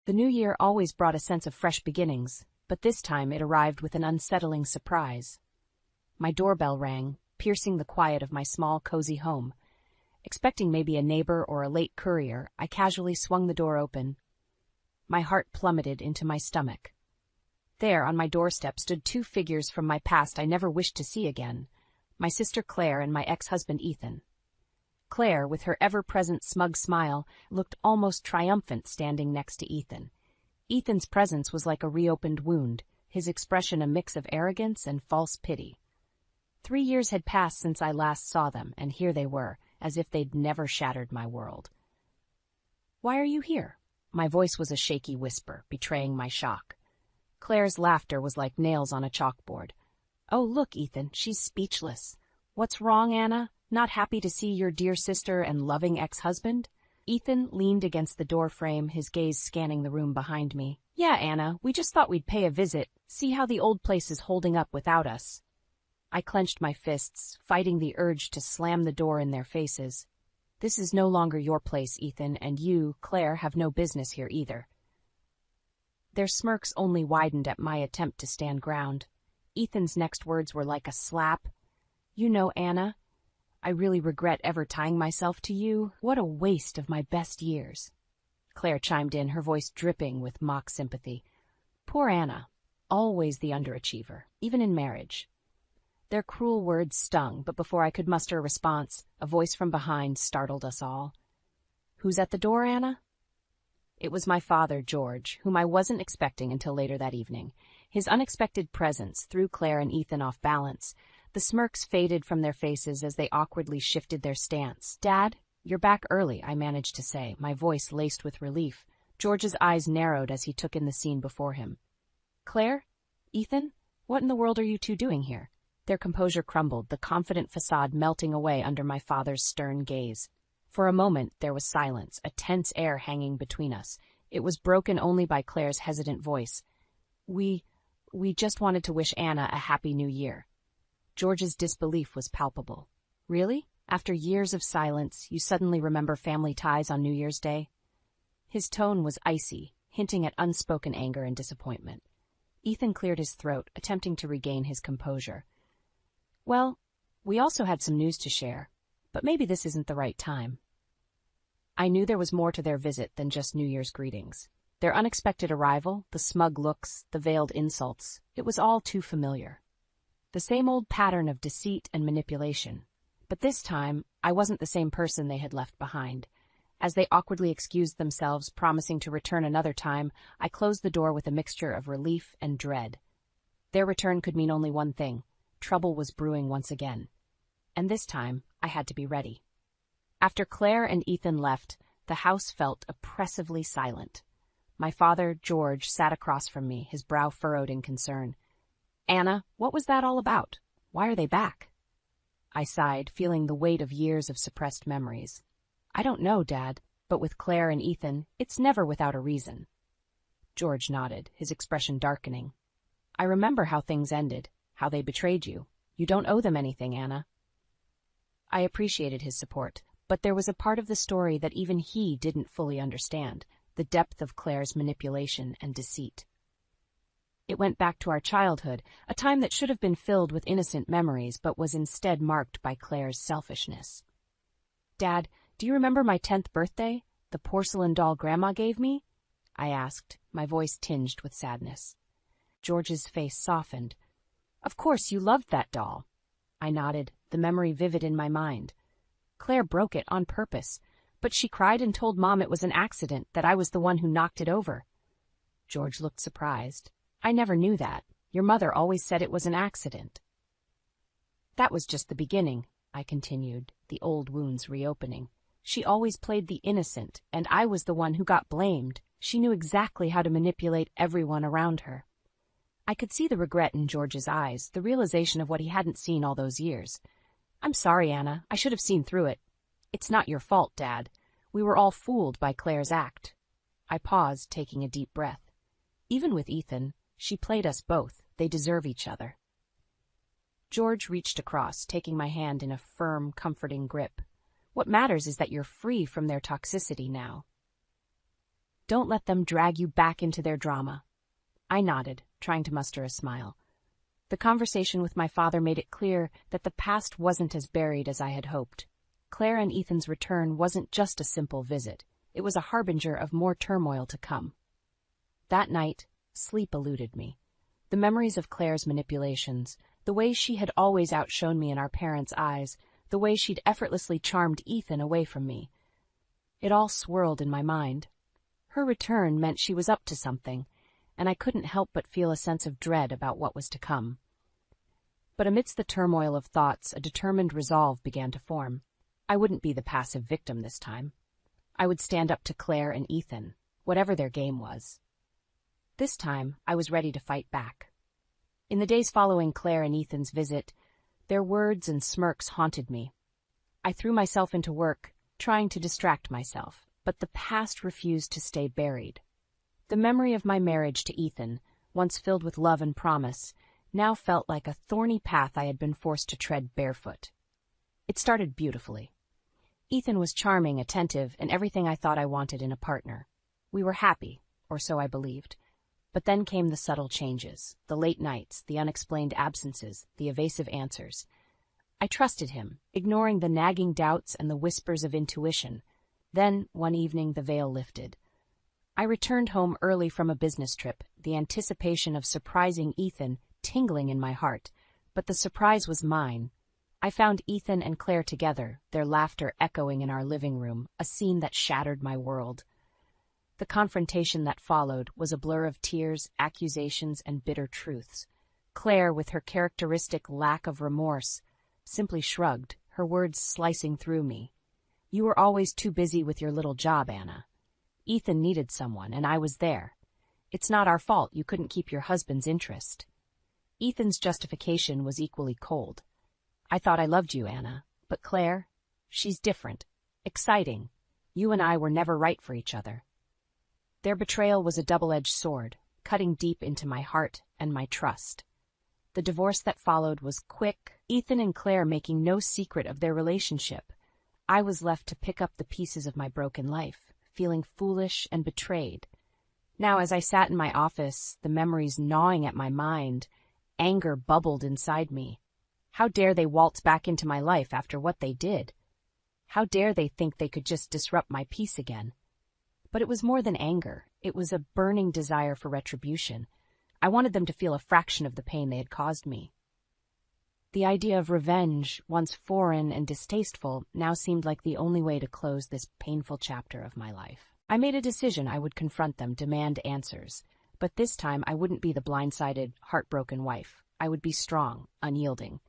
The new year always brought a sense of fresh beginnings, but this time it arrived with an unsettling surprise. My doorbell rang, piercing the quiet of my small, cozy home. Expecting maybe a neighbor or a late courier, I casually swung the door open. My heart plummeted into my stomach. There, on my doorstep, stood two figures from my past I never wished to see again, my sister Claire and my ex-husband Ethan. Claire, with her ever-present smug smile, looked almost triumphant standing next to Ethan. Ethan's presence was like a reopened wound, his expression a mix of arrogance and false pity. 3 years had passed since I last saw them, and here they were, as if they'd never shattered my world. "Why are you here?" My voice was a shaky whisper, betraying my shock. Claire's laughter was like nails on a chalkboard. "Oh, look, Ethan, she's speechless. What's wrong, Anna? Not happy to see your dear sister and loving ex-husband?" Ethan leaned against the door frame, his gaze scanning the room behind me. "Yeah, Anna, we just thought we'd pay a visit, see how the old place is holding up without us." I clenched my fists, fighting the urge to slam the door in their faces. "This is no longer your place, Ethan, and you, Claire, have no business here either." Their smirks only widened at my attempt to stand ground. Ethan's next words were like a slap. "You know, Anna, I really regret ever tying myself to you. What a waste of my best years." Claire chimed in, her voice dripping with mock sympathy. Poor Anna, always the underachiever, even in marriage. Their cruel words stung, but before I could muster a response, a voice from behind startled us all. "Who's at the door, Anna?" It was my father, George, whom I wasn't expecting until later that evening. His unexpected presence threw Claire and Ethan off balance. The smirks faded from their faces as they awkwardly shifted their stance. "Dad, you're back early," I managed to say, my voice laced with relief. George's eyes narrowed as he took in the scene before him. "Claire? Ethan? What in the world are you two doing here?" Their composure crumbled, the confident facade melting away under my father's stern gaze. For a moment there was silence, a tense air hanging between us. It was broken only by Claire's hesitant voice. We just wanted to wish Anna a happy new year." George's disbelief was palpable. "Really? After years of silence, you suddenly remember family ties on New Year's Day?" His tone was icy, hinting at unspoken anger and disappointment. Ethan cleared his throat, attempting to regain his composure. "Well, we also had some news to share, but maybe this isn't the right time." I knew there was more to their visit than just New Year's greetings. Their unexpected arrival, the smug looks, the veiled insults, it was all too familiar. The same old pattern of deceit and manipulation. But this time, I wasn't the same person they had left behind. As they awkwardly excused themselves, promising to return another time, I closed the door with a mixture of relief and dread. Their return could mean only one thing. Trouble was brewing once again. And this time, I had to be ready. After Claire and Ethan left, the house felt oppressively silent. My father, George, sat across from me, his brow furrowed in concern. "Anna, what was that all about? Why are they back?" I sighed, feeling the weight of years of suppressed memories. "I don't know, Dad, but with Claire and Ethan, it's never without a reason." George nodded, his expression darkening. "I remember how things ended, how they betrayed you. You don't owe them anything, Anna." I appreciated his support, but there was a part of the story that even he didn't fully understand, the depth of Claire's manipulation and deceit. It went back to our childhood, a time that should have been filled with innocent memories but was instead marked by Claire's selfishness. "Dad, do you remember my 10th birthday? The porcelain doll Grandma gave me?" I asked, my voice tinged with sadness. George's face softened. "Of course, you loved that doll." I nodded, the memory vivid in my mind. "Claire broke it on purpose, but she cried and told Mom it was an accident, that I was the one who knocked it over." George looked surprised. "I never knew that. Your mother always said it was an accident." "That was just the beginning," I continued, the old wounds reopening. "She always played the innocent, and I was the one who got blamed. She knew exactly how to manipulate everyone around her." I could see the regret in George's eyes, the realization of what he hadn't seen all those years. "I'm sorry, Anna. I should have seen through it." "It's not your fault, Dad. We were all fooled by Claire's act." I paused, taking a deep breath. "Even with Ethan, she played us both. They deserve each other." George reached across, taking my hand in a firm, comforting grip. "What matters is that you're free from their toxicity now." Don't let them drag you back into their drama. I nodded, trying to muster a smile. The conversation with my father made it clear that the past wasn't as buried as I had hoped. Claire and Ethan's return wasn't just a simple visit. It was a harbinger of more turmoil to come. That night, sleep eluded me. The memories of Claire's manipulations, the way she had always outshone me in our parents' eyes, the way she'd effortlessly charmed Ethan away from me. It all swirled in my mind. Her return meant she was up to something, and I couldn't help but feel a sense of dread about what was to come. But amidst the turmoil of thoughts, a determined resolve began to form. I wouldn't be the passive victim this time. I would stand up to Claire and Ethan, whatever their game was. This time, I was ready to fight back. In the days following Claire and Ethan's visit, their words and smirks haunted me. I threw myself into work, trying to distract myself, but the past refused to stay buried. The memory of my marriage to Ethan, once filled with love and promise, now felt like a thorny path I had been forced to tread barefoot. It started beautifully. Ethan was charming, attentive, and everything I thought I wanted in a partner. We were happy, or so I believed. But then came the subtle changes, the late nights, the unexplained absences, the evasive answers. I trusted him, ignoring the nagging doubts and the whispers of intuition. Then, one evening, the veil lifted. I returned home early from a business trip, the anticipation of surprising Ethan tingling in my heart. But the surprise was mine. I found Ethan and Claire together, their laughter echoing in our living room, a scene that shattered my world. The confrontation that followed was a blur of tears, accusations, and bitter truths. Claire, with her characteristic lack of remorse, simply shrugged, her words slicing through me. You were always too busy with your little job, Anna. Ethan needed someone, and I was there. It's not our fault you couldn't keep your husband's interest. Ethan's justification was equally cold. I thought I loved you, Anna, but Claire, she's different, exciting. You and I were never right for each other. Their betrayal was a double-edged sword, cutting deep into my heart and my trust. The divorce that followed was quick, Ethan and Claire making no secret of their relationship. I was left to pick up the pieces of my broken life, feeling foolish and betrayed. Now, as I sat in my office, the memories gnawing at my mind, anger bubbled inside me. How dare they waltz back into my life after what they did? How dare they think they could just disrupt my peace again? But it was more than anger. It was a burning desire for retribution. I wanted them to feel a fraction of the pain they had caused me. The idea of revenge, once foreign and distasteful, now seemed like the only way to close this painful chapter of my life. I made a decision I would confront them, demand answers. But this time I wouldn't be the blindsided, heartbroken wife. I would be strong, unyielding.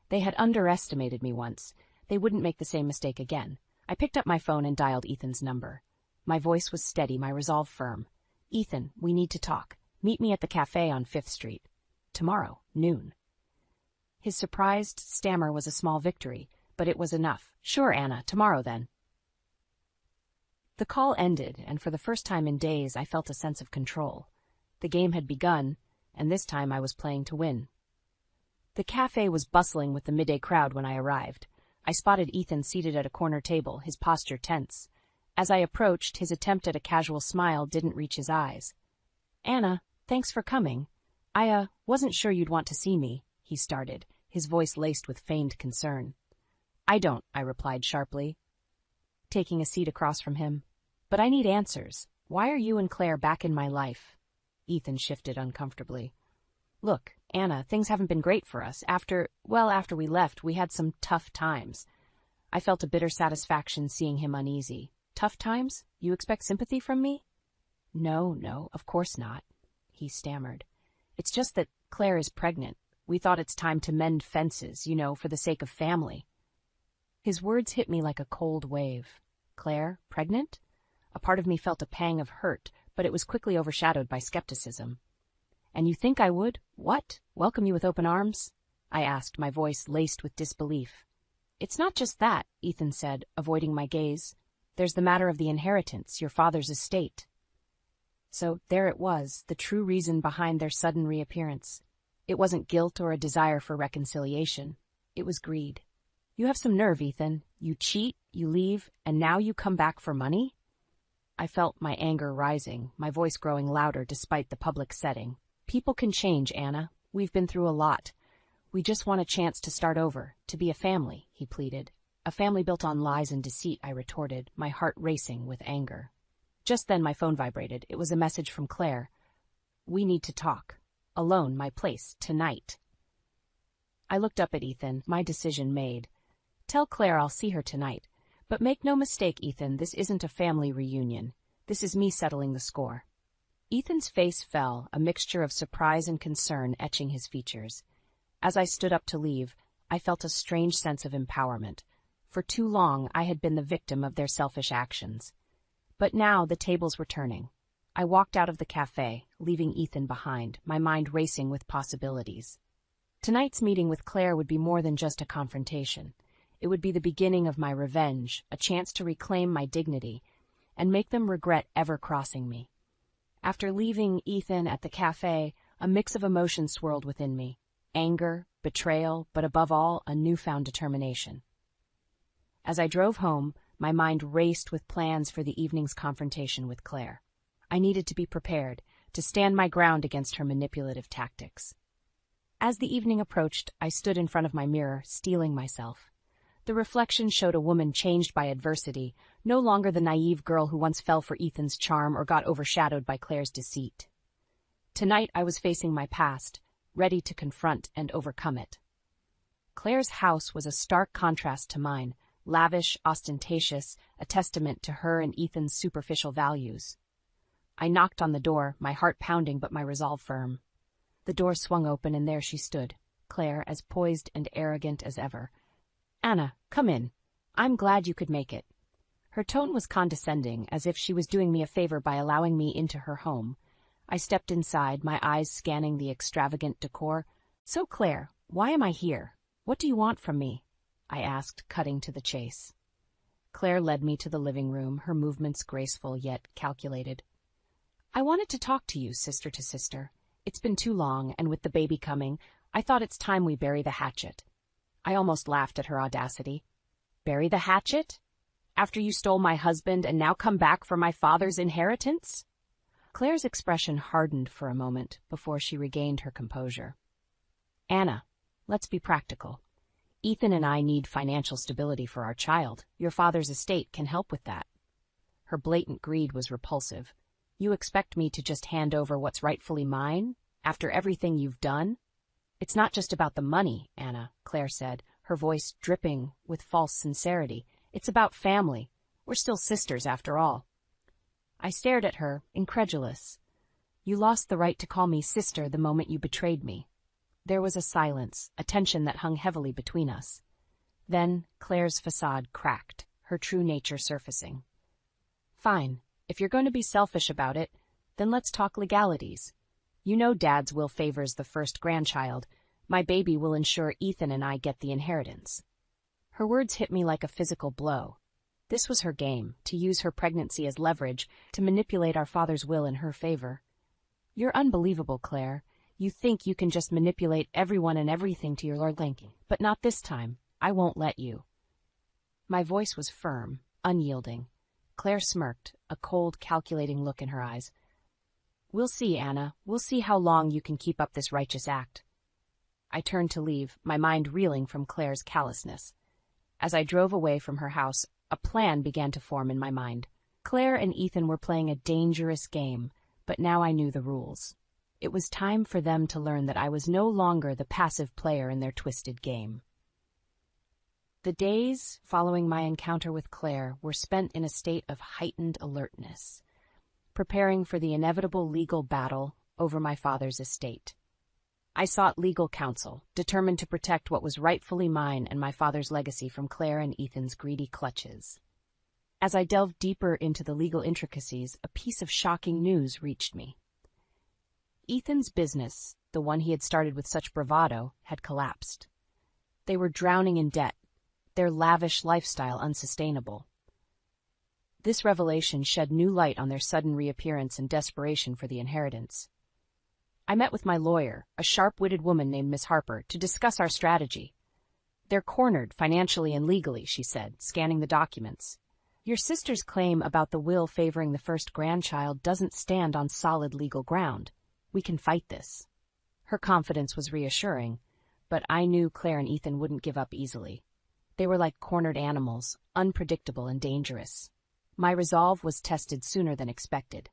They had underestimated me once. They wouldn't make the same mistake again. I picked up my phone and dialed Ethan's number. My voice was steady, my resolve firm. Ethan, we need to talk. Meet me at the cafe on 5th Street. Tomorrow, noon. His surprised stammer was a small victory, but it was enough. Sure, Anna, tomorrow then. The call ended, and for the first time in days I felt a sense of control. The game had begun, and this time I was playing to win. The cafe was bustling with the midday crowd when I arrived. I spotted Ethan seated at a corner table, his posture tense. As I approached, his attempt at a casual smile didn't reach his eyes. Anna, thanks for coming. I wasn't sure you'd want to see me, he started, his voice laced with feigned concern. I don't, I replied sharply, taking a seat across from him. But I need answers. Why are you and Claire back in my life? Ethan shifted uncomfortably. Look, Anna, things haven't been great for us. After we left, we had some tough times. I felt a bitter satisfaction seeing him uneasy. Tough times? You expect sympathy from me? No, of course not, he stammered. It's just that Claire is pregnant. We thought it's time to mend fences, for the sake of family. His words hit me like a cold wave. Claire, pregnant? A part of me felt a pang of hurt, but it was quickly overshadowed by skepticism. And you think I would, welcome you with open arms? I asked, my voice laced with disbelief. It's not just that, Ethan said, avoiding my gaze. There's the matter of the inheritance, your father's estate. So there it was, the true reason behind their sudden reappearance. It wasn't guilt or a desire for reconciliation. It was greed. You have some nerve, Ethan. You cheat, you leave, and now you come back for money? I felt my anger rising, my voice growing louder despite the public setting. People can change, Anna. We've been through a lot. We just want a chance to start over, to be a family, he pleaded. A family built on lies and deceit, I retorted, my heart racing with anger. Just then my phone vibrated. It was a message from Claire. We need to talk. Alone, my place, tonight. I looked up at Ethan, my decision made. Tell Claire I'll see her tonight. But make no mistake, Ethan, this isn't a family reunion. This is me settling the score. Ethan's face fell, a mixture of surprise and concern etching his features. As I stood up to leave, I felt a strange sense of empowerment. For too long, I had been the victim of their selfish actions. But now the tables were turning. I walked out of the cafe, leaving Ethan behind, my mind racing with possibilities. Tonight's meeting with Claire would be more than just a confrontation. It would be the beginning of my revenge, a chance to reclaim my dignity, and make them regret ever crossing me. After leaving Ethan at the cafe, a mix of emotions swirled within me. Anger, betrayal, but above all, a newfound determination. As I drove home, my mind raced with plans for the evening's confrontation with Claire. I needed to be prepared, to stand my ground against her manipulative tactics. As the evening approached, I stood in front of my mirror, steeling myself. The reflection showed a woman changed by adversity, no longer the naive girl who once fell for Ethan's charm or got overshadowed by Claire's deceit. Tonight I was facing my past, ready to confront and overcome it. Claire's house was a stark contrast to mine, lavish, ostentatious, a testament to her and Ethan's superficial values. I knocked on the door, my heart pounding but my resolve firm. The door swung open and there she stood, Claire as poised and arrogant as ever. Anna, come in. I'm glad you could make it. Her tone was condescending, as if she was doing me a favor by allowing me into her home. I stepped inside, my eyes scanning the extravagant decor. So, Claire, why am I here? What do you want from me? I asked, cutting to the chase. Claire led me to the living room, her movements graceful yet calculated. I wanted to talk to you, sister to sister. It's been too long, and with the baby coming, I thought it's time we bury the hatchet. I almost laughed at her audacity. Bury the hatchet? After you stole my husband and now come back for my father's inheritance? Claire's expression hardened for a moment before she regained her composure. Anna, let's be practical. Ethan and I need financial stability for our child. Your father's estate can help with that. Her blatant greed was repulsive. You expect me to just hand over what's rightfully mine, after everything you've done? It's not just about the money, Anna, Claire said, her voice dripping with false sincerity. It's about family. We're still sisters, after all. I stared at her, incredulous. You lost the right to call me sister the moment you betrayed me. There was a silence, a tension that hung heavily between us. Then Claire's facade cracked, her true nature surfacing. Fine. If you're going to be selfish about it, then let's talk legalities. You know Dad's will favors the first grandchild. My baby will ensure Ethan and I get the inheritance. Her words hit me like a physical blow. This was her game, to use her pregnancy as leverage, to manipulate our father's will in her favor. You're unbelievable, Claire. You think you can just manipulate everyone and everything to your liking, but not this time. I won't let you. My voice was firm, unyielding. Claire smirked, a cold, calculating look in her eyes. We'll see, Anna. We'll see how long you can keep up this righteous act. I turned to leave, my mind reeling from Claire's callousness. As I drove away from her house, a plan began to form in my mind. Claire and Ethan were playing a dangerous game, but now I knew the rules. It was time for them to learn that I was no longer the passive player in their twisted game. The days following my encounter with Claire were spent in a state of heightened alertness, preparing for the inevitable legal battle over my father's estate. I sought legal counsel, determined to protect what was rightfully mine and my father's legacy from Claire and Ethan's greedy clutches. As I delved deeper into the legal intricacies, a piece of shocking news reached me. Ethan's business, the one he had started with such bravado, had collapsed. They were drowning in debt, their lavish lifestyle unsustainable. This revelation shed new light on their sudden reappearance and desperation for the inheritance. I met with my lawyer, a sharp-witted woman named Miss Harper, to discuss our strategy. They're cornered financially and legally, she said, scanning the documents. Your sister's claim about the will favoring the first grandchild doesn't stand on solid legal ground. We can fight this. Her confidence was reassuring, but I knew Claire and Ethan wouldn't give up easily. They were like cornered animals, unpredictable and dangerous. My resolve was tested sooner than expected.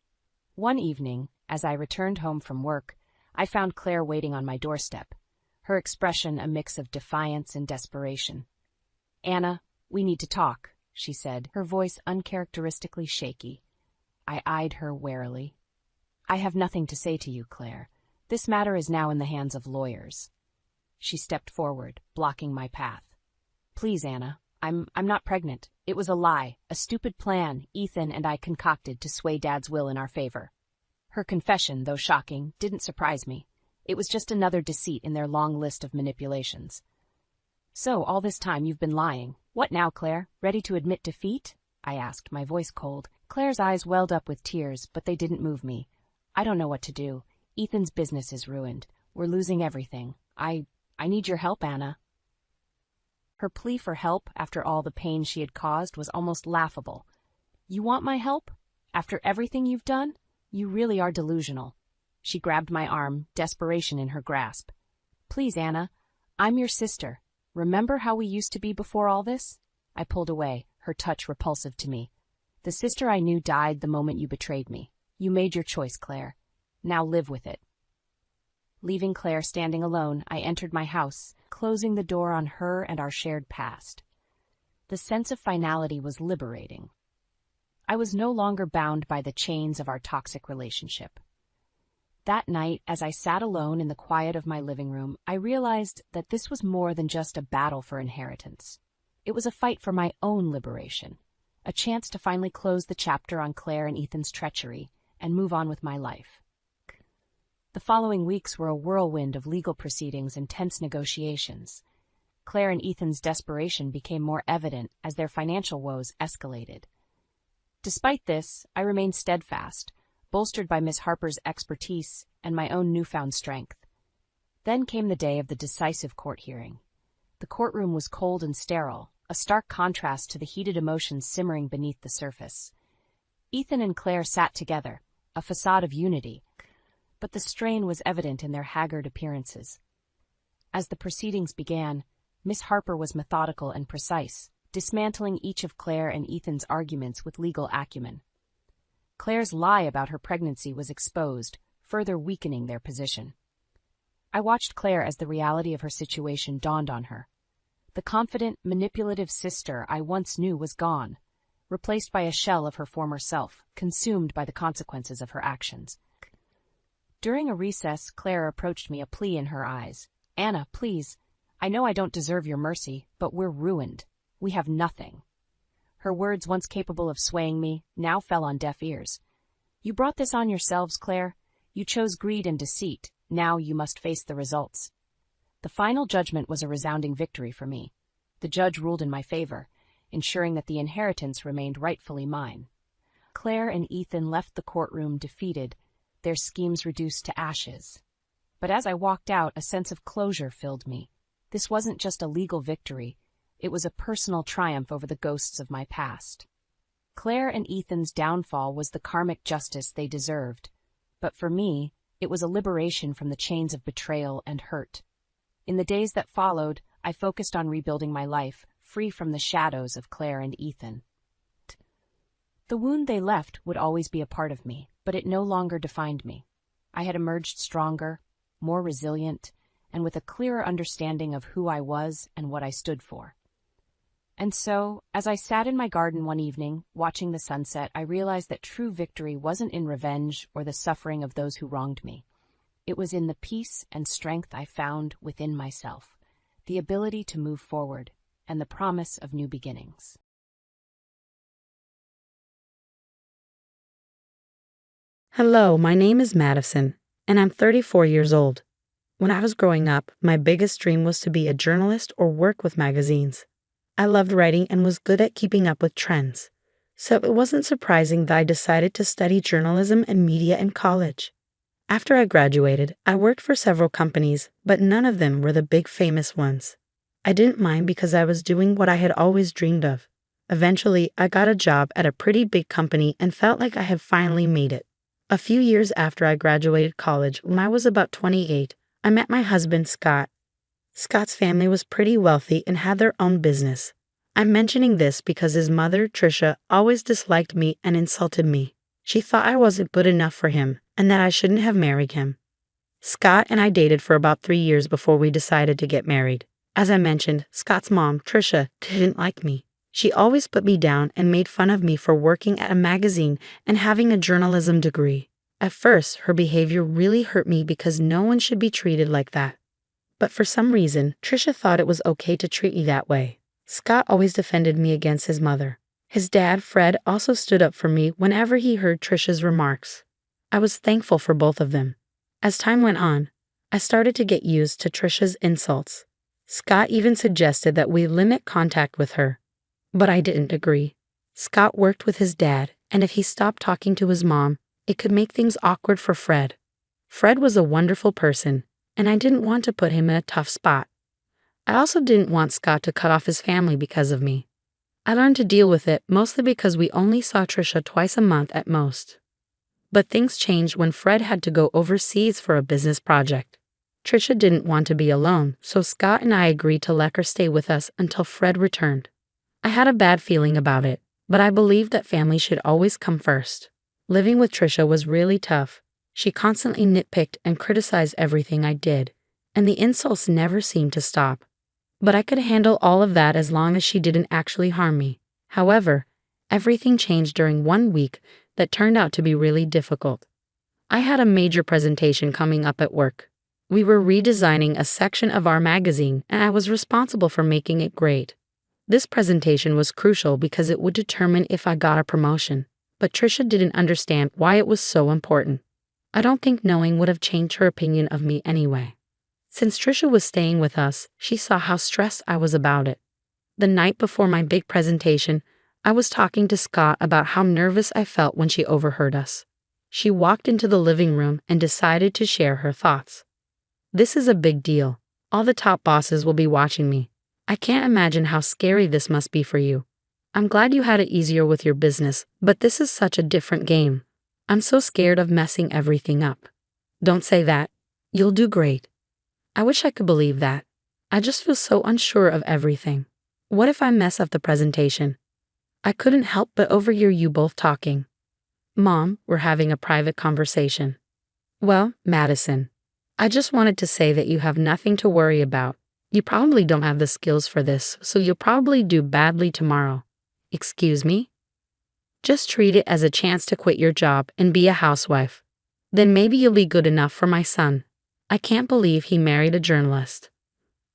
One evening, as I returned home from work, I found Claire waiting on my doorstep, her expression a mix of defiance and desperation. "Anna, we need to talk," she said, her voice uncharacteristically shaky. I eyed her warily. "I have nothing to say to you, Claire. This matter is now in the hands of lawyers." She stepped forward, blocking my path. "Please, Anna, I'm not pregnant. It was a lie, a stupid plan Ethan and I concocted to sway Dad's will in our favor." Her confession, though shocking, didn't surprise me. It was just another deceit in their long list of manipulations. "So, all this time you've been lying. What now, Claire? Ready to admit defeat?" I asked, my voice cold. Claire's eyes welled up with tears, but they didn't move me. "I don't know what to do. Ethan's business is ruined. We're losing everything. I need your help, Anna." Her plea for help after all the pain she had caused was almost laughable. "You want my help? After everything you've done? You really are delusional." She grabbed my arm, desperation in her grasp. "Please, Anna, I'm your sister. Remember how we used to be before all this?" I pulled away, her touch repulsive to me. "The sister I knew died the moment you betrayed me. You made your choice, Claire. Now live with it." Leaving Claire standing alone, I entered my house, closing the door on her and our shared past. The sense of finality was liberating. I was no longer bound by the chains of our toxic relationship. That night, as I sat alone in the quiet of my living room, I realized that this was more than just a battle for inheritance. It was a fight for my own liberation, a chance to finally close the chapter on Claire and Ethan's treachery and move on with my life. The following weeks were a whirlwind of legal proceedings and tense negotiations. Claire and Ethan's desperation became more evident as their financial woes escalated. Despite this, I remained steadfast, bolstered by Miss Harper's expertise and my own newfound strength. Then came the day of the decisive court hearing. The courtroom was cold and sterile, a stark contrast to the heated emotions simmering beneath the surface. Ethan and Claire sat together, a facade of unity, but the strain was evident in their haggard appearances. As the proceedings began, Miss Harper was methodical and precise, dismantling each of Claire and Ethan's arguments with legal acumen. Claire's lie about her pregnancy was exposed, further weakening their position. I watched Claire as the reality of her situation dawned on her. The confident, manipulative sister I once knew was gone, replaced by a shell of her former self, consumed by the consequences of her actions. During a recess, Claire approached me, a plea in her eyes. "Anna, please. I know I don't deserve your mercy, but we're ruined. We have nothing." Her words, once capable of swaying me, now fell on deaf ears. "You brought this on yourselves, Claire. You chose greed and deceit. Now you must face the results." The final judgment was a resounding victory for me. The judge ruled in my favor, ensuring that the inheritance remained rightfully mine. Claire and Ethan left the courtroom defeated, their schemes reduced to ashes. But as I walked out, a sense of closure filled me. This wasn't just a legal victory. It was a personal triumph over the ghosts of my past. Claire and Ethan's downfall was the karmic justice they deserved. But for me, it was a liberation from the chains of betrayal and hurt. In the days that followed, I focused on rebuilding my life, free from the shadows of Claire and Ethan. The wound they left would always be a part of me, but it no longer defined me. I had emerged stronger, more resilient, and with a clearer understanding of who I was and what I stood for. And so, as I sat in my garden one evening, watching the sunset, I realized that true victory wasn't in revenge or the suffering of those who wronged me. It was in the peace and strength I found within myself, the ability to move forward, and the promise of new beginnings. Hello, my name is Madison, and I'm 34 years old. When I was growing up, my biggest dream was to be a journalist or work with magazines. I loved writing and was good at keeping up with trends. So it wasn't surprising that I decided to study journalism and media in college. After I graduated, I worked for several companies, but none of them were the big famous ones. I didn't mind because I was doing what I had always dreamed of. Eventually, I got a job at a pretty big company and felt like I had finally made it. A few years after I graduated college, when I was about 28, I met my husband, Scott. Scott's family was pretty wealthy and had their own business. I'm mentioning this because his mother, Tricia, always disliked me and insulted me. She thought I wasn't good enough for him and that I shouldn't have married him. Scott and I dated for about 3 years before we decided to get married. As I mentioned, Scott's mom, Tricia, didn't like me. She always put me down and made fun of me for working at a magazine and having a journalism degree. At first, her behavior really hurt me because no one should be treated like that. But for some reason, Tricia thought it was okay to treat me that way. Scott always defended me against his mother. His dad, Fred, also stood up for me whenever he heard Tricia's remarks. I was thankful for both of them. As time went on, I started to get used to Tricia's insults. Scott even suggested that we limit contact with her. But I didn't agree. Scott worked with his dad, and if he stopped talking to his mom, it could make things awkward for Fred. Fred was a wonderful person, and I didn't want to put him in a tough spot. I also didn't want Scott to cut off his family because of me. I learned to deal with it mostly because we only saw Tricia twice a month at most. But things changed when Fred had to go overseas for a business project. Tricia didn't want to be alone, so Scott and I agreed to let her stay with us until Fred returned. I had a bad feeling about it, but I believed that family should always come first. Living with Tricia was really tough. She constantly nitpicked and criticized everything I did, and the insults never seemed to stop. But I could handle all of that as long as she didn't actually harm me. However, everything changed during one week that turned out to be really difficult. I had a major presentation coming up at work. We were redesigning a section of our magazine, and I was responsible for making it great. This presentation was crucial because it would determine if I got a promotion, but Tricia didn't understand why it was so important. I don't think knowing would have changed her opinion of me anyway. Since Tricia was staying with us, she saw how stressed I was about it. The night before my big presentation, I was talking to Scott about how nervous I felt when she overheard us. She walked into the living room and decided to share her thoughts. "This is a big deal. All the top bosses will be watching me. I can't imagine how scary this must be for you. I'm glad you had it easier with your business, but this is such a different game. I'm so scared of messing everything up." "Don't say that. You'll do great." I wish I could believe that. I just feel so unsure of everything. What if I mess up the presentation? I couldn't help but overhear you both talking. "Mom, we're having a private conversation." "Well, Madison, I just wanted to say that you have nothing to worry about. You probably don't have the skills for this, so you'll probably do badly tomorrow." "Excuse me?" "Just treat it as a chance to quit your job and be a housewife. Then maybe you'll be good enough for my son. I can't believe he married a journalist."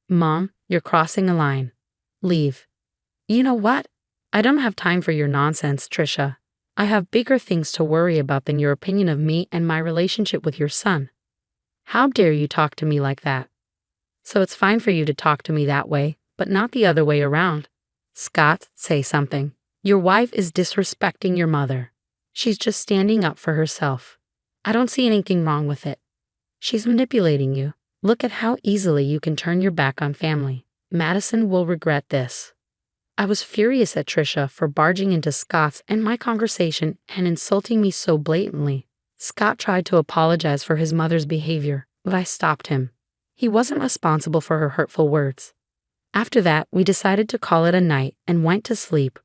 "Mom, you're crossing a line. Leave." "You know what? I don't have time for your nonsense, Tricia. I have bigger things to worry about than your opinion of me and my relationship with your son." "How dare you talk to me like that?" "So it's fine for you to talk to me that way, but not the other way around." "Scott, say something. Your wife is disrespecting your mother. She's just standing up for herself. I don't see anything wrong with it. She's manipulating you. Look at how easily you can turn your back on family. Madison will regret this." I was furious at Tricia for barging into Scott's and my conversation and insulting me so blatantly. Scott tried to apologize for his mother's behavior, but I stopped him. He wasn't responsible for her hurtful words. After that, we decided to call it a night and went to sleep.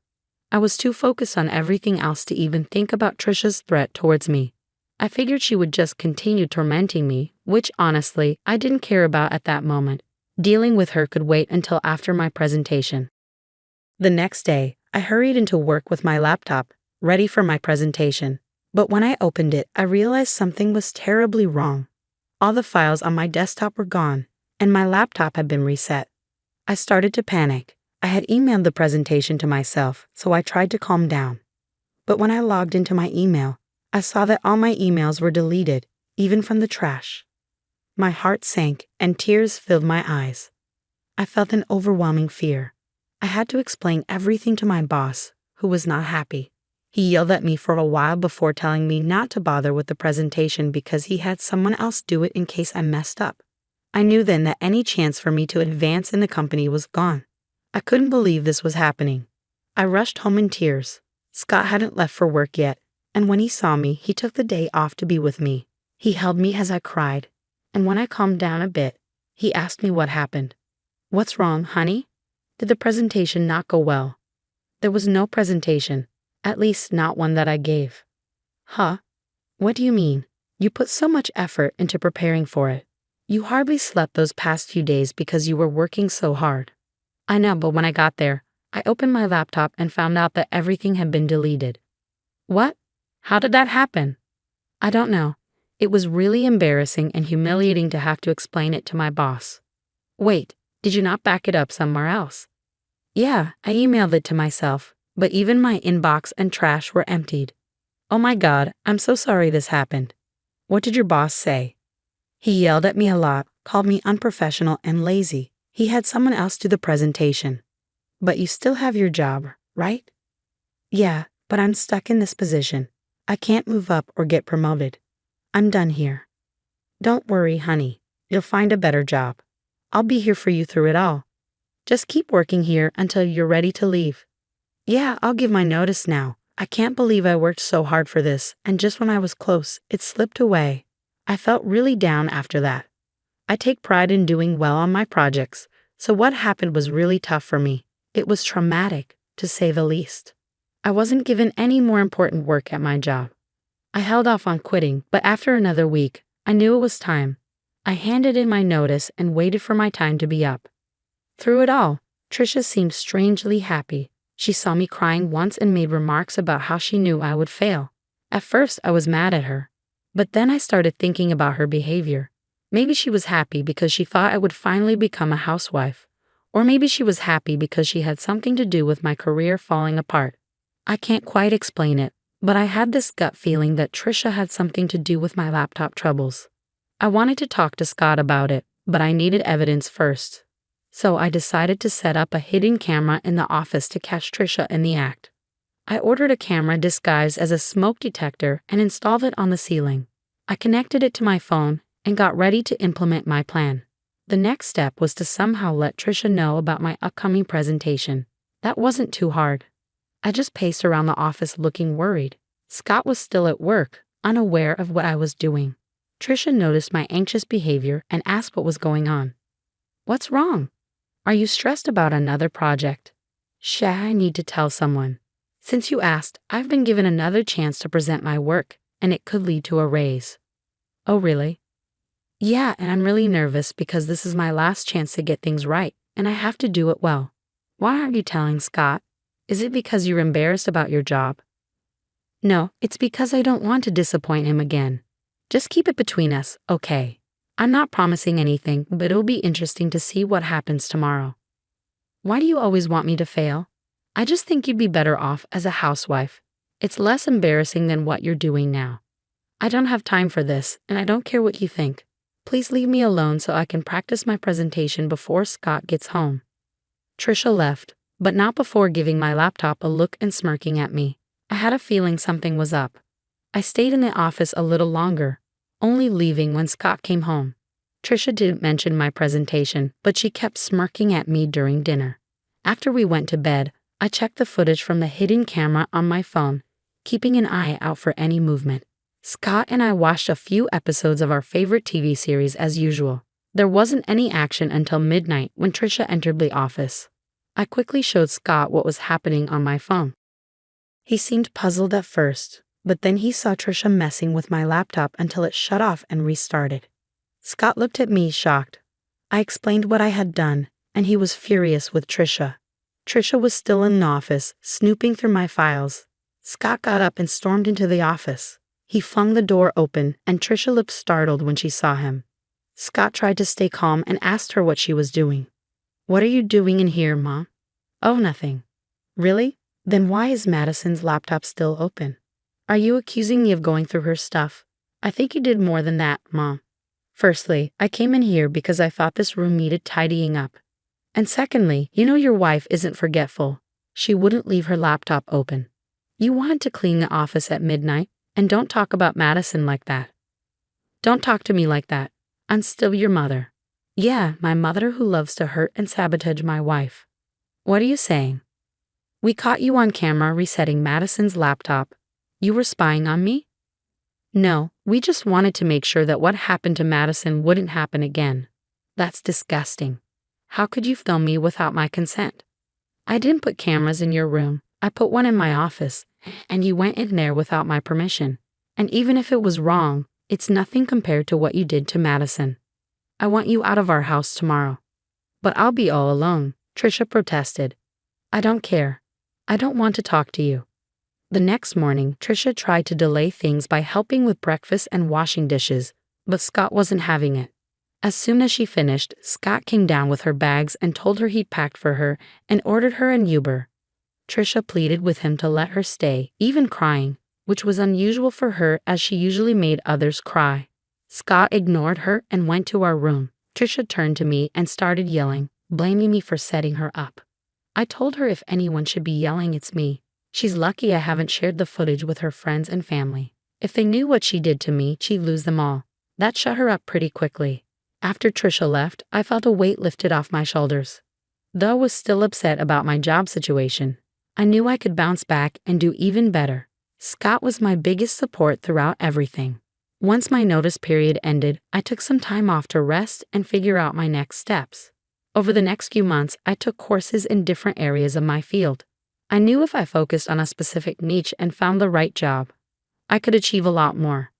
I was too focused on everything else to even think about Tricia's threat towards me. I figured she would just continue tormenting me, which honestly, I didn't care about at that moment. Dealing with her could wait until after my presentation. The next day, I hurried into work with my laptop, ready for my presentation. But when I opened it, I realized something was terribly wrong. All the files on my desktop were gone, and my laptop had been reset. I started to panic. I had emailed the presentation to myself, so I tried to calm down. But when I logged into my email, I saw that all my emails were deleted, even from the trash. My heart sank, and tears filled my eyes. I felt an overwhelming fear. I had to explain everything to my boss, who was not happy. He yelled at me for a while before telling me not to bother with the presentation because he had someone else do it in case I messed up. I knew then that any chance for me to advance in the company was gone. I couldn't believe this was happening. I rushed home in tears. Scott hadn't left for work yet, and when he saw me, he took the day off to be with me. He held me as I cried, and when I calmed down a bit, he asked me what happened. "What's wrong, honey? Did the presentation not go well?" "There was no presentation, at least not one that I gave." "Huh? What do you mean? You put so much effort into preparing for it. You hardly slept those past few days because you were working so hard." "I know, but when I got there, I opened my laptop and found out that everything had been deleted." "What? How did that happen?" "I don't know. It was really embarrassing and humiliating to have to explain it to my boss." "Wait, did you not back it up somewhere else?" "Yeah, I emailed it to myself, but even my inbox and trash were emptied." "Oh my God, I'm so sorry this happened." "What did your boss say?" "He yelled at me a lot, called me unprofessional and lazy. He had someone else do the presentation." "But you still have your job, right?" "Yeah, but I'm stuck in this position. I can't move up or get promoted. I'm done here." "Don't worry, honey. You'll find a better job. I'll be here for you through it all. Just keep working here until you're ready to leave." "Yeah, I'll give my notice now. I can't believe I worked so hard for this, and just when I was close, it slipped away." I felt really down after that. I take pride in doing well on my projects, so what happened was really tough for me. It was traumatic, to say the least. I wasn't given any more important work at my job. I held off on quitting, but after another week, I knew it was time. I handed in my notice and waited for my time to be up. Through it all, Trisha seemed strangely happy. She saw me crying once and made remarks about how she knew I would fail. At first, I was mad at her, but then I started thinking about her behavior. Maybe she was happy because she thought I would finally become a housewife, or maybe she was happy because she had something to do with my career falling apart. I can't quite explain it, but I had this gut feeling that Trisha had something to do with my laptop troubles. I wanted to talk to Scott about it, but I needed evidence first. So I decided to set up a hidden camera in the office to catch Trisha in the act. I ordered a camera disguised as a smoke detector and installed it on the ceiling. I connected it to my phone and got ready to implement my plan. The next step was to somehow let Trisha know about my upcoming presentation. That wasn't too hard. I just paced around the office looking worried. Scott was still at work, unaware of what I was doing. Trisha noticed my anxious behavior and asked what was going on. "What's wrong? Are you stressed about another project?" I need to tell someone. Since you asked, I've been given another chance to present my work, and it could lead to a raise." "Oh, really?" "Yeah, and I'm really nervous because this is my last chance to get things right, and I have to do it well." "Why aren't you telling Scott? Is it because you're embarrassed about your job?" "No, it's because I don't want to disappoint him again. Just keep it between us, okay? I'm not promising anything, but it'll be interesting to see what happens tomorrow." "Why do you always want me to fail?" "I just think you'd be better off as a housewife. It's less embarrassing than what you're doing now." "I don't have time for this, and I don't care what you think. Please leave me alone so I can practice my presentation before Scott gets home." Trisha left, but not before giving my laptop a look and smirking at me. I had a feeling something was up. I stayed in the office a little longer, only leaving when Scott came home. Trisha didn't mention my presentation, but she kept smirking at me during dinner. After we went to bed, I checked the footage from the hidden camera on my phone, keeping an eye out for any movement. Scott and I watched a few episodes of our favorite TV series as usual. There wasn't any action until midnight when Trisha entered the office. I quickly showed Scott what was happening on my phone. He seemed puzzled at first, but then he saw Trisha messing with my laptop until it shut off and restarted. Scott looked at me shocked. I explained what I had done, and he was furious with Trisha. Trisha was still in the office, snooping through my files. Scott got up and stormed into the office. He flung the door open, and Trisha looked startled when she saw him. Scott tried to stay calm and asked her what she was doing. "What are you doing in here, Mom?" "Oh, nothing." "Really? Then why is Madison's laptop still open? Are you accusing me of going through her stuff?" "I think you did more than that, Mom. Firstly, I came in here because I thought this room needed tidying up. And secondly, you know your wife isn't forgetful. She wouldn't leave her laptop open. You wanted to clean the office at midnight, and don't talk about Madison like that. Don't talk to me like that. I'm still your mother." "Yeah, my mother who loves to hurt and sabotage my wife." "What are you saying?" We caught you on camera resetting Madison's laptop. You were spying on me? No, we just wanted to make sure that what happened to Madison wouldn't happen again. That's disgusting. How could you film me without my consent? I didn't put cameras in your room. I put one in my office, and you went in there without my permission. And even if it was wrong, it's nothing compared to what you did to Madison. I want you out of our house tomorrow. But I'll be all alone, Trisha protested. I don't care. I don't want to talk to you. The next morning, Trisha tried to delay things by helping with breakfast and washing dishes, but Scott wasn't having it. As soon as she finished, Scott came down with her bags and told her he'd packed for her and ordered her an Uber. Trisha pleaded with him to let her stay, even crying, which was unusual for her as she usually made others cry. Scott ignored her and went to our room. Trisha turned to me and started yelling, blaming me for setting her up. I told her if anyone should be yelling, it's me. She's lucky I haven't shared the footage with her friends and family. If they knew what she did to me, she'd lose them all. That shut her up pretty quickly. After Trisha left, I felt a weight lifted off my shoulders. Though I was still upset about my job situation, I knew I could bounce back and do even better. Scott was my biggest support throughout everything. Once my notice period ended, I took some time off to rest and figure out my next steps. Over the next few months, I took courses in different areas of my field. I knew if I focused on a specific niche and found the right job, I could achieve a lot more.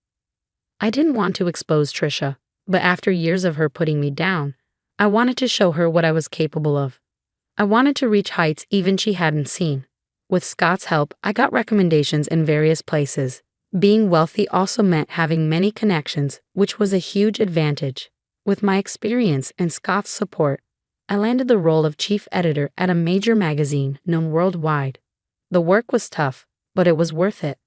I didn't want to expose Trisha, but after years of her putting me down, I wanted to show her what I was capable of. I wanted to reach heights even she hadn't seen. With Scott's help, I got recommendations in various places. Being wealthy also meant having many connections, which was a huge advantage. With my experience and Scott's support, I landed the role of chief editor at a major magazine known worldwide. The work was tough, but it was worth it.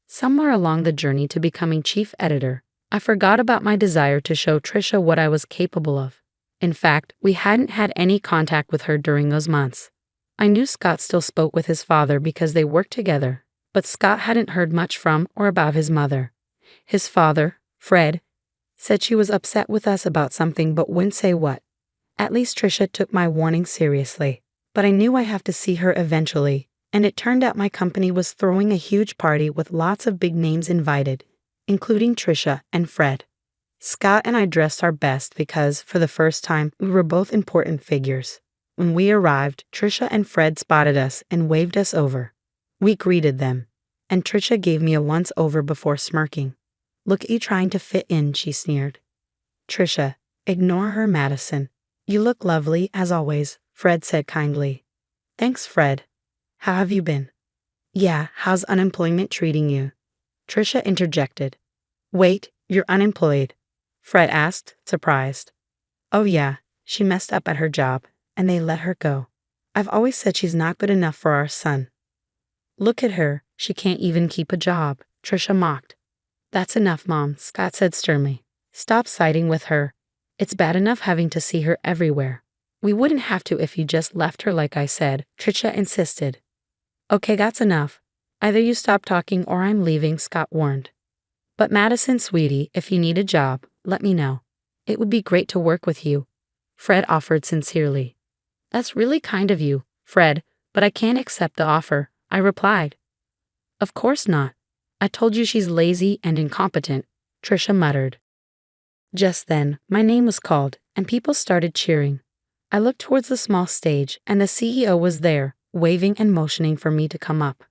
Somewhere along the journey to becoming chief editor, I forgot about my desire to show Trisha what I was capable of. In fact, we hadn't had any contact with her during those months. I knew Scott still spoke with his father because they worked together, but Scott hadn't heard much from or about his mother. His father, Fred, said she was upset with us about something but wouldn't say what. At least Trisha took my warning seriously, but I knew I'd have to see her eventually, and it turned out my company was throwing a huge party with lots of big names invited, including Trisha and Fred. Scott and I dressed our best because, for the first time, we were both important figures. When we arrived, Trisha and Fred spotted us and waved us over. We greeted them, and Trisha gave me a once-over before smirking. "Look at you trying to fit in," she sneered. "Trisha, ignore her, Madison. You look lovely, as always," Fred said kindly. "Thanks, Fred. How have you been?" "Yeah, how's unemployment treating you?" Trisha interjected. "Wait, you're unemployed?" Fred asked, surprised. "Oh yeah, she messed up at her job, and they let her go. I've always said she's not good enough for our son." "Look at her, she can't even keep a job," Trisha mocked. "That's enough, Mom," Scott said sternly. "Stop siding with her. It's bad enough having to see her everywhere. We wouldn't have to if you just left her like I said," Trisha insisted. "Okay, that's enough. Either you stop talking or I'm leaving," Scott warned. "But Madison, sweetie, if you need a job, let me know. It would be great to work with you," Fred offered sincerely. "That's really kind of you, Fred, but I can't accept the offer," I replied. "Of course not. I told you she's lazy and incompetent," Trisha muttered. Just then, my name was called, and people started cheering. I looked towards the small stage, and the CEO was there, waving and motioning for me to come up.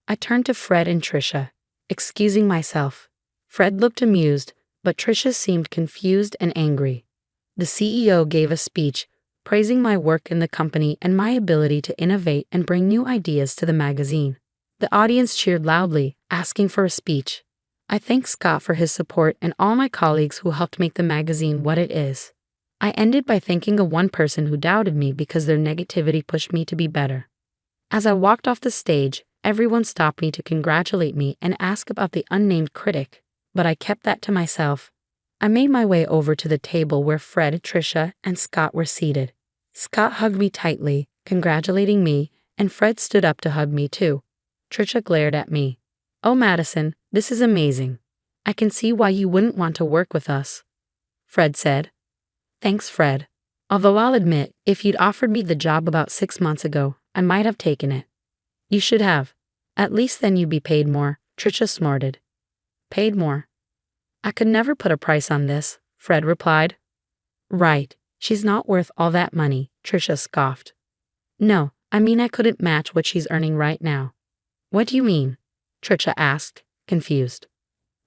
I turned to Fred and Trisha, excusing myself. Fred looked amused, but Trisha seemed confused and angry. The CEO gave a speech, praising my work in the company and my ability to innovate and bring new ideas to the magazine. The audience cheered loudly, asking for a speech. I thanked Scott for his support and all my colleagues who helped make the magazine what it is. I ended by thanking the one person who doubted me because their negativity pushed me to be better. As I walked off the stage, everyone stopped me to congratulate me and ask about the unnamed critic, but I kept that to myself. I made my way over to the table where Fred, Trisha, and Scott were seated. Scott hugged me tightly, congratulating me, and Fred stood up to hug me too. Trisha glared at me. "Oh, Madison, this is amazing. I can see why you wouldn't want to work with us," Fred said. "Thanks, Fred. Although I'll admit, if you'd offered me the job about 6 months ago, I might have taken it." You should have. At least then you'd be paid more, Trisha snorted. Paid more? I could never put a price on this, Fred replied. Right, she's not worth all that money, Trisha scoffed. No, I mean I couldn't match what she's earning right now. What do you mean? Trisha asked, confused.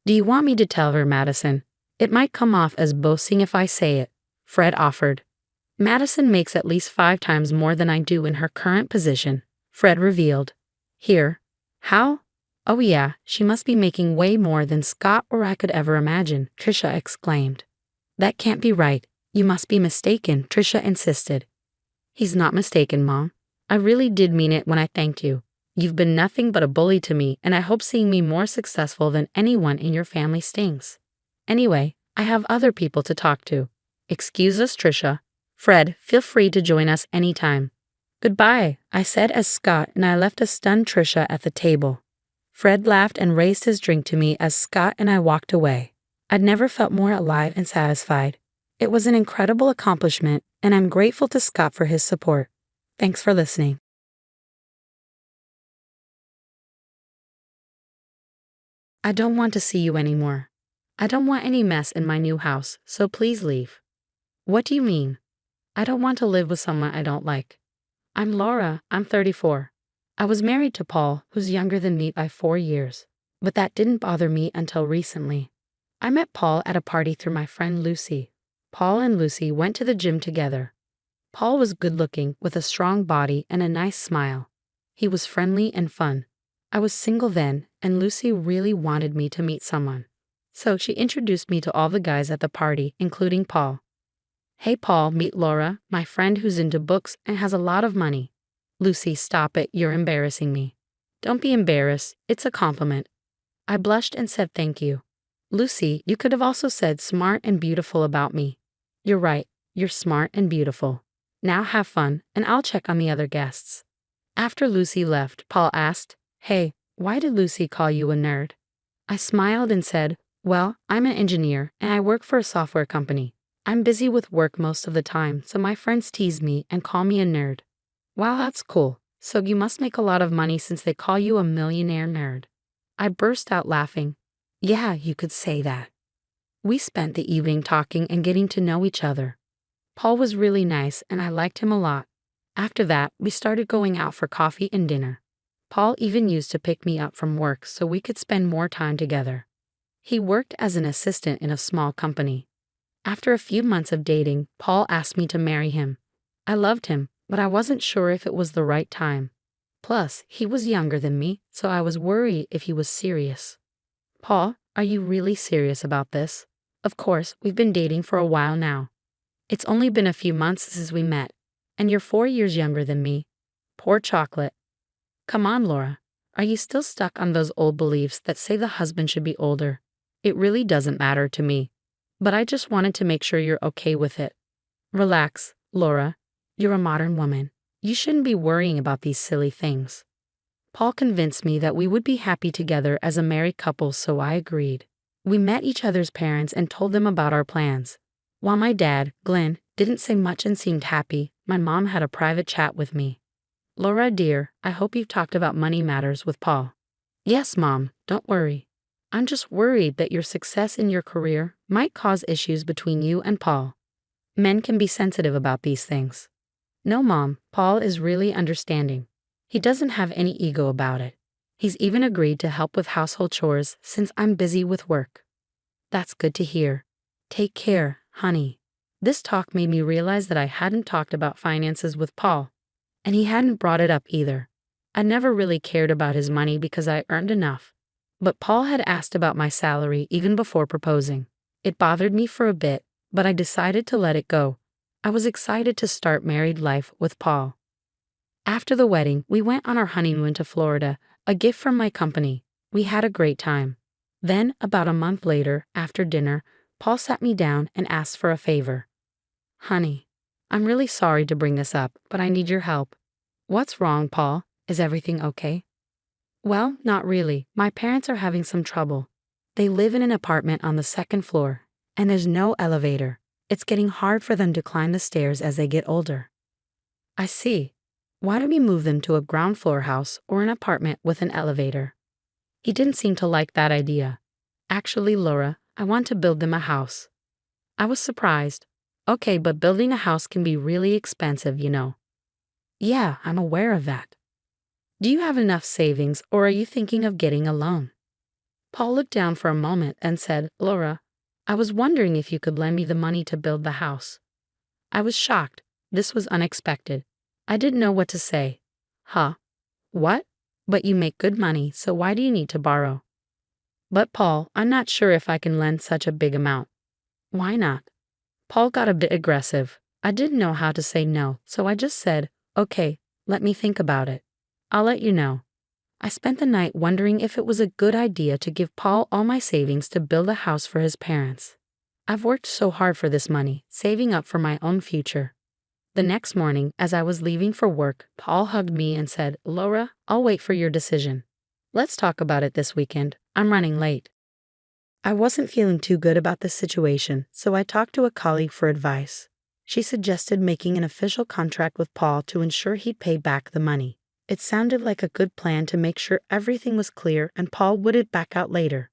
Do you want me to tell her, Madison? It might come off as boasting if I say it, Fred offered. Madison makes at least 5 times more than I do in her current position, Fred revealed. Here? How? Oh yeah, she must be making way more than Scott or I could ever imagine, Trisha exclaimed. That can't be right. You must be mistaken, Trisha insisted. He's not mistaken, Mom. I really did mean it when I thanked you. You've been nothing but a bully to me, and I hope seeing me more successful than anyone in your family stings. Anyway, I have other people to talk to. Excuse us, Trisha. Fred, feel free to join us anytime. Goodbye, I said as Scott and I left a stunned Trisha at the table. Fred laughed and raised his drink to me as Scott and I walked away. I'd never felt more alive and satisfied. It was an incredible accomplishment, and I'm grateful to Scott for his support. Thanks for listening. I don't want to see you anymore. I don't want any mess in my new house, so please leave. What do you mean? I don't want to live with someone I don't like. I'm Laura, I'm 34. I was married to Paul, who's younger than me by 4 years, but that didn't bother me until recently. I met Paul at a party through my friend Lucy. Paul and Lucy went to the gym together. Paul was good-looking with a strong body and a nice smile. He was friendly and fun. I was single then, and Lucy really wanted me to meet someone. So she introduced me to all the guys at the party, including Paul. Hey Paul, meet Laura, my friend who's into books and has a lot of money. Lucy, stop it, you're embarrassing me. Don't be embarrassed, it's a compliment. I blushed and said thank you. Lucy, you could have also said smart and beautiful about me. You're right, you're smart and beautiful. Now have fun, and I'll check on the other guests. After Lucy left, Paul asked, Hey, why did Lucy call you a nerd? I smiled and said, Well, I'm an engineer, and I work for a software company. I'm busy with work most of the time, so my friends tease me and call me a nerd. Wow, that's cool. So you must make a lot of money since they call you a millionaire nerd. I burst out laughing. Yeah, you could say that. We spent the evening talking and getting to know each other. Paul was really nice and I liked him a lot. After that, we started going out for coffee and dinner. Paul even used to pick me up from work so we could spend more time together. He worked as an assistant in a small company. After a few months of dating, Paul asked me to marry him. I loved him, but I wasn't sure if it was the right time. Plus, he was younger than me, so I was worried if he was serious. Paul, are you really serious about this? Of course, we've been dating for a while now. It's only been a few months since we met, and you're 4 years younger than me. Poor chocolate. Come on, Laura. Are you still stuck on those old beliefs that say the husband should be older? It really doesn't matter to me. But I just wanted to make sure you're okay with it. Relax, Laura. You're a modern woman. You shouldn't be worrying about these silly things. Paul convinced me that we would be happy together as a married couple, so I agreed. We met each other's parents and told them about our plans. While my dad, Glenn, didn't say much and seemed happy, my mom had a private chat with me. Laura, dear, I hope you've talked about money matters with Paul. Yes, Mom, don't worry. I'm just worried that your success in your career might cause issues between you and Paul. Men can be sensitive about these things. No, Mom, Paul is really understanding. He doesn't have any ego about it. He's even agreed to help with household chores since I'm busy with work. That's good to hear. Take care, honey. This talk made me realize that I hadn't talked about finances with Paul, and he hadn't brought it up either. I never really cared about his money because I earned enough. But Paul had asked about my salary even before proposing. It bothered me for a bit, but I decided to let it go. I was excited to start married life with Paul. After the wedding, we went on our honeymoon to Florida, a gift from my company. We had a great time. Then, about a month later, after dinner, Paul sat me down and asked for a favor. Honey, I'm really sorry to bring this up, but I need your help. What's wrong, Paul? Is everything okay? Well, not really. My parents are having some trouble. They live in an apartment on the 2nd floor, and there's no elevator. It's getting hard for them to climb the stairs as they get older. I see. Why don't we move them to a ground floor house or an apartment with an elevator? He didn't seem to like that idea. Actually, Laura, I want to build them a house. I was surprised. Okay, but building a house can be really expensive, you know. Yeah, I'm aware of that. Do you have enough savings or are you thinking of getting a loan? Paul looked down for a moment and said, Laura, I was wondering if you could lend me the money to build the house. I was shocked. This was unexpected. I didn't know what to say. Huh? What? But you make good money, so why do you need to borrow? But Paul, I'm not sure if I can lend such a big amount. Why not? Paul got a bit aggressive. I didn't know how to say no, so I just said, okay, let me think about it. I'll let you know. I spent the night wondering if it was a good idea to give Paul all my savings to build a house for his parents. I've worked so hard for this money, saving up for my own future. The next morning, as I was leaving for work, Paul hugged me and said, Laura, I'll wait for your decision. Let's talk about it this weekend. I'm running late. I wasn't feeling too good about this situation, so I talked to a colleague for advice. She suggested making an official contract with Paul to ensure he'd pay back the money. It sounded like a good plan to make sure everything was clear and Paul wouldn't back out later.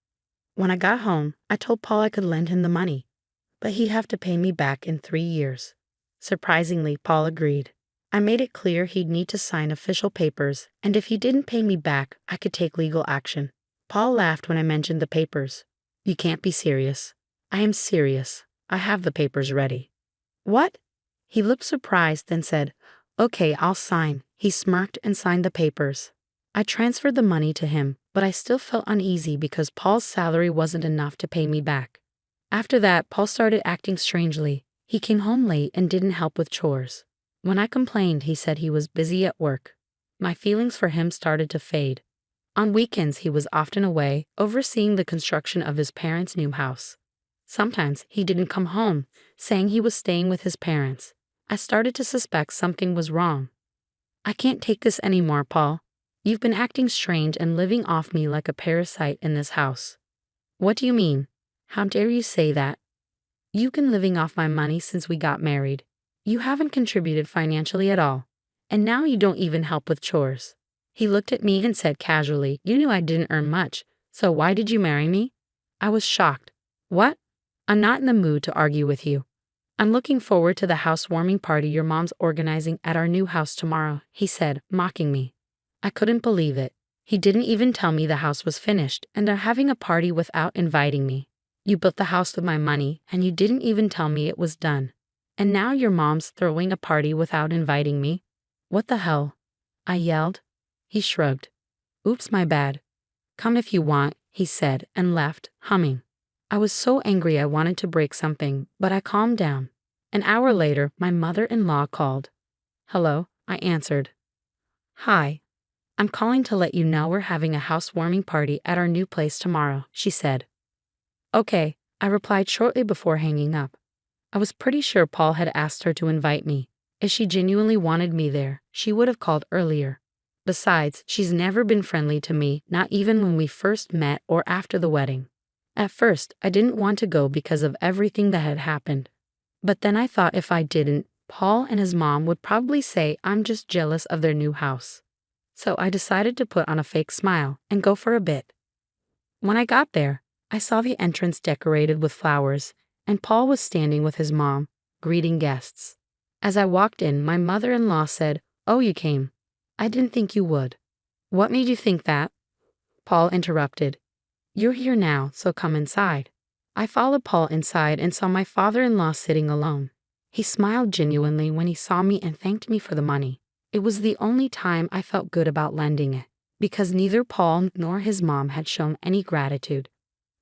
When I got home, I told Paul I could lend him the money, but he'd have to pay me back in 3 years. Surprisingly, Paul agreed. I made it clear he'd need to sign official papers, and if he didn't pay me back, I could take legal action. Paul laughed when I mentioned the papers. You can't be serious. I am serious. I have the papers ready. What? He looked surprised, then said, Okay, I'll sign. He smirked and signed the papers. I transferred the money to him, but I still felt uneasy because Paul's salary wasn't enough to pay me back. After that, Paul started acting strangely. He came home late and didn't help with chores. When I complained, he said he was busy at work. My feelings for him started to fade. On weekends, he was often away, overseeing the construction of his parents' new house. Sometimes he didn't come home, saying he was staying with his parents. I started to suspect something was wrong. I can't take this anymore, Paul. You've been acting strange and living off me like a parasite in this house. What do you mean? How dare you say that? You've been living off my money since we got married. You haven't contributed financially at all. And now you don't even help with chores. He looked at me and said casually, You knew I didn't earn much, so why did you marry me? I was shocked. What? I'm not in the mood to argue with you. I'm looking forward to the housewarming party your mom's organizing at our new house tomorrow, he said, mocking me. I couldn't believe it. He didn't even tell me the house was finished and they're having a party without inviting me. You built the house with my money and you didn't even tell me it was done. And now your mom's throwing a party without inviting me? What the hell? I yelled. He shrugged. Oops, my bad. Come if you want, he said and left, humming. I was so angry I wanted to break something, but I calmed down. An hour later, my mother-in-law called. Hello, I answered. Hi. I'm calling to let you know we're having a housewarming party at our new place tomorrow, she said. Okay, I replied shortly before hanging up. I was pretty sure Paul had asked her to invite me. If she genuinely wanted me there, she would have called earlier. Besides, she's never been friendly to me, not even when we first met or after the wedding. At first, I didn't want to go because of everything that had happened. But then I thought if I didn't, Paul and his mom would probably say I'm just jealous of their new house. So I decided to put on a fake smile and go for a bit. When I got there, I saw the entrance decorated with flowers, and Paul was standing with his mom, greeting guests. As I walked in, my mother-in-law said, Oh, you came. I didn't think you would. What made you think that? Paul interrupted. You're here now, so come inside. I followed Paul inside and saw my father-in-law sitting alone. He smiled genuinely when he saw me and thanked me for the money. It was the only time I felt good about lending it, because neither Paul nor his mom had shown any gratitude.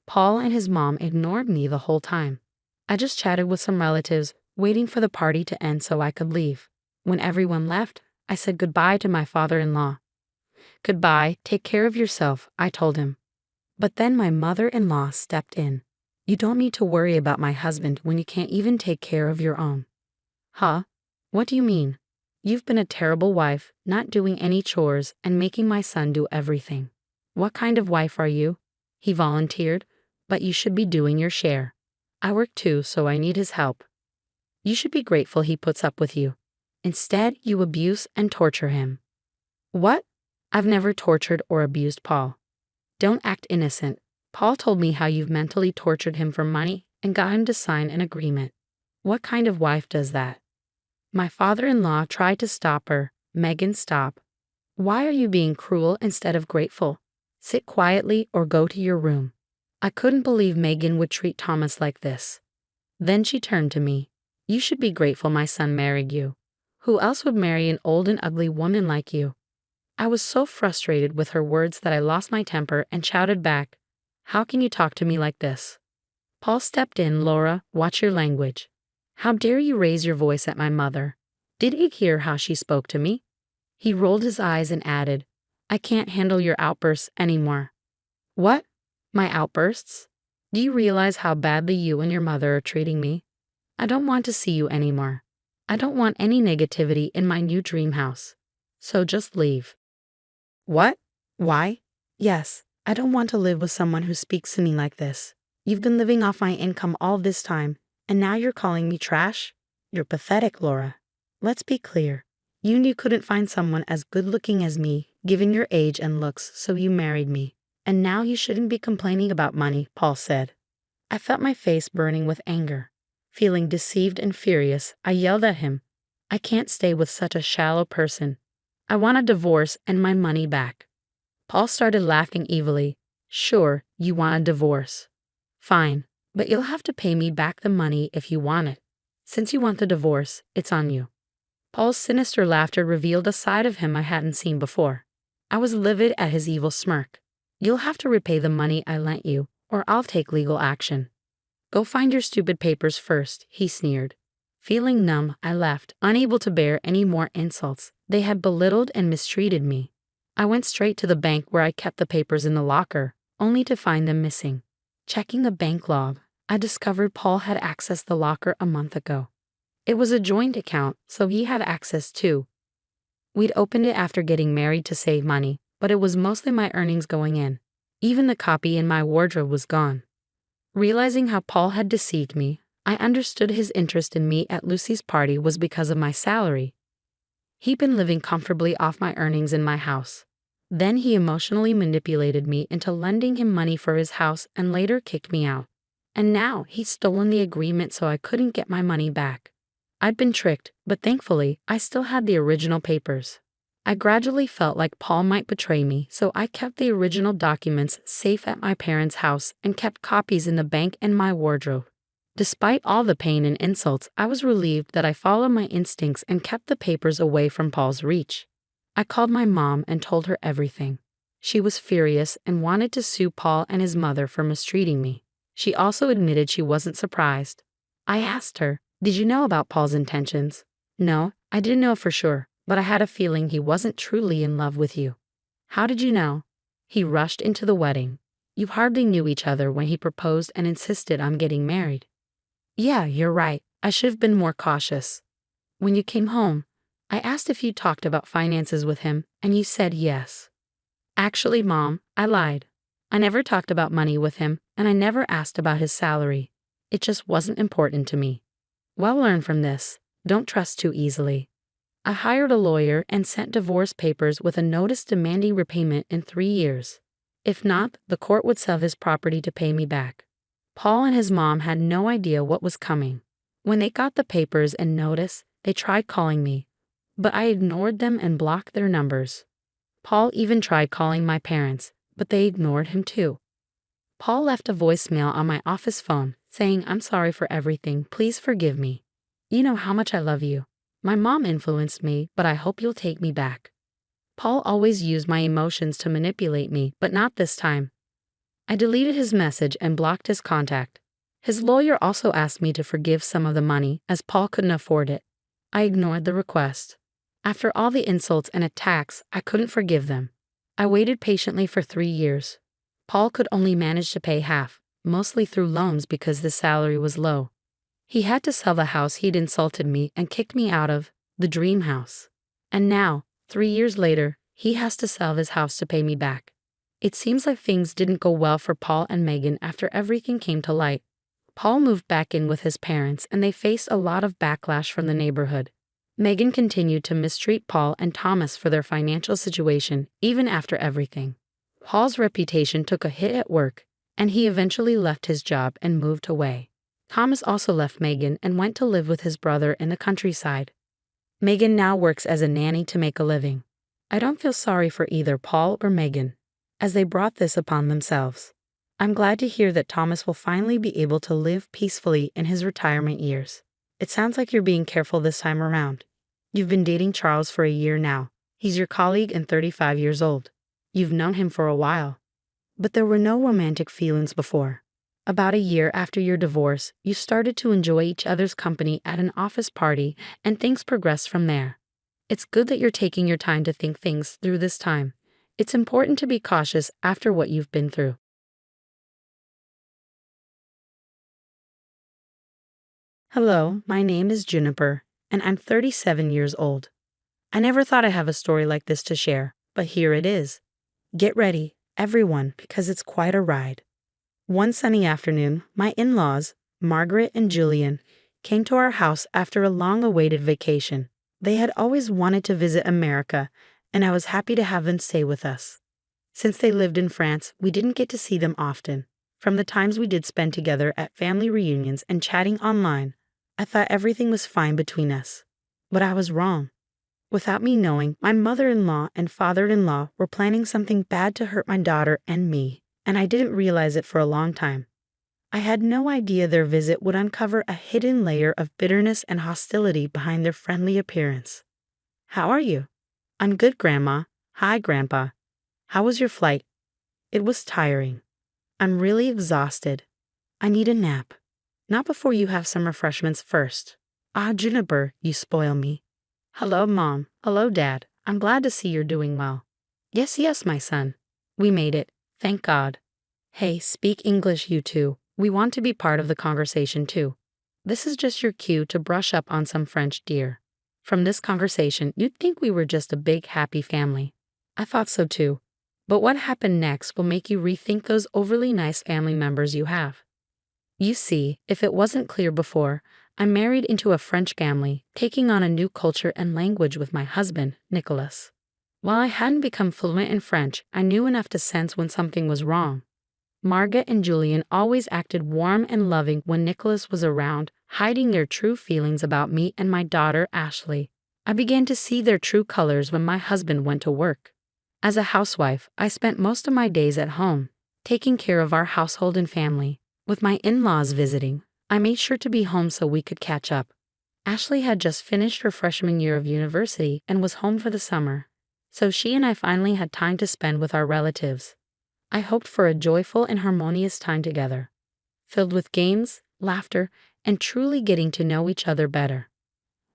Paul and his mom ignored me the whole time. I just chatted with some relatives, waiting for the party to end so I could leave. When everyone left, I said goodbye to my father-in-law. Goodbye, take care of yourself, I told him. But then my mother-in-law stepped in. You don't need to worry about my husband when you can't even take care of your own. Huh? What do you mean? You've been a terrible wife, not doing any chores and making my son do everything. What kind of wife are you? He volunteered, but you should be doing your share. I work too, so I need his help. You should be grateful he puts up with you. Instead, you abuse and torture him. What? I've never tortured or abused Paul. Don't act innocent. Paul told me how you've mentally tortured him for money and got him to sign an agreement. What kind of wife does that? My father-in-law tried to stop her. Megan, stop. Why are you being cruel instead of grateful? Sit quietly or go to your room. I couldn't believe Megan would treat Thomas like this. Then she turned to me. You should be grateful my son married you. Who else would marry an old and ugly woman like you? I was so frustrated with her words that I lost my temper and shouted back, How can you talk to me like this? Paul stepped in. Laura, watch your language. How dare you raise your voice at my mother? Did you hear how she spoke to me? He rolled his eyes and added, I can't handle your outbursts anymore. What? My outbursts? Do you realize how badly you and your mother are treating me? I don't want to see you anymore. I don't want any negativity in my new dream house. So just leave. What? Why? Yes, I don't want to live with someone who speaks to me like this. You've been living off my income all this time, and now you're calling me trash? You're pathetic, Laura. Let's be clear. You knew you couldn't find someone as good-looking as me, given your age and looks, so you married me. And now you shouldn't be complaining about money, Paul said. I felt my face burning with anger. Feeling deceived and furious, I yelled at him. I can't stay with such a shallow person. I want a divorce and my money back. Paul started laughing evilly. Sure, you want a divorce. Fine, but you'll have to pay me back the money if you want it. Since you want the divorce, it's on you. Paul's sinister laughter revealed a side of him I hadn't seen before. I was livid at his evil smirk. You'll have to repay the money I lent you, or I'll take legal action. Go find your stupid papers first, he sneered. Feeling numb, I left, unable to bear any more insults. They had belittled and mistreated me. I went straight to the bank where I kept the papers in the locker, only to find them missing. Checking the bank log, I discovered Paul had accessed the locker a month ago. It was a joint account, so he had access too. We'd opened it after getting married to save money, but it was mostly my earnings going in. Even the copy in my wardrobe was gone. Realizing how Paul had deceived me, I understood his interest in me at Lucy's party was because of my salary. He'd been living comfortably off my earnings in my house. Then he emotionally manipulated me into lending him money for his house and later kicked me out. And now he'd stolen the agreement so I couldn't get my money back. I'd been tricked, but thankfully, I still had the original papers. I gradually felt like Paul might betray me, so I kept the original documents safe at my parents' house and kept copies in the bank and my wardrobe. Despite all the pain and insults, I was relieved that I followed my instincts and kept the papers away from Paul's reach. I called my mom and told her everything. She was furious and wanted to sue Paul and his mother for mistreating me. She also admitted she wasn't surprised. I asked her, Did you know about Paul's intentions? No, I didn't know for sure, but I had a feeling he wasn't truly in love with you. How did you know? He rushed into the wedding. You hardly knew each other when he proposed and insisted on getting married. Yeah, you're right. I should have been more cautious. When you came home, I asked if you talked about finances with him, and you said yes. Actually, Mom, I lied. I never talked about money with him, and I never asked about his salary. It just wasn't important to me. Well, learn from this. Don't trust too easily. I hired a lawyer and sent divorce papers with a notice demanding repayment in 3 years. If not, the court would sell his property to pay me back. Paul and his mom had no idea what was coming. When they got the papers and notice, they tried calling me, but I ignored them and blocked their numbers. Paul even tried calling my parents, but they ignored him too. Paul left a voicemail on my office phone saying, I'm sorry for everything, please forgive me. You know how much I love you. My mom influenced me, but I hope you'll take me back. Paul always used my emotions to manipulate me, but not this time. I deleted his message and blocked his contact. His lawyer also asked me to forgive some of the money, as Paul couldn't afford it. I ignored the request. After all the insults and attacks, I couldn't forgive them. I waited patiently for 3 years. Paul could only manage to pay half, mostly through loans because his salary was low. He had to sell the house he'd insulted me and kicked me out of, the dream house. And now, 3 years later, he has to sell his house to pay me back. It seems like things didn't go well for Paul and Megan after everything came to light. Paul moved back in with his parents and they faced a lot of backlash from the neighborhood. Megan continued to mistreat Paul and Thomas for their financial situation, even after everything. Paul's reputation took a hit at work, and he eventually left his job and moved away. Thomas also left Megan and went to live with his brother in the countryside. Megan now works as a nanny to make a living. I don't feel sorry for either Paul or Megan, as they brought this upon themselves. I'm glad to hear that Thomas will finally be able to live peacefully in his retirement years. It sounds like you're being careful this time around. You've been dating Charles for a year now. He's your colleague and 35 years old. You've known him for a while. But there were no romantic feelings before. About a year after your divorce, you started to enjoy each other's company at an office party, and things progressed from there. It's good that you're taking your time to think things through this time. It's important to be cautious after what you've been through. Hello, my name is Juniper, and I'm 37 years old. I never thought I'd have a story like this to share, but here it is. Get ready, everyone, because it's quite a ride. One sunny afternoon, my in-laws, Margaret and Julian, came to our house after a long-awaited vacation. They had always wanted to visit America, and I was happy to have them stay with us. Since they lived in France, we didn't get to see them often. From the times we did spend together at family reunions and chatting online, I thought everything was fine between us. But I was wrong. Without me knowing, my mother-in-law and father-in-law were planning something bad to hurt my daughter and me, and I didn't realize it for a long time. I had no idea their visit would uncover a hidden layer of bitterness and hostility behind their friendly appearance. How are you? I'm good, Grandma. Hi, Grandpa. How was your flight? It was tiring. I'm really exhausted. I need a nap. Not before you have some refreshments first. Ah, Juniper, you spoil me. Hello, Mom. Hello, Dad. I'm glad to see you're doing well. Yes, my son. We made it. Thank God. Hey, speak English, you two. We want to be part of the conversation, too. This is just your cue to brush up on some French, dear. From this conversation, you'd think we were just a big, happy family. I thought so, too. But what happened next will make you rethink those overly nice family members you have. You see, if it wasn't clear before, I'm married into a French family, taking on a new culture and language with my husband, Nicholas. While I hadn't become fluent in French, I knew enough to sense when something was wrong. Margaret and Julian always acted warm and loving when Nicholas was around, hiding their true feelings about me and my daughter, Ashley. I began to see their true colors when my husband went to work. As a housewife, I spent most of my days at home, taking care of our household and family. With my in-laws visiting, I made sure to be home so we could catch up. Ashley had just finished her freshman year of university and was home for the summer, so she and I finally had time to spend with our relatives. I hoped for a joyful and harmonious time together, filled with games, laughter, and truly getting to know each other better.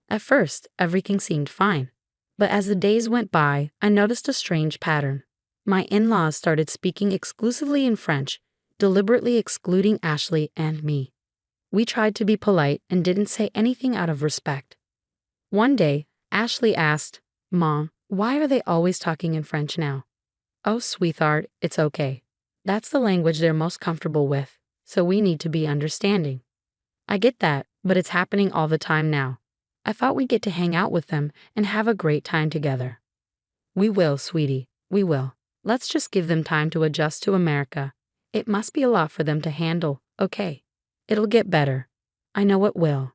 At first, everything seemed fine, but as the days went by, I noticed a strange pattern. My in-laws started speaking exclusively in French, deliberately excluding Ashley and me. We tried to be polite and didn't say anything out of respect. One day, Ashley asked, "Mom, why are they always talking in French now?" "Oh, sweetheart, it's okay. That's the language they're most comfortable with, so we need to be understanding." I get that, but it's happening all the time now. I thought we'd get to hang out with them and have a great time together. We will, sweetie, we will. Let's just give them time to adjust to America. It must be a lot for them to handle, okay? It'll get better. I know it will.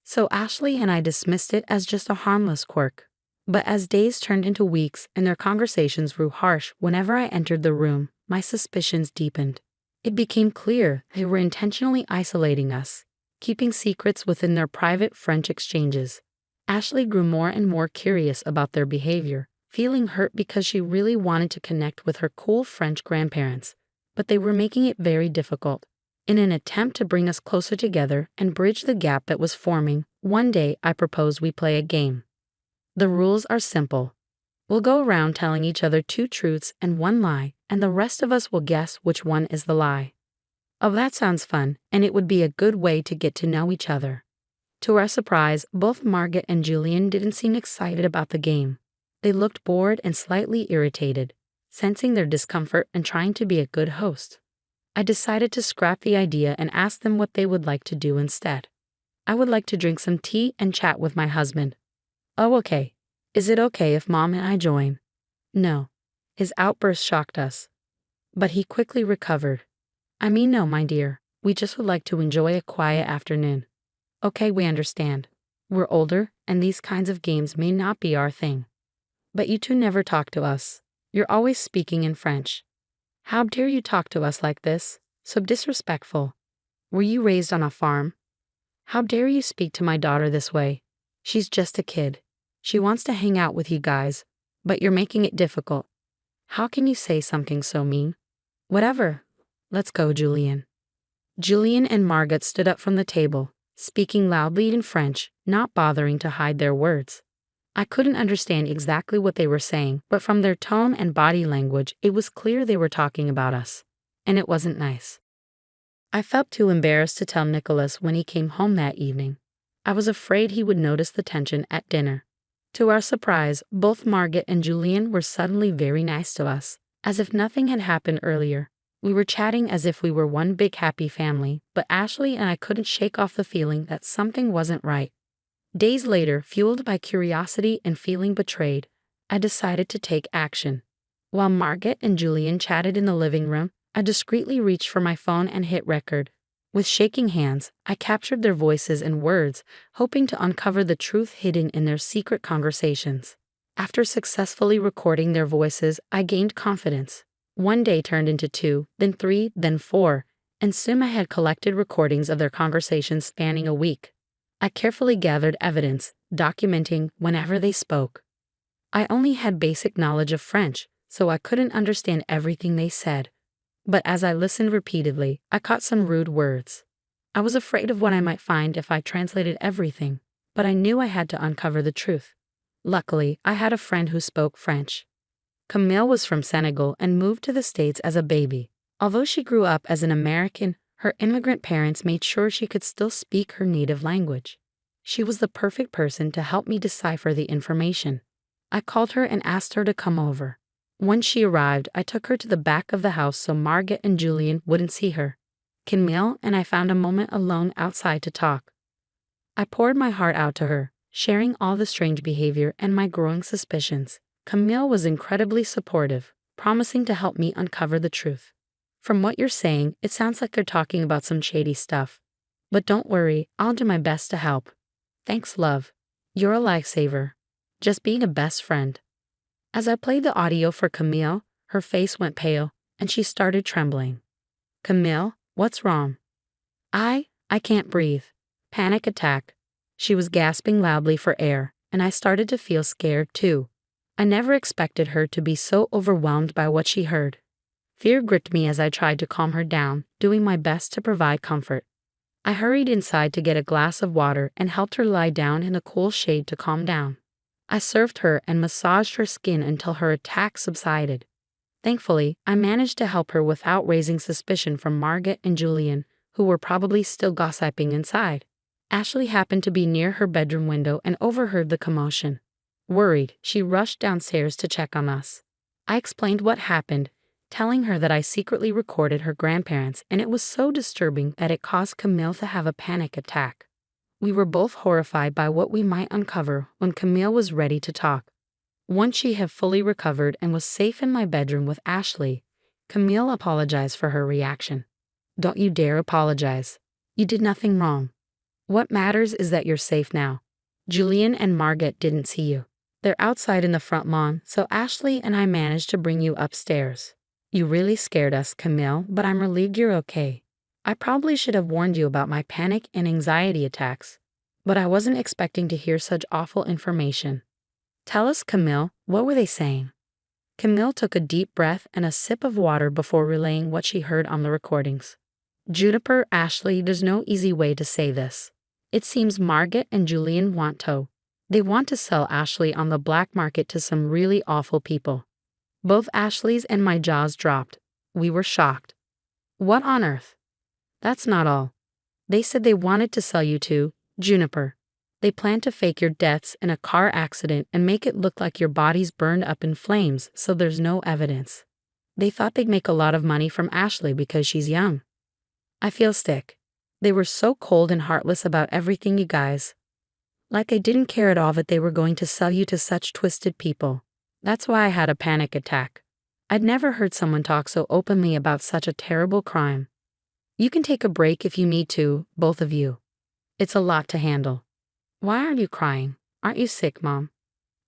So Ashley and I dismissed it as just a harmless quirk. But as days turned into weeks and their conversations grew harsh whenever I entered the room, my suspicions deepened. It became clear they were intentionally isolating us, keeping secrets within their private French exchanges. Ashley grew more and more curious about their behavior, feeling hurt because she really wanted to connect with her cool French grandparents, but they were making it very difficult. In an attempt to bring us closer together and bridge the gap that was forming, one day I proposed we play a game. The rules are simple. We'll go around telling each other 2 truths and 1 lie, and the rest of us will guess which one is the lie. Oh, that sounds fun, and it would be a good way to get to know each other. To our surprise, both Margaret and Julian didn't seem excited about the game. They looked bored and slightly irritated, sensing their discomfort and trying to be a good host. I decided to scrap the idea and ask them what they would like to do instead. I would like to drink some tea and chat with my husband. Oh, okay. Is it okay if Mom and I join? No. His outburst shocked us, but he quickly recovered. I mean, no, my dear. We just would like to enjoy a quiet afternoon. Okay, we understand. We're older, and these kinds of games may not be our thing. But you two never talk to us. You're always speaking in French. How dare you talk to us like this? So disrespectful. Were you raised on a farm? How dare you speak to my daughter this way? She's just a kid. She wants to hang out with you guys, but you're making it difficult. How can you say something so mean? Whatever. Let's go, Julian. Julian and Margot stood up from the table, speaking loudly in French, not bothering to hide their words. I couldn't understand exactly what they were saying, but from their tone and body language, it was clear they were talking about us. And it wasn't nice. I felt too embarrassed to tell Nicholas when he came home that evening. I was afraid he would notice the tension at dinner. To our surprise, both Margot and Julian were suddenly very nice to us, as if nothing had happened earlier. We were chatting as if we were one big happy family, but Ashley and I couldn't shake off the feeling that something wasn't right. Days later, fueled by curiosity and feeling betrayed, I decided to take action. While Margot and Julian chatted in the living room, I discreetly reached for my phone and hit record. With shaking hands, I captured their voices and words, hoping to uncover the truth hidden in their secret conversations. After successfully recording their voices, I gained confidence. One day turned into 2, then 3, then 4, and soon I had collected recordings of their conversations spanning a week. I carefully gathered evidence, documenting whenever they spoke. I only had basic knowledge of French, so I couldn't understand everything they said. But as I listened repeatedly, I caught some rude words. I was afraid of what I might find if I translated everything, but I knew I had to uncover the truth. Luckily, I had a friend who spoke French. Camille was from Senegal and moved to the States as a baby. Although she grew up as an American, her immigrant parents made sure she could still speak her native language. She was the perfect person to help me decipher the information. I called her and asked her to come over. Once she arrived, I took her to the back of the house so Margot and Julian wouldn't see her. Camille and I found a moment alone outside to talk. I poured my heart out to her, sharing all the strange behavior and my growing suspicions. Camille was incredibly supportive, promising to help me uncover the truth. From what you're saying, it sounds like they're talking about some shady stuff. But don't worry, I'll do my best to help. Thanks, love. You're a lifesaver. Just being a best friend. As I played the audio for Camille, her face went pale, and she started trembling. Camille, what's wrong? I can't breathe. Panic attack. She was gasping loudly for air, and I started to feel scared too. I never expected her to be so overwhelmed by what she heard. Fear gripped me as I tried to calm her down, doing my best to provide comfort. I hurried inside to get a glass of water and helped her lie down in the cool shade to calm down. I served her and massaged her skin until her attack subsided. Thankfully, I managed to help her without raising suspicion from Margot and Julian, who were probably still gossiping inside. Ashley happened to be near her bedroom window and overheard the commotion. Worried, she rushed downstairs to check on us. I explained what happened, telling her that I secretly recorded her grandparents, and it was so disturbing that it caused Camille to have a panic attack. We were both horrified by what we might uncover when Camille was ready to talk. Once she had fully recovered and was safe in my bedroom with Ashley, Camille apologized for her reaction. Don't you dare apologize. You did nothing wrong. What matters is that you're safe now. Julian and Margot didn't see you. They're outside in the front lawn, so Ashley and I managed to bring you upstairs. You really scared us, Camille, but I'm relieved you're okay. I probably should have warned you about my panic and anxiety attacks, but I wasn't expecting to hear such awful information. Tell us, Camille, what were they saying? Camille took a deep breath and a sip of water before relaying what she heard on the recordings. Juniper, Ashley, there's no easy way to say this. It seems Margot and Julian want to. They want to sell Ashley on the black market to some really awful people. Both Ashley's and my jaws dropped. We were shocked. What on earth? That's not all. They said they wanted to sell you to Juniper. They planned to fake your deaths in a car accident and make it look like your body's burned up in flames so there's no evidence. They thought they'd make a lot of money from Ashley because she's young. I feel sick. They were so cold and heartless about everything, you guys. Like I didn't care at all that they were going to sell you to such twisted people. That's why I had a panic attack. I'd never heard someone talk so openly about such a terrible crime. You can take a break if you need to, both of you. It's a lot to handle. Why are you crying? Aren't you sick, Mom?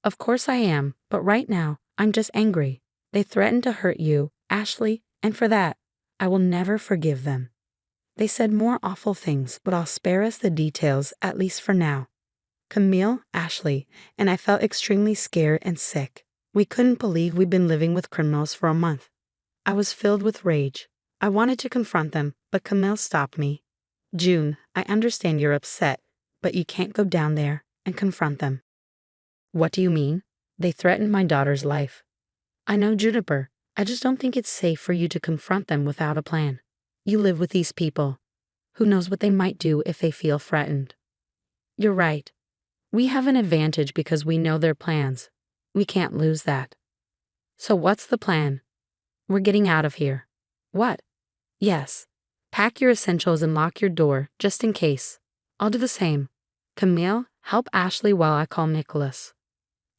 Of course I am, but right now, I'm just angry. They threatened to hurt you, Ashley, and for that, I will never forgive them. They said more awful things, but I'll spare us the details, at least for now. Camille, Ashley, and I felt extremely scared and sick. We couldn't believe we'd been living with criminals for a month. I was filled with rage. I wanted to confront them, but Camille stopped me. June, I understand you're upset, but you can't go down there and confront them. What do you mean? They threatened my daughter's life. I know, Juniper. I just don't think it's safe for you to confront them without a plan. You live with these people. Who knows what they might do if they feel threatened? You're right. We have an advantage because we know their plans. We can't lose that. So what's the plan? We're getting out of here. What? Yes. Pack your essentials and lock your door, just in case. I'll do the same. Camille, help Ashley while I call Nicholas.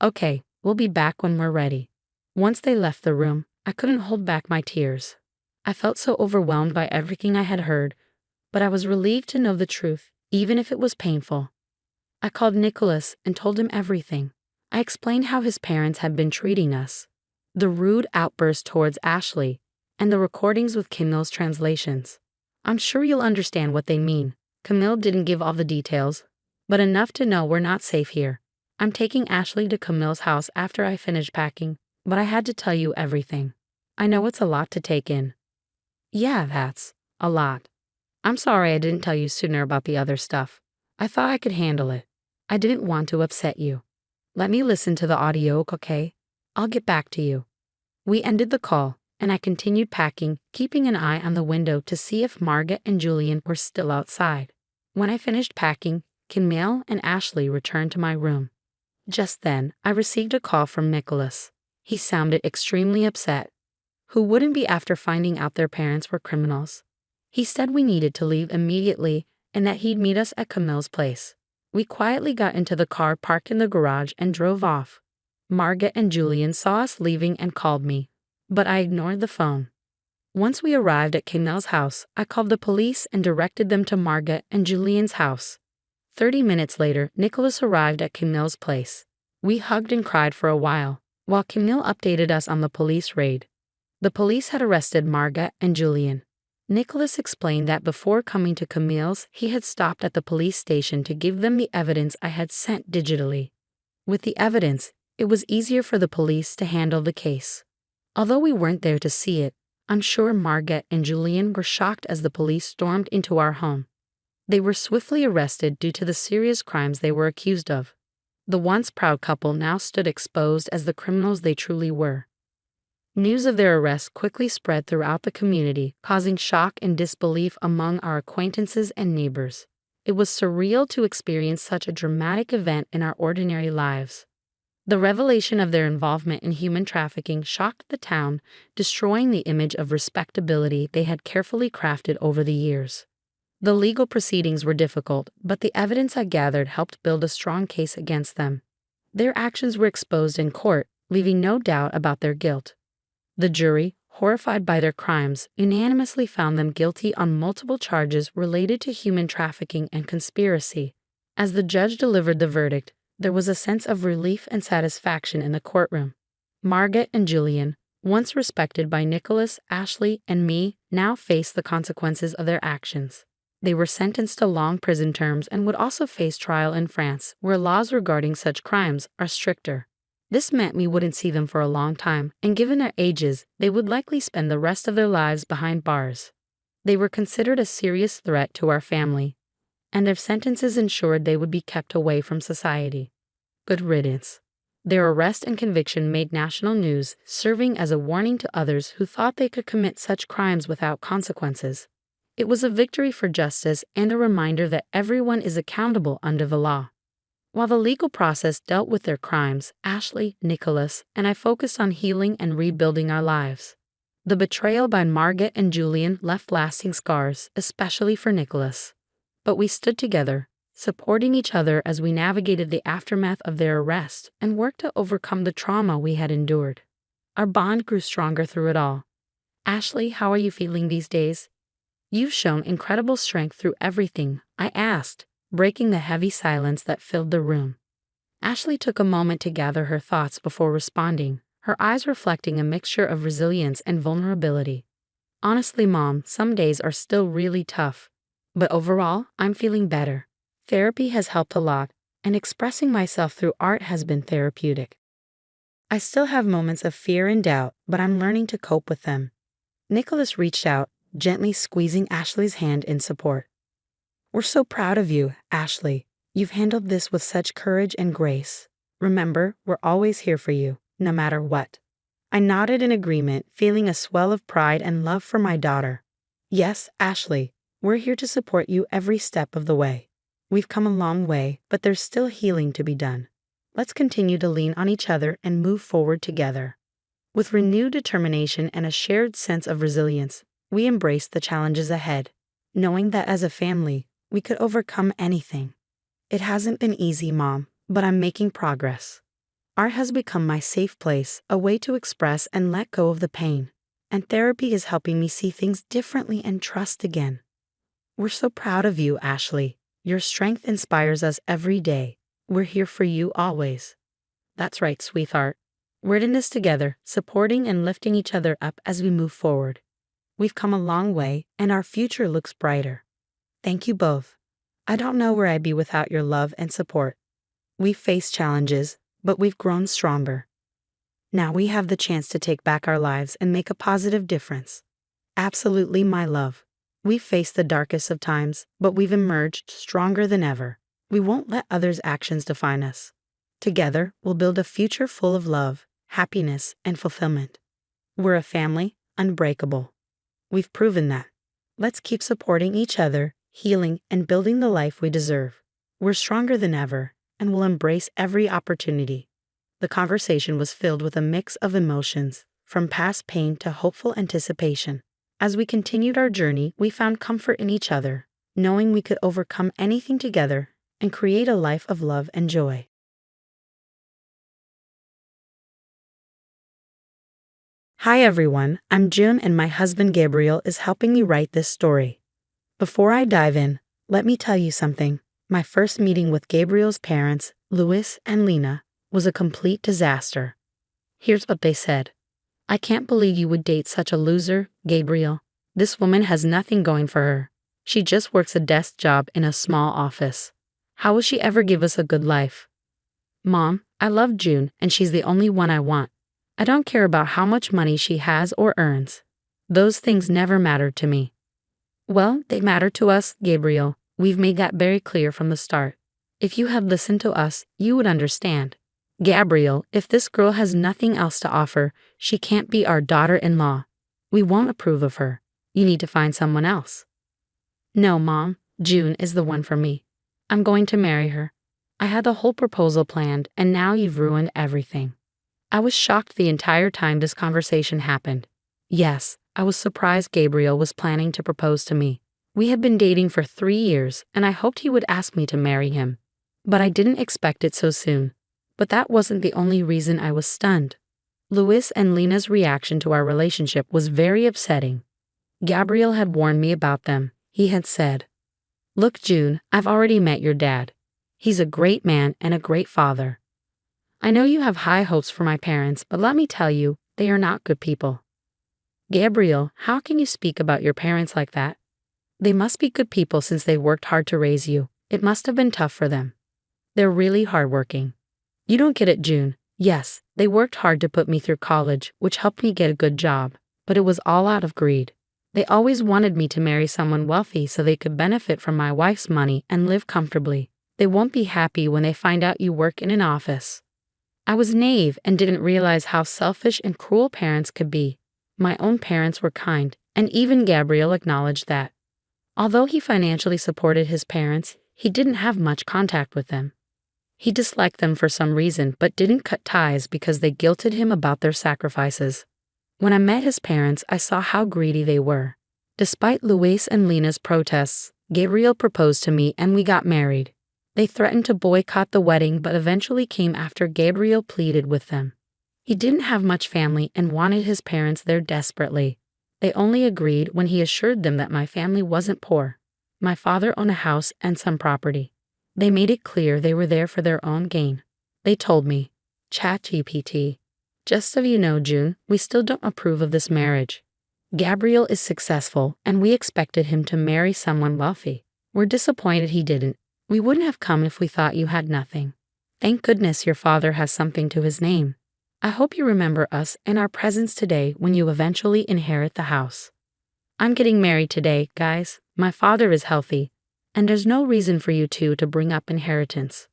Okay, we'll be back when we're ready. Once they left the room, I couldn't hold back my tears. I felt so overwhelmed by everything I had heard, but I was relieved to know the truth, even if it was painful. I called Nicholas and told him everything. I explained how his parents had been treating us, the rude outburst towards Ashley, and the recordings with Camille's translations. I'm sure you'll understand what they mean. Camille didn't give all the details, but enough to know we're not safe here. I'm taking Ashley to Camille's house after I finish packing, but I had to tell you everything. I know it's a lot to take in. Yeah, that's a lot. I'm sorry I didn't tell you sooner about the other stuff. I thought I could handle it. I didn't want to upset you. Let me listen to the audio, okay? I'll get back to you. We ended the call, and I continued packing, keeping an eye on the window to see if Margaret and Julian were still outside. When I finished packing, Camille and Ashley returned to my room. Just then, I received a call from Nicholas. He sounded extremely upset. Who wouldn't be after finding out their parents were criminals? He said we needed to leave immediately and that he'd meet us at Camille's place. We quietly got into the car parked in the garage and drove off. Margaret and Julian saw us leaving and called me, but I ignored the phone. Once we arrived at Camille's house, I called the police and directed them to Margaret and Julian's house. 30 minutes later, Nicholas arrived at Camille's place. We hugged and cried for a while Camille updated us on the police raid. The police had arrested Margaret and Julian. Nicholas explained that before coming to Camille's, he had stopped at the police station to give them the evidence I had sent digitally. With the evidence, it was easier for the police to handle the case. Although we weren't there to see it, I'm sure Margaret and Julian were shocked as the police stormed into our home. They were swiftly arrested due to the serious crimes they were accused of. The once proud couple now stood exposed as the criminals they truly were. News of their arrest quickly spread throughout the community, causing shock and disbelief among our acquaintances and neighbors. It was surreal to experience such a dramatic event in our ordinary lives. The revelation of their involvement in human trafficking shocked the town, destroying the image of respectability they had carefully crafted over the years. The legal proceedings were difficult, but the evidence I gathered helped build a strong case against them. Their actions were exposed in court, leaving no doubt about their guilt. The jury, horrified by their crimes, unanimously found them guilty on multiple charges related to human trafficking and conspiracy. As the judge delivered the verdict, there was a sense of relief and satisfaction in the courtroom. Margaret and Julian, once respected by Nicholas, Ashley, and me, now faced the consequences of their actions. They were sentenced to long prison terms and would also face trial in France, where laws regarding such crimes are stricter. This meant we wouldn't see them for a long time, and given their ages, they would likely spend the rest of their lives behind bars. They were considered a serious threat to our family, and their sentences ensured they would be kept away from society. Good riddance. Their arrest and conviction made national news, serving as a warning to others who thought they could commit such crimes without consequences. It was a victory for justice and a reminder that everyone is accountable under the law. While the legal process dealt with their crimes, Ashley, Nicholas, and I focused on healing and rebuilding our lives. The betrayal by Margaret and Julian left lasting scars, especially for Nicholas. But we stood together, supporting each other as we navigated the aftermath of their arrest and worked to overcome the trauma we had endured. Our bond grew stronger through it all. Ashley, how are you feeling these days? You've shown incredible strength through everything, I asked, breaking the heavy silence that filled the room. Ashley took a moment to gather her thoughts before responding, her eyes reflecting a mixture of resilience and vulnerability. Honestly, Mom, some days are still really tough. But overall, I'm feeling better. Therapy has helped a lot, and expressing myself through art has been therapeutic. I still have moments of fear and doubt, but I'm learning to cope with them. Nicholas reached out, gently squeezing Ashley's hand in support. We're so proud of you, Ashley. You've handled this with such courage and grace. Remember, we're always here for you, no matter what. I nodded in agreement, feeling a swell of pride and love for my daughter. Yes, Ashley, we're here to support you every step of the way. We've come a long way, but there's still healing to be done. Let's continue to lean on each other and move forward together. With renewed determination and a shared sense of resilience, we embraced the challenges ahead, knowing that as a family, we could overcome anything. It hasn't been easy, Mom, but I'm making progress. Art has become my safe place, a way to express and let go of the pain, and therapy is helping me see things differently and trust again. We're so proud of you, Ashley. Your strength inspires us every day. We're here for you always. That's right, sweetheart. We're in this together, supporting and lifting each other up as we move forward. We've come a long way, and our future looks brighter. Thank you both. I don't know where I'd be without your love and support. We've faced challenges, but we've grown stronger. Now we have the chance to take back our lives and make a positive difference. Absolutely, my love. We've faced the darkest of times, but we've emerged stronger than ever. We won't let others' actions define us. Together, we'll build a future full of love, happiness, and fulfillment. We're a family, unbreakable. We've proven that. Let's keep supporting each other, healing, and building the life we deserve. We're stronger than ever, and we'll embrace every opportunity. The conversation was filled with a mix of emotions, from past pain to hopeful anticipation. As we continued our journey, we found comfort in each other, knowing we could overcome anything together and create a life of love and joy. Hi everyone, I'm June and my husband Gabriel is helping me write this story. Before I dive in, let me tell you something. My first meeting with Gabriel's parents, Louis and Lena, was a complete disaster. Here's what they said. I can't believe you would date such a loser, Gabriel. This woman has nothing going for her. She just works a desk job in a small office. How will she ever give us a good life? Mom, I love June and she's the only one I want. I don't care about how much money she has or earns. Those things never mattered to me. Well, they matter to us, Gabriel. We've made that very clear from the start. If you had listened to us, you would understand. Gabriel, if this girl has nothing else to offer, she can't be our daughter-in-law. We won't approve of her. You need to find someone else. No, Mom, June is the one for me. I'm going to marry her. I had the whole proposal planned, and now you've ruined everything. I was shocked the entire time this conversation happened. Yes, I was surprised Gabriel was planning to propose to me. We had been dating for 3 years, and I hoped he would ask me to marry him. But I didn't expect it so soon. But that wasn't the only reason I was stunned. Louis and Lena's reaction to our relationship was very upsetting. Gabriel had warned me about them. He had said, Look, June, I've already met your dad. He's a great man and a great father. I know you have high hopes for my parents, but let me tell you, they are not good people. Gabriel, how can you speak about your parents like that? They must be good people since they worked hard to raise you. It must have been tough for them. They're really hardworking. You don't get it, June. Yes, they worked hard to put me through college, which helped me get a good job, but it was all out of greed. They always wanted me to marry someone wealthy so they could benefit from my wife's money and live comfortably. They won't be happy when they find out you work in an office. I was naive and didn't realize how selfish and cruel parents could be. My own parents were kind, and even Gabriel acknowledged that. Although he financially supported his parents, he didn't have much contact with them. He disliked them for some reason but didn't cut ties because they guilted him about their sacrifices. When I met his parents, I saw how greedy they were. Despite Louis and Lena's protests, Gabriel proposed to me and we got married. They threatened to boycott the wedding but eventually came after Gabriel pleaded with them. He didn't have much family and wanted his parents there desperately. They only agreed when he assured them that my family wasn't poor. My father owned a house and some property. They made it clear they were there for their own gain. They told me, ChatGPT, just so you know, June, we still don't approve of this marriage. Gabriel is successful and we expected him to marry someone wealthy. We're disappointed he didn't. We wouldn't have come if we thought you had nothing. Thank goodness your father has something to his name. I hope you remember us and our presence today when you eventually inherit the house. I'm getting married today, guys. My father is healthy, and there's no reason for you two to bring up inheritance.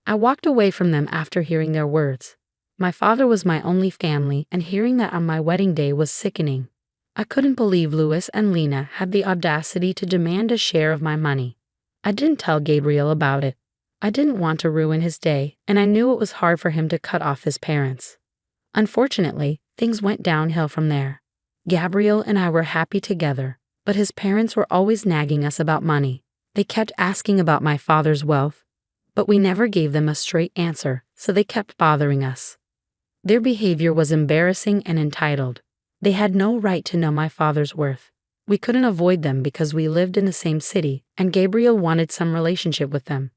I walked away from them after hearing their words. My father was my only family, and hearing that on my wedding day was sickening. I couldn't believe Louis and Lena had the audacity to demand a share of my money. I didn't tell Gabriel about it. I didn't want to ruin his day, and I knew it was hard for him to cut off his parents. Unfortunately, things went downhill from there. Gabriel and I were happy together, but his parents were always nagging us about money. They kept asking about my father's wealth, but we never gave them a straight answer, so they kept bothering us. Their behavior was embarrassing and entitled. They had no right to know my father's worth. We couldn't avoid them because we lived in the same city, and Gabriel wanted some relationship with them.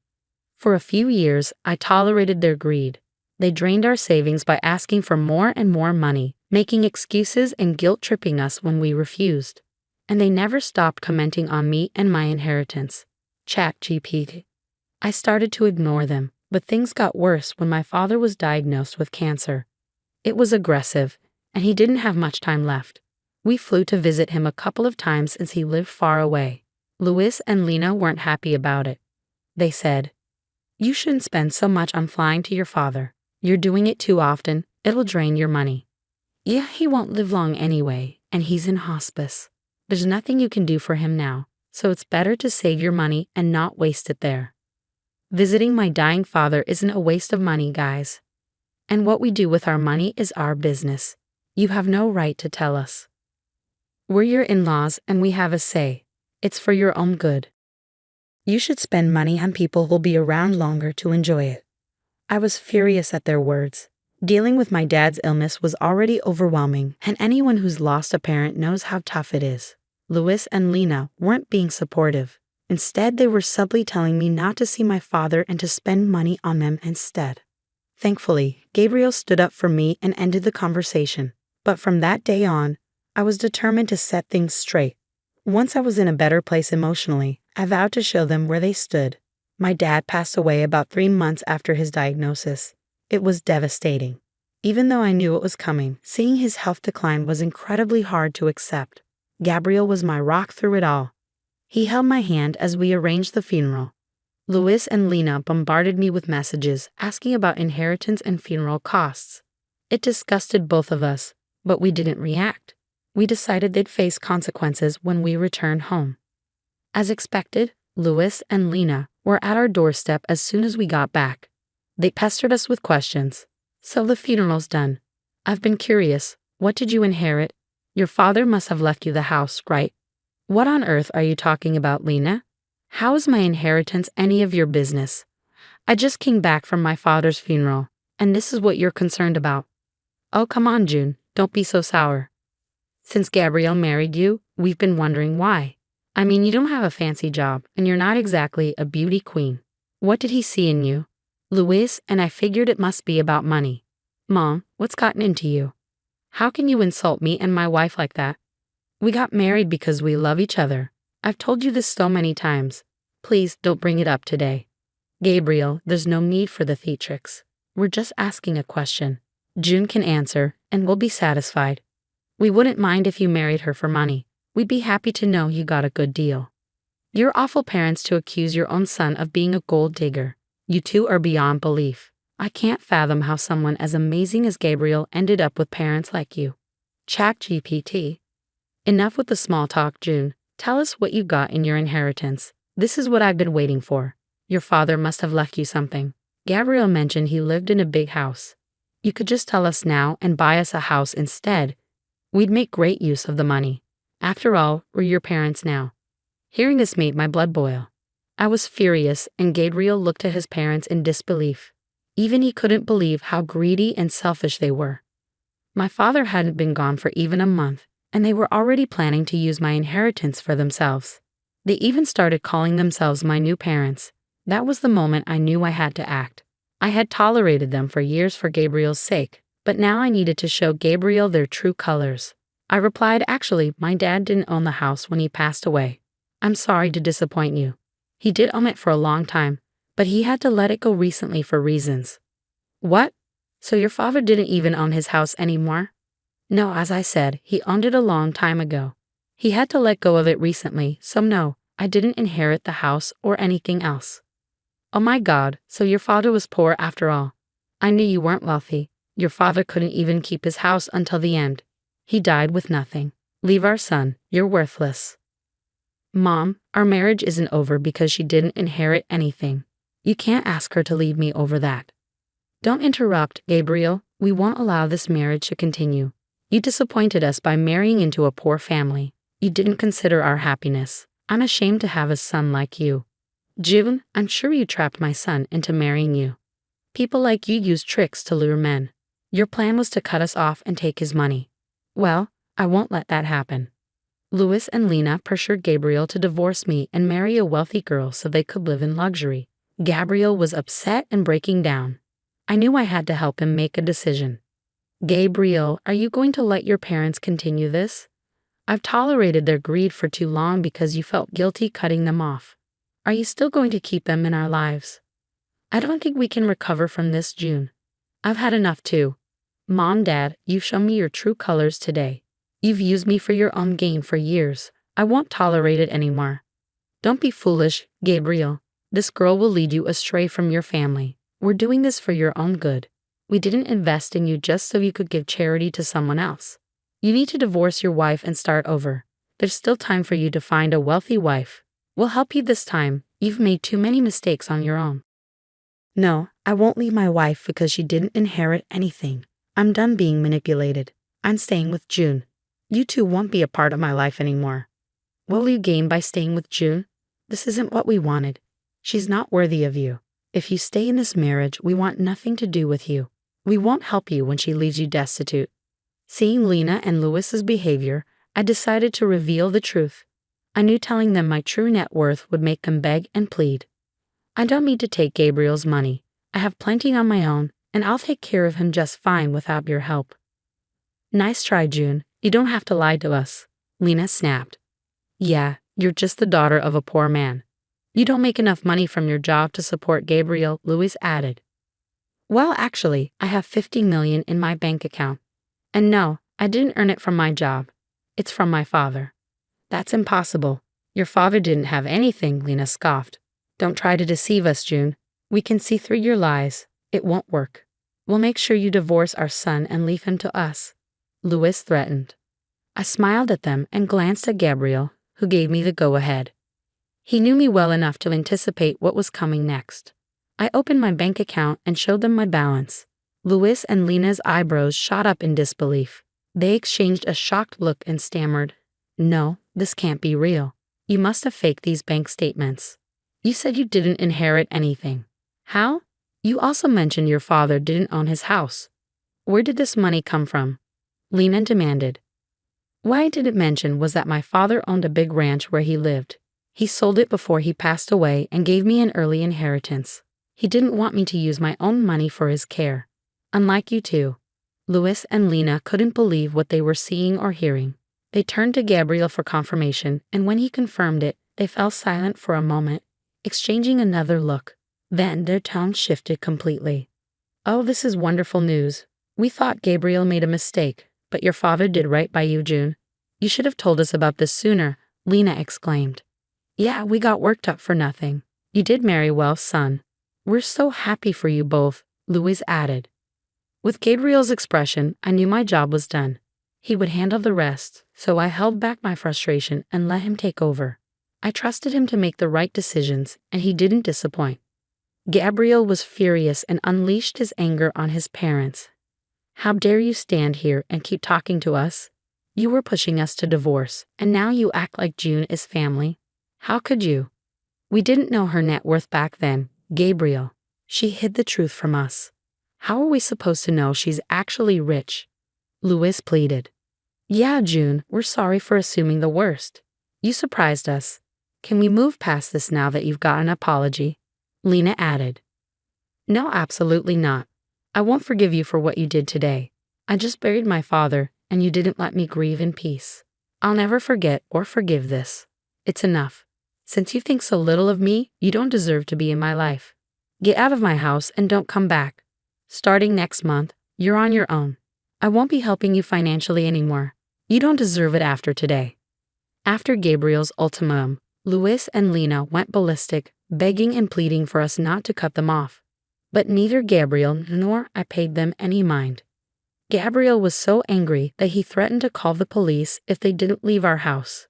For a few years, I tolerated their greed. They drained our savings by asking for more and more money, making excuses and guilt-tripping us when we refused. And they never stopped commenting on me and my inheritance. ChatGPT. I started to ignore them, but things got worse when my father was diagnosed with cancer. It was aggressive, and he didn't have much time left. We flew to visit him a couple of times since he lived far away. Louis and Lena weren't happy about it. They said, "You shouldn't spend so much on flying to your father. You're doing it too often. It'll drain your money. Yeah, he won't live long anyway, and he's in hospice. There's nothing you can do for him now, so it's better to save your money and not waste it there." Visiting my dying father isn't a waste of money, guys. And what we do with our money is our business. You have no right to tell us. We're your in-laws and we have a say. It's for your own good. You should spend money on people who'll be around longer to enjoy it. I was furious at their words. Dealing with my dad's illness was already overwhelming, and anyone who's lost a parent knows how tough it is. Louis and Lena weren't being supportive. Instead, they were subtly telling me not to see my father and to spend money on them instead. Thankfully, Gabriel stood up for me and ended the conversation. But from that day on, I was determined to set things straight. Once I was in a better place emotionally, I vowed to show them where they stood. My dad passed away about 3 months after his diagnosis. It was devastating. Even though I knew it was coming, seeing his health decline was incredibly hard to accept. Gabriel was my rock through it all. He held my hand as we arranged the funeral. Louis and Lena bombarded me with messages asking about inheritance and funeral costs. It disgusted both of us, but we didn't react. We decided they'd face consequences when we returned home. As expected, Louis and Lena were at our doorstep as soon as we got back. They pestered us with questions. "So the funeral's done. I've been curious. What did you inherit? Your father must have left you the house, right?" "What on earth are you talking about, Lena? How is my inheritance any of your business? I just came back from my father's funeral, and this is what you're concerned about." "Oh, come on, June. Don't be so sour. Since Gabriel married you, we've been wondering why. I mean, you don't have a fancy job, and you're not exactly a beauty queen. What did he see in you?" "Louis, and I figured it must be about money." "Mom, what's gotten into you? How can you insult me and my wife like that? We got married because we love each other. I've told you this so many times. Please don't bring it up today." "Gabriel, there's no need for the theatrics. We're just asking a question. June can answer, and we'll be satisfied. We wouldn't mind if you married her for money. We'd be happy to know you got a good deal. You're awful parents to accuse your own son of being a gold digger. You two are beyond belief. I can't fathom how someone as amazing as Gabriel ended up with parents like you." ChatGPT. Enough with the small talk, June. Tell us what you got in your inheritance. This is what I've been waiting for. Your father must have left you something. Gabriel mentioned he lived in a big house. You could just tell us now and buy us a house instead. We'd make great use of the money. After all, we're your parents now. Hearing this made my blood boil. I was furious, and Gabriel looked at his parents in disbelief. Even he couldn't believe how greedy and selfish they were. My father hadn't been gone for even a month, and they were already planning to use my inheritance for themselves. They even started calling themselves my new parents. That was the moment I knew I had to act. I had tolerated them for years for Gabriel's sake, but now I needed to show Gabriel their true colors. I replied, actually, my dad didn't own the house when he passed away. I'm sorry to disappoint you. He did own it for a long time, but he had to let it go recently for reasons. What? So your father didn't even own his house anymore? No, as I said, he owned it a long time ago. He had to let go of it recently, so no, I didn't inherit the house or anything else. Oh my God, so your father was poor after all. I knew you weren't wealthy. Your father couldn't even keep his house until the end. He died with nothing. Leave our son, you're worthless. Mom, our marriage isn't over because she didn't inherit anything. You can't ask her to leave me over that. Don't interrupt, Gabriel. We won't allow this marriage to continue. You disappointed us by marrying into a poor family. You didn't consider our happiness. I'm ashamed to have a son like you. June, I'm sure you trapped my son into marrying you. People like you use tricks to lure men. Your plan was to cut us off and take his money. Well, I won't let that happen. Louis and Lena pressured Gabriel to divorce me and marry a wealthy girl so they could live in luxury. Gabriel was upset and breaking down. I knew I had to help him make a decision. Gabriel, are you going to let your parents continue this? I've tolerated their greed for too long because you felt guilty cutting them off. Are you still going to keep them in our lives? I don't think we can recover from this, June. I've had enough too. Mom, Dad, you've shown me your true colors today. You've used me for your own gain for years. I won't tolerate it anymore. Don't be foolish, Gabriel. This girl will lead you astray from your family. We're doing this for your own good. We didn't invest in you just so you could give charity to someone else. You need to divorce your wife and start over. There's still time for you to find a wealthy wife. We'll help you this time. You've made too many mistakes on your own. No, I won't leave my wife because she didn't inherit anything. I'm done being manipulated. I'm staying with June. You two won't be a part of my life anymore. What will you gain by staying with June? This isn't what we wanted. She's not worthy of you. If you stay in this marriage, we want nothing to do with you. We won't help you when she leaves you destitute. Seeing Lena and Louis's behavior, I decided to reveal the truth. I knew telling them my true net worth would make them beg and plead. I don't need to take Gabriel's money. I have plenty on my own, and I'll take care of him just fine without your help. Nice try, June. You don't have to lie to us, Lena snapped. Yeah, you're just the daughter of a poor man. You don't make enough money from your job to support Gabriel, Louis added. Well, actually, I have $50 million in my bank account. And no, I didn't earn it from my job. It's from my father. That's impossible. Your father didn't have anything, Lena scoffed. Don't try to deceive us, June. We can see through your lies. It won't work. We'll make sure you divorce our son and leave him to us, Louis threatened. I smiled at them and glanced at Gabriel, who gave me the go-ahead. He knew me well enough to anticipate what was coming next. I opened my bank account and showed them my balance. Louis and Lena's eyebrows shot up in disbelief. They exchanged a shocked look and stammered, No, this can't be real. You must have faked these bank statements. You said you didn't inherit anything. How? You also mentioned your father didn't own his house. Where did this money come from? Lena demanded. What I didn't mention was that my father owned a big ranch where he lived. He sold it before he passed away and gave me an early inheritance. He didn't want me to use my own money for his care. Unlike you two. Louis and Lena couldn't believe what they were seeing or hearing. They turned to Gabriel for confirmation, and when he confirmed it, they fell silent for a moment, exchanging another look. Then their tone shifted completely. Oh, this is wonderful news. We thought Gabriel made a mistake, but your father did right by you, June. You should have told us about this sooner, Lena exclaimed. Yeah, we got worked up for nothing. You did marry well, son. We're so happy for you both, Louis added. With Gabriel's expression, I knew my job was done. He would handle the rest, so I held back my frustration and let him take over. I trusted him to make the right decisions, and he didn't disappoint. Gabriel was furious and unleashed his anger on his parents. How dare you stand here and keep talking to us? You were pushing us to divorce, and now you act like June is family. How could you? We didn't know her net worth back then, Gabriel. She hid the truth from us. How are we supposed to know she's actually rich? Louis pleaded. Yeah, June, we're sorry for assuming the worst. You surprised us. Can we move past this now that you've got an apology? Lena added. No, absolutely not. I won't forgive you for what you did today. I just buried my father, and you didn't let me grieve in peace. I'll never forget or forgive this. It's enough. Since you think so little of me, you don't deserve to be in my life. Get out of my house and don't come back. Starting next month, you're on your own. I won't be helping you financially anymore. You don't deserve it after today. After Gabriel's ultimatum, Louis and Lena went ballistic, begging and pleading for us not to cut them off. But neither Gabriel nor I paid them any mind. Gabriel was so angry that he threatened to call the police if they didn't leave our house.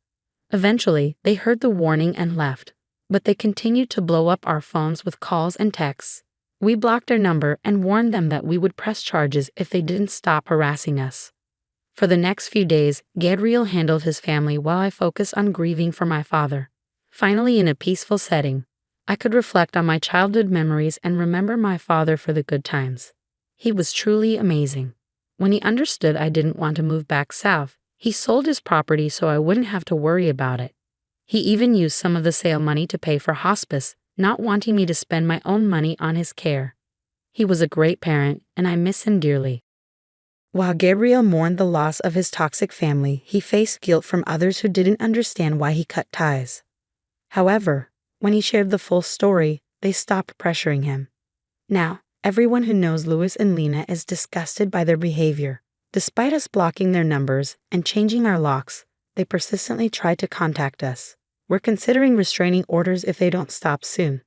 Eventually, they heard the warning and left, but they continued to blow up our phones with calls and texts. We blocked their number and warned them that we would press charges if they didn't stop harassing us. For the next few days, Gabriel handled his family while I focused on grieving for my father. Finally, in a peaceful setting, I could reflect on my childhood memories and remember my father for the good times. He was truly amazing. When he understood I didn't want to move back south, he sold his property so I wouldn't have to worry about it. He even used some of the sale money to pay for hospice, not wanting me to spend my own money on his care. He was a great parent, and I miss him dearly. While Gabriel mourned the loss of his toxic family, he faced guilt from others who didn't understand why he cut ties. However, when he shared the full story, they stopped pressuring him. Now, everyone who knows Louis and Lena is disgusted by their behavior. Despite us blocking their numbers and changing our locks, they persistently try to contact us. We're considering restraining orders if they don't stop soon.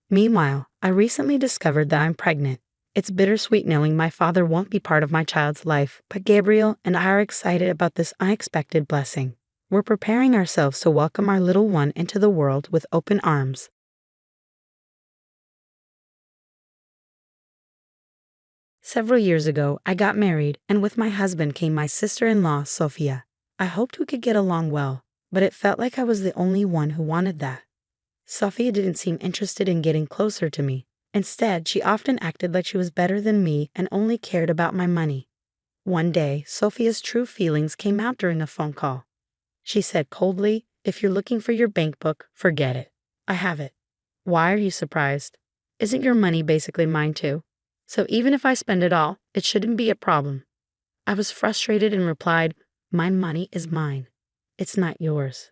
Meanwhile, I recently discovered that I'm pregnant. It's bittersweet knowing my father won't be part of my child's life, but Gabriel and I are excited about this unexpected blessing. We're preparing ourselves to welcome our little one into the world with open arms. Several years ago, I got married, and with my husband came my sister-in-law, Sophia. I hoped we could get along well, but it felt like I was the only one who wanted that. Sophia didn't seem interested in getting closer to me. Instead, she often acted like she was better than me and only cared about my money. One day, Sophia's true feelings came out during a phone call. She said coldly, "If you're looking for your bank book, forget it. I have it." Why are you surprised? Isn't your money basically mine too? So even if I spend it all, it shouldn't be a problem. I was frustrated and replied, "My money is mine. It's not yours."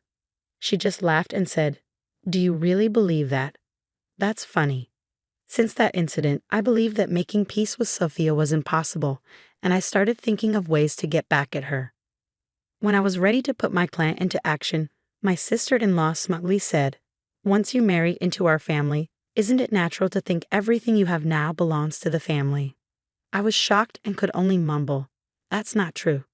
She just laughed and said, "Do you really believe that? That's funny." Since that incident, I believed that making peace with Sophia was impossible, and I started thinking of ways to get back at her. When I was ready to put my plan into action, my sister-in-law smugly said, "Once you marry into our family, isn't it natural to think everything you have now belongs to the family?" I was shocked and could only mumble, "That's not true."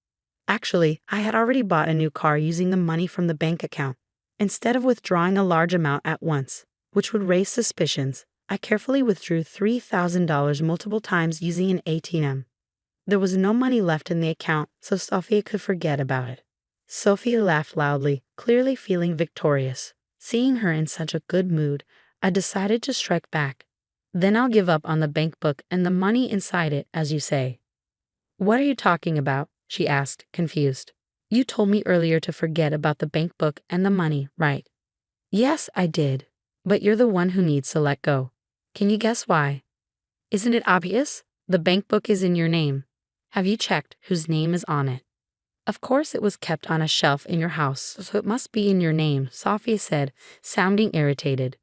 Actually, I had already bought a new car using the money from the bank account. Instead of withdrawing a large amount at once, which would raise suspicions, I carefully withdrew $3,000 multiple times using an ATM. There was no money left in the account, so Sophia could forget about it. Sophia laughed loudly, clearly feeling victorious. Seeing her in such a good mood, I decided to strike back. "Then I'll give up on the bank book and the money inside it, as you say." "What are you talking about?" she asked, confused. "You told me earlier to forget about the bank book and the money, right?" "Yes, I did. But you're the one who needs to let go. Can you guess why?" "Isn't it obvious? The bank book is in your name. Have you checked whose name is on it?" "Of course it was kept on a shelf in your house, so it must be in your name," Sophia said, sounding irritated.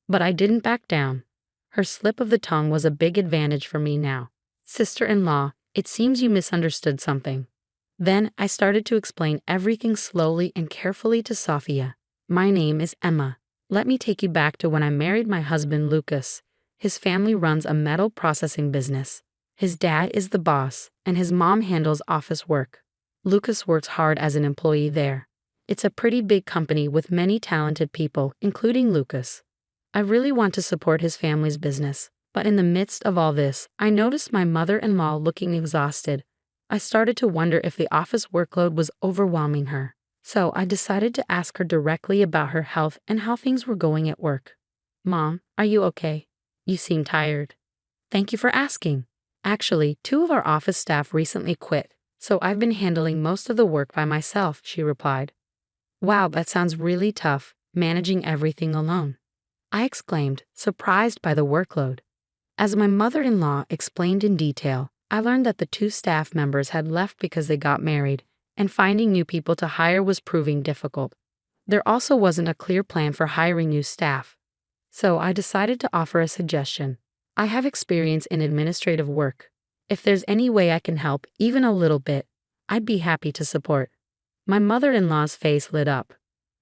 But I didn't back down. Her slip of the tongue was a big advantage for me now. "Sister-in-law, it seems you misunderstood something." Then I started to explain everything slowly and carefully to Sophia. "My name is Emma. Let me take you back to when I married my husband, Lucas. His family runs a metal processing business. His dad is the boss, and his mom handles office work. Lucas works hard as an employee there. It's a pretty big company with many talented people, including Lucas. I really want to support his family's business, but in the midst of all this, I noticed my mother-in-law looking exhausted. I started to wonder if the office workload was overwhelming her. So I decided to ask her directly about her health and how things were going at work. Mom, are you okay? You seem tired. Thank you for asking. Actually, 2 of our office staff recently quit, so I've been handling most of the work by myself, she replied. Wow, that sounds really tough, managing everything alone. I exclaimed, surprised by the workload. As my mother-in-law explained in detail, I learned that the 2 staff members had left because they got married, and finding new people to hire was proving difficult. There also wasn't a clear plan for hiring new staff. So I decided to offer a suggestion. I have experience in administrative work. If there's any way I can help, even a little bit, I'd be happy to support. My mother-in-law's face lit up.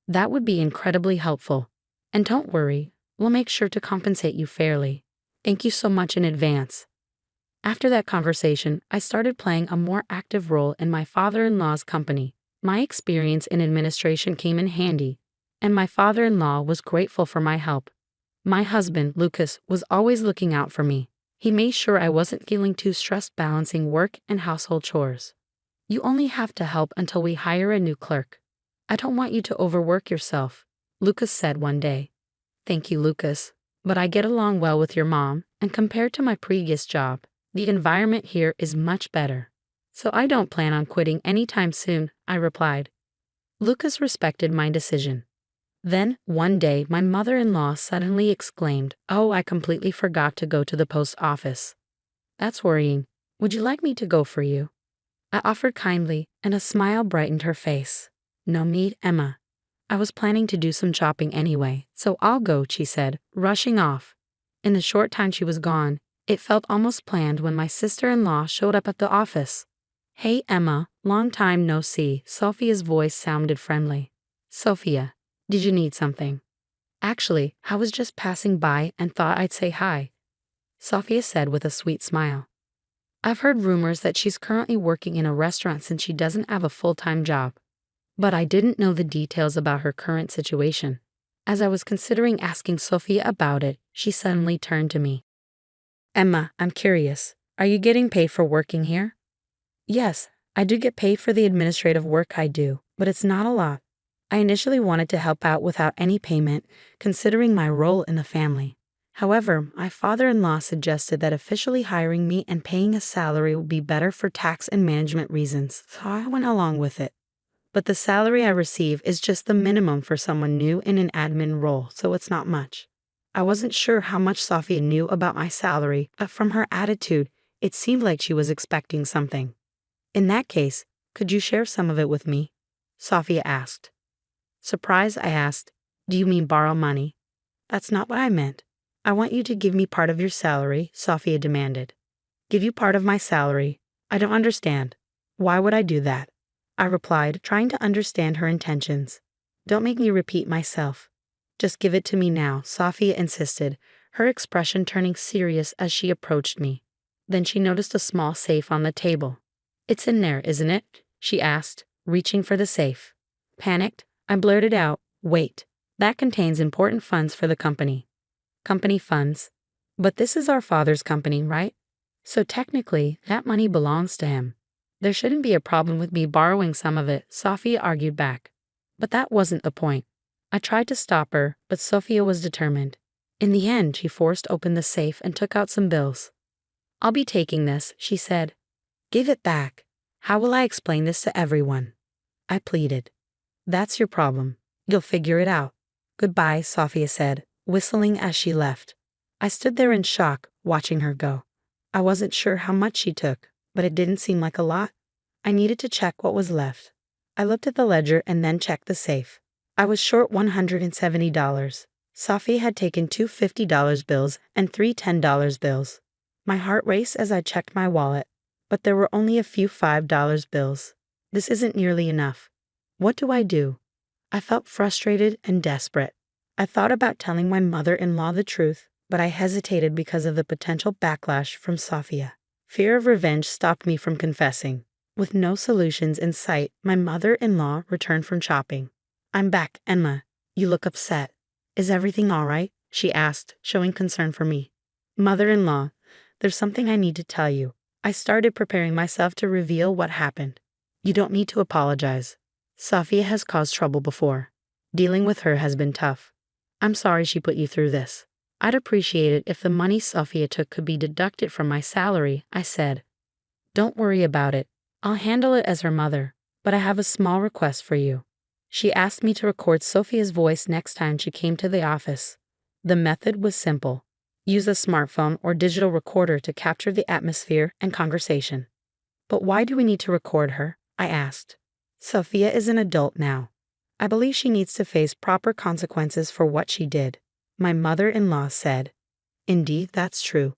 That would be incredibly helpful. And don't worry, we'll make sure to compensate you fairly. Thank you so much in advance. After that conversation, I started playing a more active role in my father-in-law's company. My experience in administration came in handy, and my father-in-law was grateful for my help. My husband, Lucas, was always looking out for me. He made sure I wasn't feeling too stressed balancing work and household chores. You only have to help until we hire a new clerk. I don't want you to overwork yourself, Lucas said one day. Thank you, Lucas. But I get along well with your mom, and compared to my previous job, the environment here is much better. So I don't plan on quitting anytime soon, I replied. Lucas respected my decision. Then, one day, my mother-in-law suddenly exclaimed, "Oh, I completely forgot to go to the post office." That's worrying. Would you like me to go for you? I offered kindly, and a smile brightened her face. No need, Emma. I was planning to do some shopping anyway, so I'll go, she said, rushing off. In the short time she was gone, it felt almost planned when my sister-in-law showed up at the office. Hey, Emma, long time no see. Sophia's voice sounded friendly. Sophia, did you need something? Actually, I was just passing by and thought I'd say hi, Sophia said with a sweet smile. I've heard rumors that she's currently working in a restaurant since she doesn't have a full-time job. But I didn't know the details about her current situation. As I was considering asking Sophia about it, she suddenly turned to me. Emma, I'm curious. Are you getting paid for working here? Yes, I do get paid for the administrative work I do, but it's not a lot. I initially wanted to help out without any payment, considering my role in the family. However, my father-in-law suggested that officially hiring me and paying a salary would be better for tax and management reasons, so I went along with it. But the salary I receive is just the minimum for someone new in an admin role, so it's not much. I wasn't sure how much Sophia knew about my salary, but from her attitude, it seemed like she was expecting something. In that case, could you share some of it with me? Sophia asked. Surprised, I asked, do you mean borrow money? That's not what I meant. I want you to give me part of your salary, Sophia demanded. Give you part of my salary? I don't understand. Why would I do that? I replied, trying to understand her intentions. Don't make me repeat myself. Just give it to me now, Sophia insisted, her expression turning serious as she approached me. Then she noticed a small safe on the table. It's in there, isn't it? She asked, reaching for the safe. Panicked, I blurted out, wait, that contains important funds for the company. Company funds? But this is our father's company, right? So technically, that money belongs to him. There shouldn't be a problem with me borrowing some of it, Sophia argued back. But that wasn't the point. I tried to stop her, but Sophia was determined. In the end, she forced open the safe and took out some bills. I'll be taking this, she said. Give it back. How will I explain this to everyone? I pleaded. That's your problem. You'll figure it out. Goodbye, Sophia said, whistling as she left. I stood there in shock, watching her go. I wasn't sure how much she took, but it didn't seem like a lot. I needed to check what was left. I looked at the ledger and then checked the safe. I was short $170. Sophia had taken 2 $50 bills and 3 $10 bills. My heart raced as I checked my wallet, but there were only a few $5 bills. This isn't nearly enough. What do I do? I felt frustrated and desperate. I thought about telling my mother-in-law the truth, but I hesitated because of the potential backlash from Sophia. Fear of revenge stopped me from confessing. With no solutions in sight, my mother-in-law returned from shopping. I'm back, Emma. You look upset. Is everything all right? She asked, showing concern for me. Mother-in-law, there's something I need to tell you. I started preparing myself to reveal what happened. You don't need to apologize. Sophia has caused trouble before. Dealing with her has been tough. I'm sorry she put you through this. I'd appreciate it if the money Sophia took could be deducted from my salary, I said. Don't worry about it. I'll handle it as her mother, but I have a small request for you. She asked me to record Sophia's voice next time she came to the office. The method was simple. Use a smartphone or digital recorder to capture the atmosphere and conversation. But why do we need to record her? I asked. Sophia is an adult now. I believe she needs to face proper consequences for what she did. My mother-in-law said. Indeed, that's true.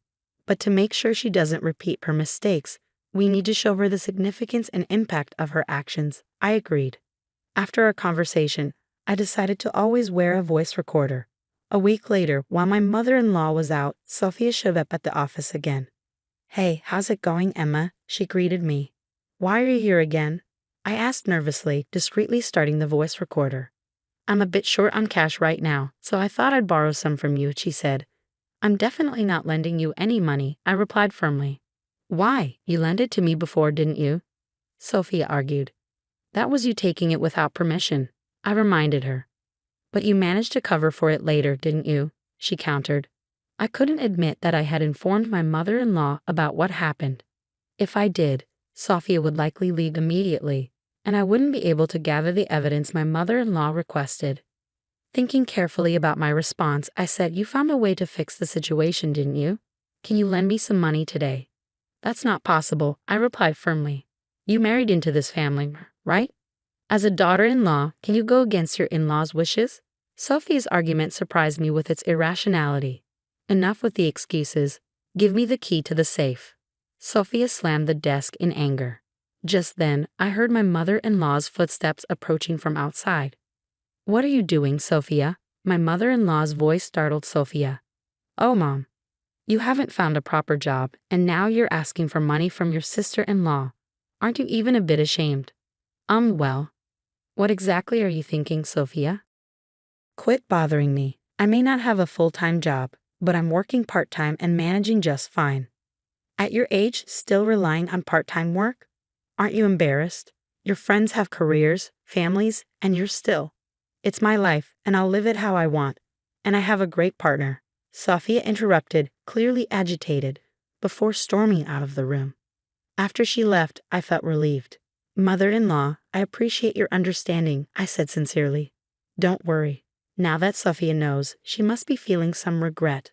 But to make sure she doesn't repeat her mistakes, we need to show her the significance and impact of her actions. I agreed. After our conversation, I decided to always wear a voice recorder. A week later, while my mother-in-law was out, Sophia showed up at the office again. Hey, how's it going, Emma? She greeted me. Why are you here again? I asked nervously, discreetly starting the voice recorder. I'm a bit short on cash right now, so I thought I'd borrow some from you, she said. I'm definitely not lending you any money, I replied firmly. Why? You lent it to me before, didn't you? Sophia argued. That was you taking it without permission, I reminded her. But you managed to cover for it later, didn't you? She countered. I couldn't admit that I had informed my mother-in-law about what happened. If I did, Sophia would likely leave immediately, and I wouldn't be able to gather the evidence my mother-in-law requested. Thinking carefully about my response, I said, You found a way to fix the situation, didn't you? Can you lend me some money today? That's not possible, I replied firmly. You married into this family, right? As a daughter-in-law, can you go against your in-laws' wishes? Sophie's argument surprised me with its irrationality. Enough with the excuses. Give me the key to the safe. Sophia slammed the desk in anger. Just then, I heard my mother-in-law's footsteps approaching from outside. What are you doing, Sophia? My mother-in-law's voice startled Sophia. Oh, Mom. You haven't found a proper job, and now you're asking for money from your sister-in-law. Aren't you even a bit ashamed? Well. What exactly are you thinking, Sophia? Quit bothering me. I may not have a full-time job, but I'm working part-time and managing just fine. At your age, still relying on part-time work? Aren't you embarrassed? Your friends have careers, families, and you're still. It's my life, and I'll live it how I want. And I have a great partner. Sophia interrupted, clearly agitated, before storming out of the room. After she left, I felt relieved. Mother-in-law, I appreciate your understanding, I said sincerely. Don't worry. Now that Sophia knows, she must be feeling some regret.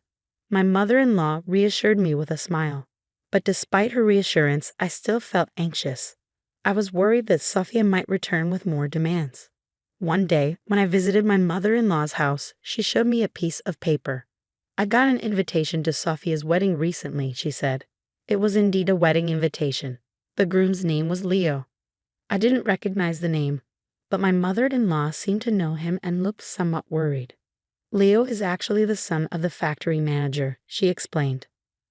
My mother-in-law reassured me with a smile. But despite her reassurance, I still felt anxious. I was worried that Sophia might return with more demands. One day, when I visited my mother-in-law's house, she showed me a piece of paper. I got an invitation to Sophia's wedding recently, she said. It was indeed a wedding invitation. The groom's name was Leo. I didn't recognize the name, but my mother-in-law seemed to know him and looked somewhat worried. Leo is actually the son of the factory manager, she explained.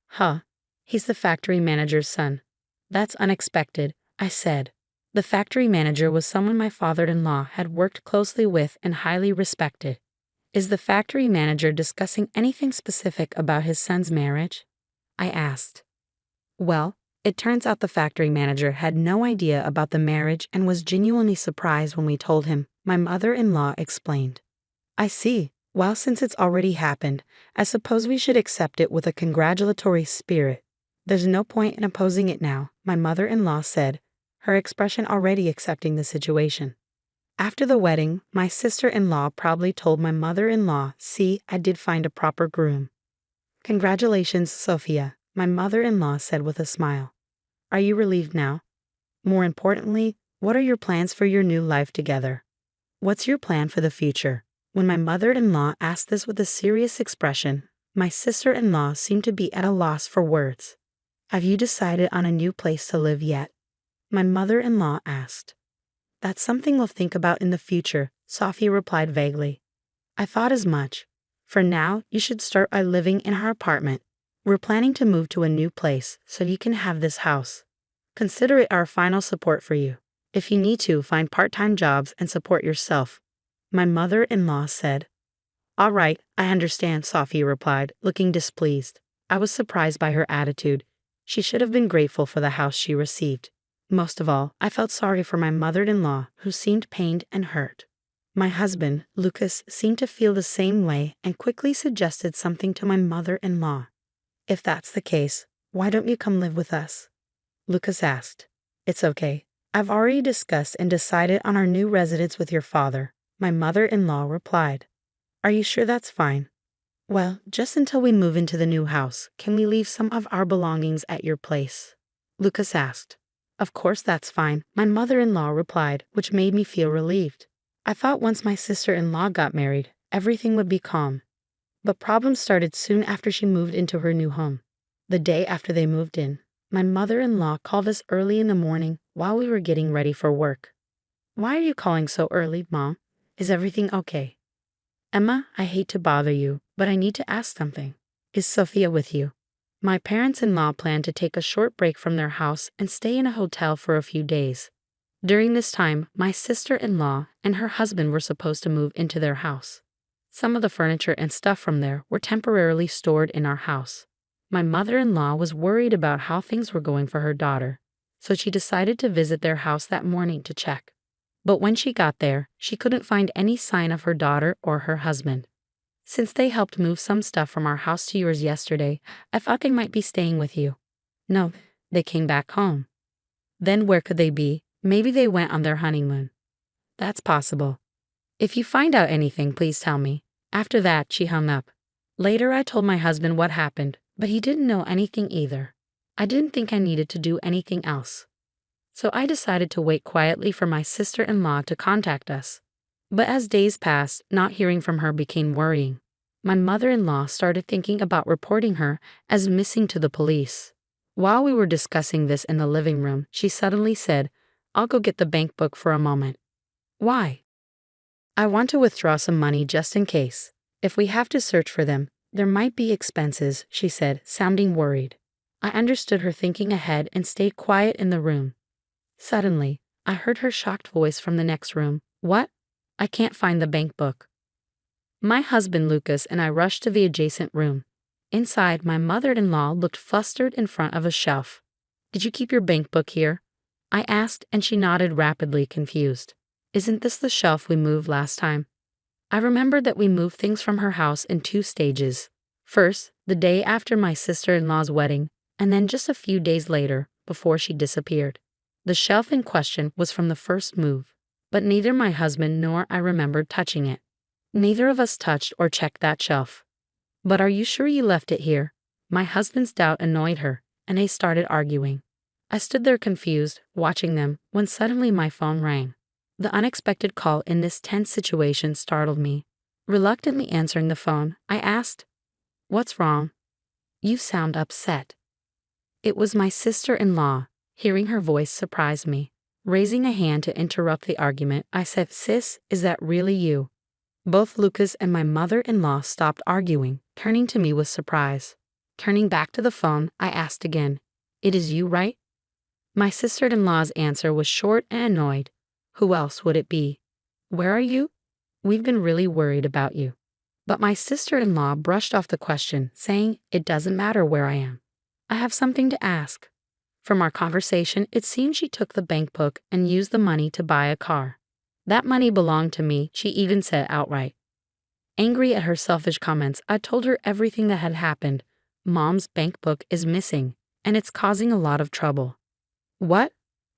Huh, he's the factory manager's son. That's unexpected, I said. The factory manager was someone my father-in-law had worked closely with and highly respected. Is the factory manager discussing anything specific about his son's marriage? I asked. Well, it turns out the factory manager had no idea about the marriage and was genuinely surprised when we told him, my mother-in-law explained. I see. Well, since it's already happened, I suppose we should accept it with a congratulatory spirit. There's no point in opposing it now, my mother-in-law said, her expression already accepting the situation. After the wedding, my sister-in-law probably told my mother-in-law, see, I did find a proper groom. Congratulations, Sophia, my mother-in-law said with a smile. Are you relieved now? More importantly, what are your plans for your new life together? What's your plan for the future? When my mother-in-law asked this with a serious expression, my sister-in-law seemed to be at a loss for words. Have you decided on a new place to live yet? My mother-in-law asked. That's something we'll think about in the future, Sophia replied vaguely. I thought as much. For now, you should start by living in our apartment. We're planning to move to a new place, so you can have this house. Consider it our final support for you. If you need to, find part-time jobs and support yourself. My mother-in-law said. All right, I understand, Sophia replied, looking displeased. I was surprised by her attitude. She should have been grateful for the house she received. Most of all, I felt sorry for my mother-in-law, who seemed pained and hurt. My husband, Lucas, seemed to feel the same way and quickly suggested something to my mother-in-law. If that's the case, why don't you come live with us? Lucas asked. It's okay. I've already discussed and decided on our new residence with your father, my mother-in-law replied. Are you sure that's fine? Well, just until we move into the new house, can we leave some of our belongings at your place? Lucas asked. Of course that's fine, my mother-in-law replied, which made me feel relieved. I thought once my sister-in-law got married, everything would be calm. But problems started soon after she moved into her new home. The day after they moved in, my mother-in-law called us early in the morning while we were getting ready for work. Why are you calling so early, Mom? Is everything okay? Emma, I hate to bother you, but I need to ask something. Is Sophia with you? My parents-in-law plan to take a short break from their house and stay in a hotel for a few days. During this time, my sister-in-law and her husband were supposed to move into their house. Some of the furniture and stuff from there were temporarily stored in our house. My mother-in-law was worried about how things were going for her daughter, so she decided to visit their house that morning to check. But when she got there, she couldn't find any sign of her daughter or her husband. Since they helped move some stuff from our house to yours yesterday, I thought they might be staying with you. No, they came back home. Then where could they be? Maybe they went on their honeymoon. That's possible. If you find out anything, please tell me. After that, she hung up. Later, I told my husband what happened, but he didn't know anything either. I didn't think I needed to do anything else. So I decided to wait quietly for my sister-in-law to contact us. But as days passed, not hearing from her became worrying. My mother-in-law started thinking about reporting her as missing to the police. While we were discussing this in the living room, she suddenly said, I'll go get the bank book for a moment. Why? I want to withdraw some money just in case. If we have to search for them, there might be expenses, she said, sounding worried. I understood her thinking ahead and stayed quiet in the room. Suddenly, I heard her shocked voice from the next room. What? I can't find the bank book. My husband Lucas and I rushed to the adjacent room. Inside, my mother-in-law looked flustered in front of a shelf. Did you keep your bank book here? I asked, and she nodded rapidly, confused. Isn't this the shelf we moved last time? I remembered that we moved things from her house in 2 stages. First, the day after my sister-in-law's wedding, and then just a few days later, before she disappeared. The shelf in question was from the first move, but neither my husband nor I remembered touching it. Neither of us touched or checked that shelf. But are you sure you left it here? My husband's doubt annoyed her, and they started arguing. I stood there confused, watching them, when suddenly my phone rang. The unexpected call in this tense situation startled me. Reluctantly answering the phone, I asked, What's wrong? You sound upset. It was my sister-in-law. Hearing her voice surprised me. Raising a hand to interrupt the argument, I said, Sis, is that really you? Both Lucas and my mother-in-law stopped arguing, turning to me with surprise. Turning back to the phone, I asked again, It is you, right? My sister-in-law's answer was short and annoyed. Who else would it be? Where are you? We've been really worried about you. But my sister-in-law brushed off the question, saying, It doesn't matter where I am. I have something to ask. From our conversation, it seemed she took the bank book and used the money to buy a car. That money belonged to me, she even said outright. Angry at her selfish comments, I told her everything that had happened. Mom's bank book is missing, and it's causing a lot of trouble. What?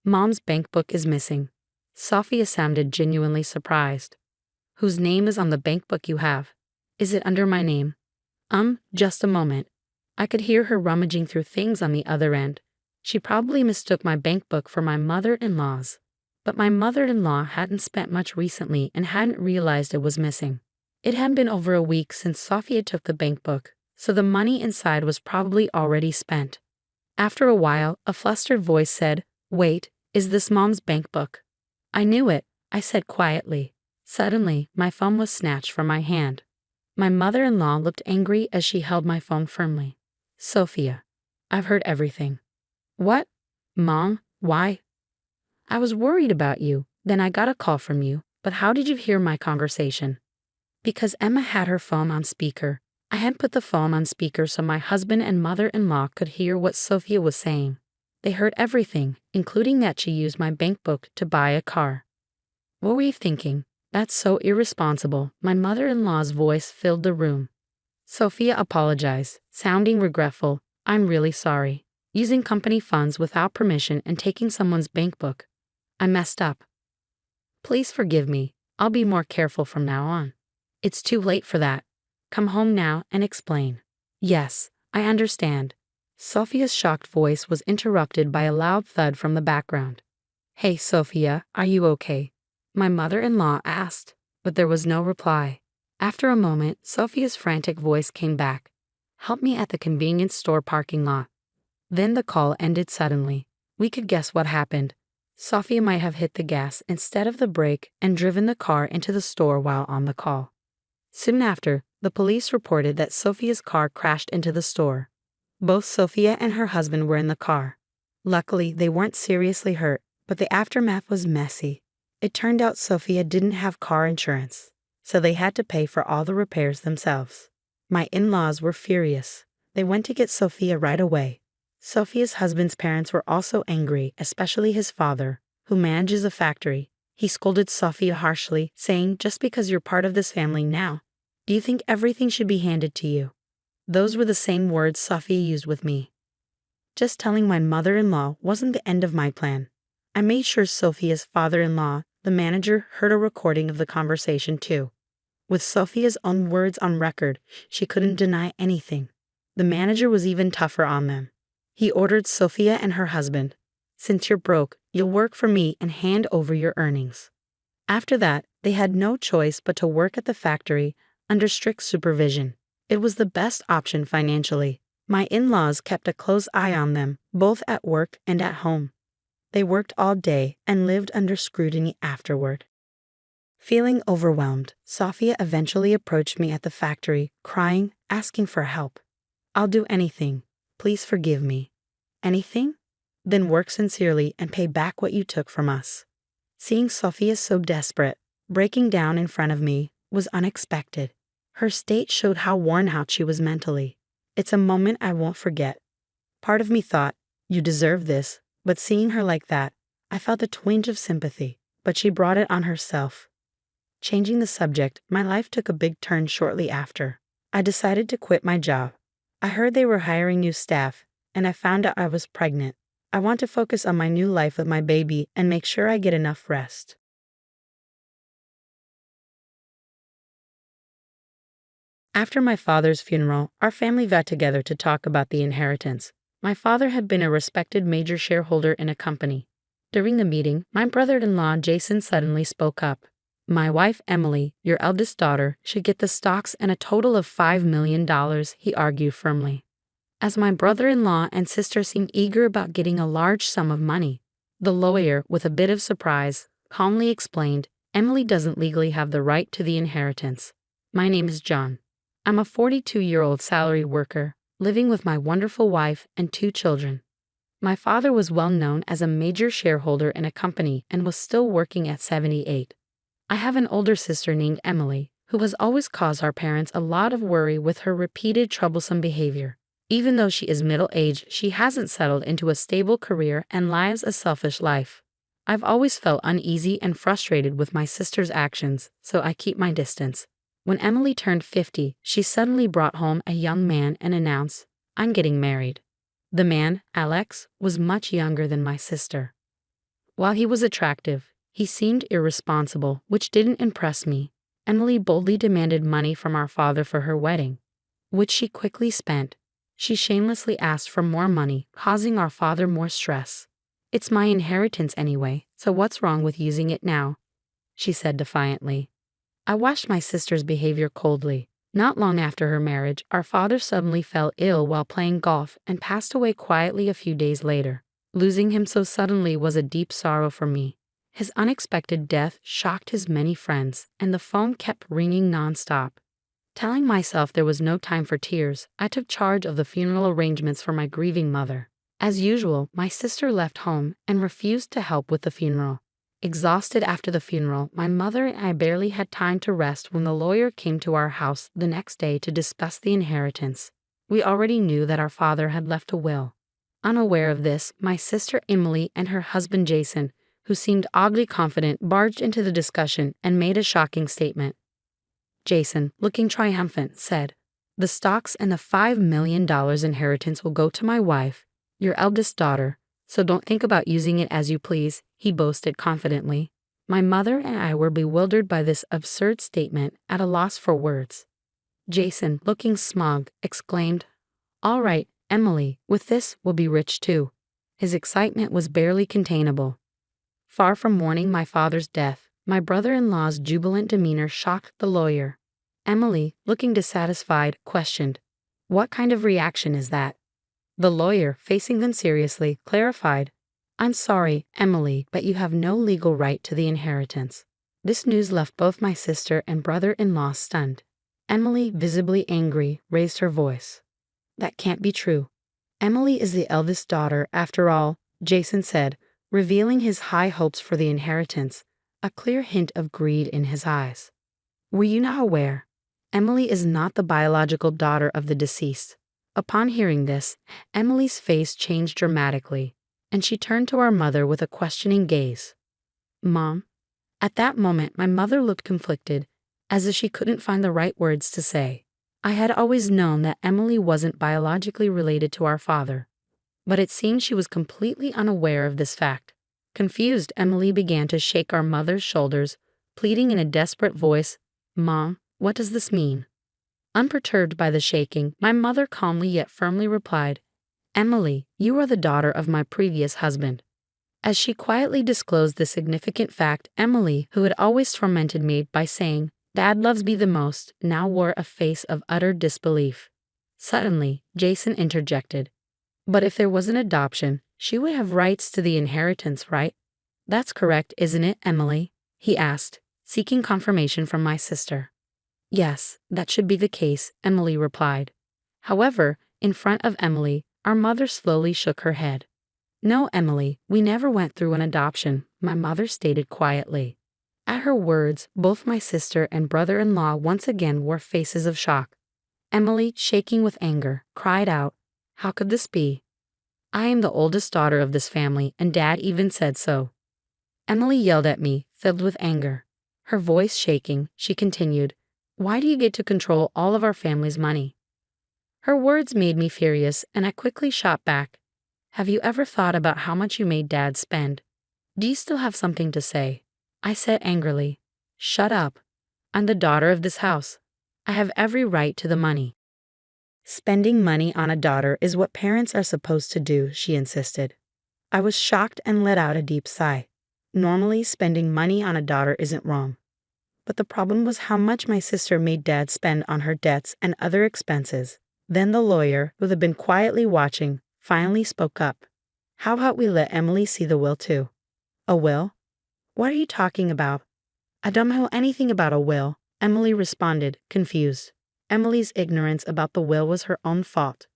Mom's bank book is missing. Sophia sounded genuinely surprised. Whose name is on the bank book you have? Is it under my name? Just a moment. I could hear her rummaging through things on the other end. She probably mistook my bank book for my mother-in-law's. But my mother-in-law hadn't spent much recently and hadn't realized it was missing. It had been over a week since Sophia took the bank book, so the money inside was probably already spent. After a while, a flustered voice said, Wait, is this Mom's bank book? I knew it, I said quietly. Suddenly, my phone was snatched from my hand. My mother-in-law looked angry as she held my phone firmly. Sophia, I've heard everything. What? Mom, why? I was worried about you, then I got a call from you, but how did you hear my conversation? Because Emma had her phone on speaker. I had put the phone on speaker so my husband and mother-in-law could hear what Sophia was saying. They heard everything, including that she used my bank book to buy a car. What were you thinking? That's so irresponsible. My mother-in-law's voice filled the room. Sophia apologized, sounding regretful. I'm really sorry. Using company funds without permission and taking someone's bank book. I messed up. Please forgive me. I'll be more careful from now on. It's too late for that. Come home now and explain. Yes, I understand. Sophia's shocked voice was interrupted by a loud thud from the background. Hey, Sophia, are you okay? My mother-in-law asked, but there was no reply. After a moment, Sophia's frantic voice came back. Help me at the convenience store parking lot. Then the call ended suddenly. We could guess what happened. Sophia might have hit the gas instead of the brake and driven the car into the store while on the call. Soon after, the police reported that Sophia's car crashed into the store. Both Sophia and her husband were in the car. Luckily, they weren't seriously hurt, but the aftermath was messy. It turned out Sophia didn't have car insurance, so they had to pay for all the repairs themselves. My in-laws were furious. They went to get Sophia right away. Sophia's husband's parents were also angry, especially his father, who manages a factory. He scolded Sophia harshly, saying, just because you're part of this family now, do you think everything should be handed to you? Those were the same words Sophia used with me. Just telling my mother-in-law wasn't the end of my plan. I made sure Sophia's father-in-law, the manager, heard a recording of the conversation too. With Sophia's own words on record, she couldn't deny anything. The manager was even tougher on them. He ordered Sophia and her husband, since you're broke, you'll work for me and hand over your earnings. After that, they had no choice but to work at the factory under strict supervision. It was the best option financially. My in-laws kept a close eye on them, both at work and at home. They worked all day and lived under scrutiny afterward. Feeling overwhelmed, Sophia eventually approached me at the factory, crying, asking for help. I'll do anything. Please forgive me. Anything? Then work sincerely and pay back what you took from us. Seeing Sophia so desperate, breaking down in front of me, was unexpected. Her state showed how worn out she was mentally. It's a moment I won't forget. Part of me thought, you deserve this, but seeing her like that, I felt a twinge of sympathy, but she brought it on herself. Changing the subject, my life took a big turn shortly after. I decided to quit my job. I heard they were hiring new staff, and I found out I was pregnant. I want to focus on my new life with my baby and make sure I get enough rest. After my father's funeral, our family got together to talk about the inheritance. My father had been a respected major shareholder in a company. During the meeting, my brother-in-law Jason suddenly spoke up. My wife Emily, your eldest daughter, should get the stocks and a total of $5 million, he argued firmly. As my brother-in-law and sister seemed eager about getting a large sum of money, the lawyer, with a bit of surprise, calmly explained, Emily doesn't legally have the right to the inheritance. My name is John. I'm a 42-year-old salaried worker, living with my wonderful wife and 2 children. My father was well known as a major shareholder in a company and was still working at 78. I have an older sister named Emily, who has always caused our parents a lot of worry with her repeated troublesome behavior. Even though she is middle-aged, she hasn't settled into a stable career and lives a selfish life. I've always felt uneasy and frustrated with my sister's actions, so I keep my distance. When Emily turned 50, she suddenly brought home a young man and announced, I'm getting married. The man, Alex, was much younger than my sister. While he was attractive, he seemed irresponsible, which didn't impress me. Emily boldly demanded money from our father for her wedding, which she quickly spent. She shamelessly asked for more money, causing our father more stress. It's my inheritance anyway, so what's wrong with using it now? She said defiantly. I watched my sister's behavior coldly. Not long after her marriage, our father suddenly fell ill while playing golf and passed away quietly a few days later. Losing him so suddenly was a deep sorrow for me. His unexpected death shocked his many friends, and the phone kept ringing nonstop. Telling myself there was no time for tears, I took charge of the funeral arrangements for my grieving mother. As usual, my sister left home and refused to help with the funeral. Exhausted after the funeral, my mother and I barely had time to rest when the lawyer came to our house the next day to discuss the inheritance. We already knew that our father had left a will. Unaware of this, my sister Emily and her husband Jason, who seemed oddly confident, barged into the discussion and made a shocking statement. Jason, looking triumphant, said, "The stocks and the $5 million inheritance will go to my wife, your eldest daughter, so don't think about using it as you please," he boasted confidently. My mother and I were bewildered by this absurd statement, at a loss for words. Jason, looking smug, exclaimed, "All right, Emily, with this we'll be rich too." His excitement was barely containable. Far from mourning my father's death, my brother-in-law's jubilant demeanor shocked the lawyer. Emily, looking dissatisfied, questioned, "What kind of reaction is that?" The lawyer, facing them seriously, clarified, "I'm sorry, Emily, but you have no legal right to the inheritance." This news left both my sister and brother-in-law stunned. Emily, visibly angry, raised her voice. "That can't be true. Emily is the eldest daughter, after all," Jason said, revealing his high hopes for the inheritance, a clear hint of greed in his eyes. "Were you not aware? Emily is not the biological daughter of the deceased." Upon hearing this, Emily's face changed dramatically, and she turned to our mother with a questioning gaze. "Mom?" At that moment, my mother looked conflicted, as if she couldn't find the right words to say. I had always known that Emily wasn't biologically related to our father, but it seemed she was completely unaware of this fact. Confused, Emily began to shake our mother's shoulders, pleading in a desperate voice, "Mom, what does this mean?" Unperturbed by the shaking, my mother calmly yet firmly replied, "Emily, you are the daughter of my previous husband." As she quietly disclosed the significant fact, Emily, who had always tormented me by saying, "Dad loves me the most," now wore a face of utter disbelief. Suddenly, Jason interjected, "But if there was an adoption, she would have rights to the inheritance, right?" "That's correct, isn't it, Emily?" he asked, seeking confirmation from my sister. "Yes, that should be the case," Emily replied. However, in front of Emily, our mother slowly shook her head. "No, Emily, we never went through an adoption," my mother stated quietly. At her words, both my sister and brother-in-law once again wore faces of shock. Emily, shaking with anger, cried out, "How could this be? I am the oldest daughter of this family, and Dad even said so." Emily yelled at me, filled with anger. Her voice shaking, she continued, "Why do you get to control all of our family's money?" Her words made me furious, and I quickly shot back, "Have you ever thought about how much you made Dad spend? Do you still have something to say?" I said angrily, "Shut up. I'm the daughter of this house. I have every right to the money." "Spending money on a daughter is what parents are supposed to do," she insisted. I was shocked and let out a deep sigh. Normally, spending money on a daughter isn't wrong. But the problem was how much my sister made Dad spend on her debts and other expenses. Then the lawyer, who had been quietly watching, finally spoke up. "How about we let Emily see the will too?" "A will? What are you talking about?" "I don't know anything about a will," Emily responded, confused. Emily's ignorance about the will was her own fault.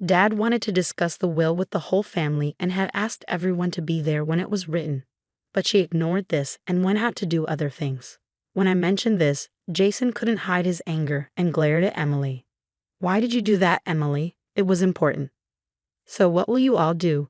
Dad wanted to discuss the will with the whole family and had asked everyone to be there when it was written. But she ignored this and went out to do other things. When I mentioned this, Jason couldn't hide his anger and glared at Emily. "Why did you do that, Emily? It was important." "So what will you all do?"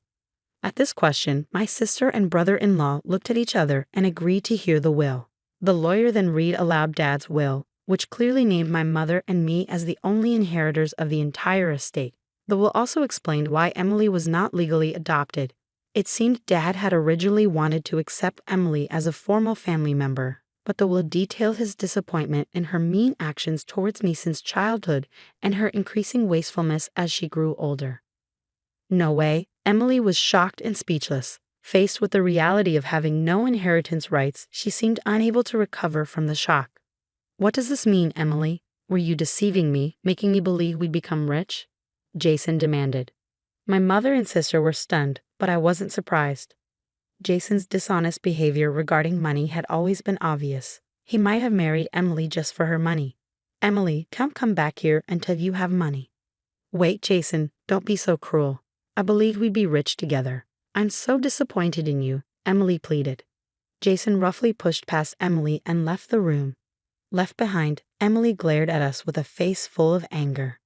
At this question, my sister and brother-in-law looked at each other and agreed to hear the will. The lawyer then read aloud Dad's will, which clearly named my mother and me as the only inheritors of the entire estate. The will also explained why Emily was not legally adopted. It seemed Dad had originally wanted to accept Emily as a formal family member, but the will detailed his disappointment in her mean actions towards me since childhood and her increasing wastefulness as she grew older. No way. Emily was shocked and speechless. Faced with the reality of having no inheritance rights, she seemed unable to recover from the shock. "What does this mean, Emily? Were you deceiving me, making me believe we'd become rich?" Jason demanded. My mother and sister were stunned, but I wasn't surprised. Jason's dishonest behavior regarding money had always been obvious. He might have married Emily just for her money. "Emily, come back here until you have money." "Wait, Jason, don't be so cruel. I believed we'd be rich together. I'm so disappointed in you," Emily pleaded. Jason roughly pushed past Emily and left the room. Left behind, Emily glared at us with a face full of anger.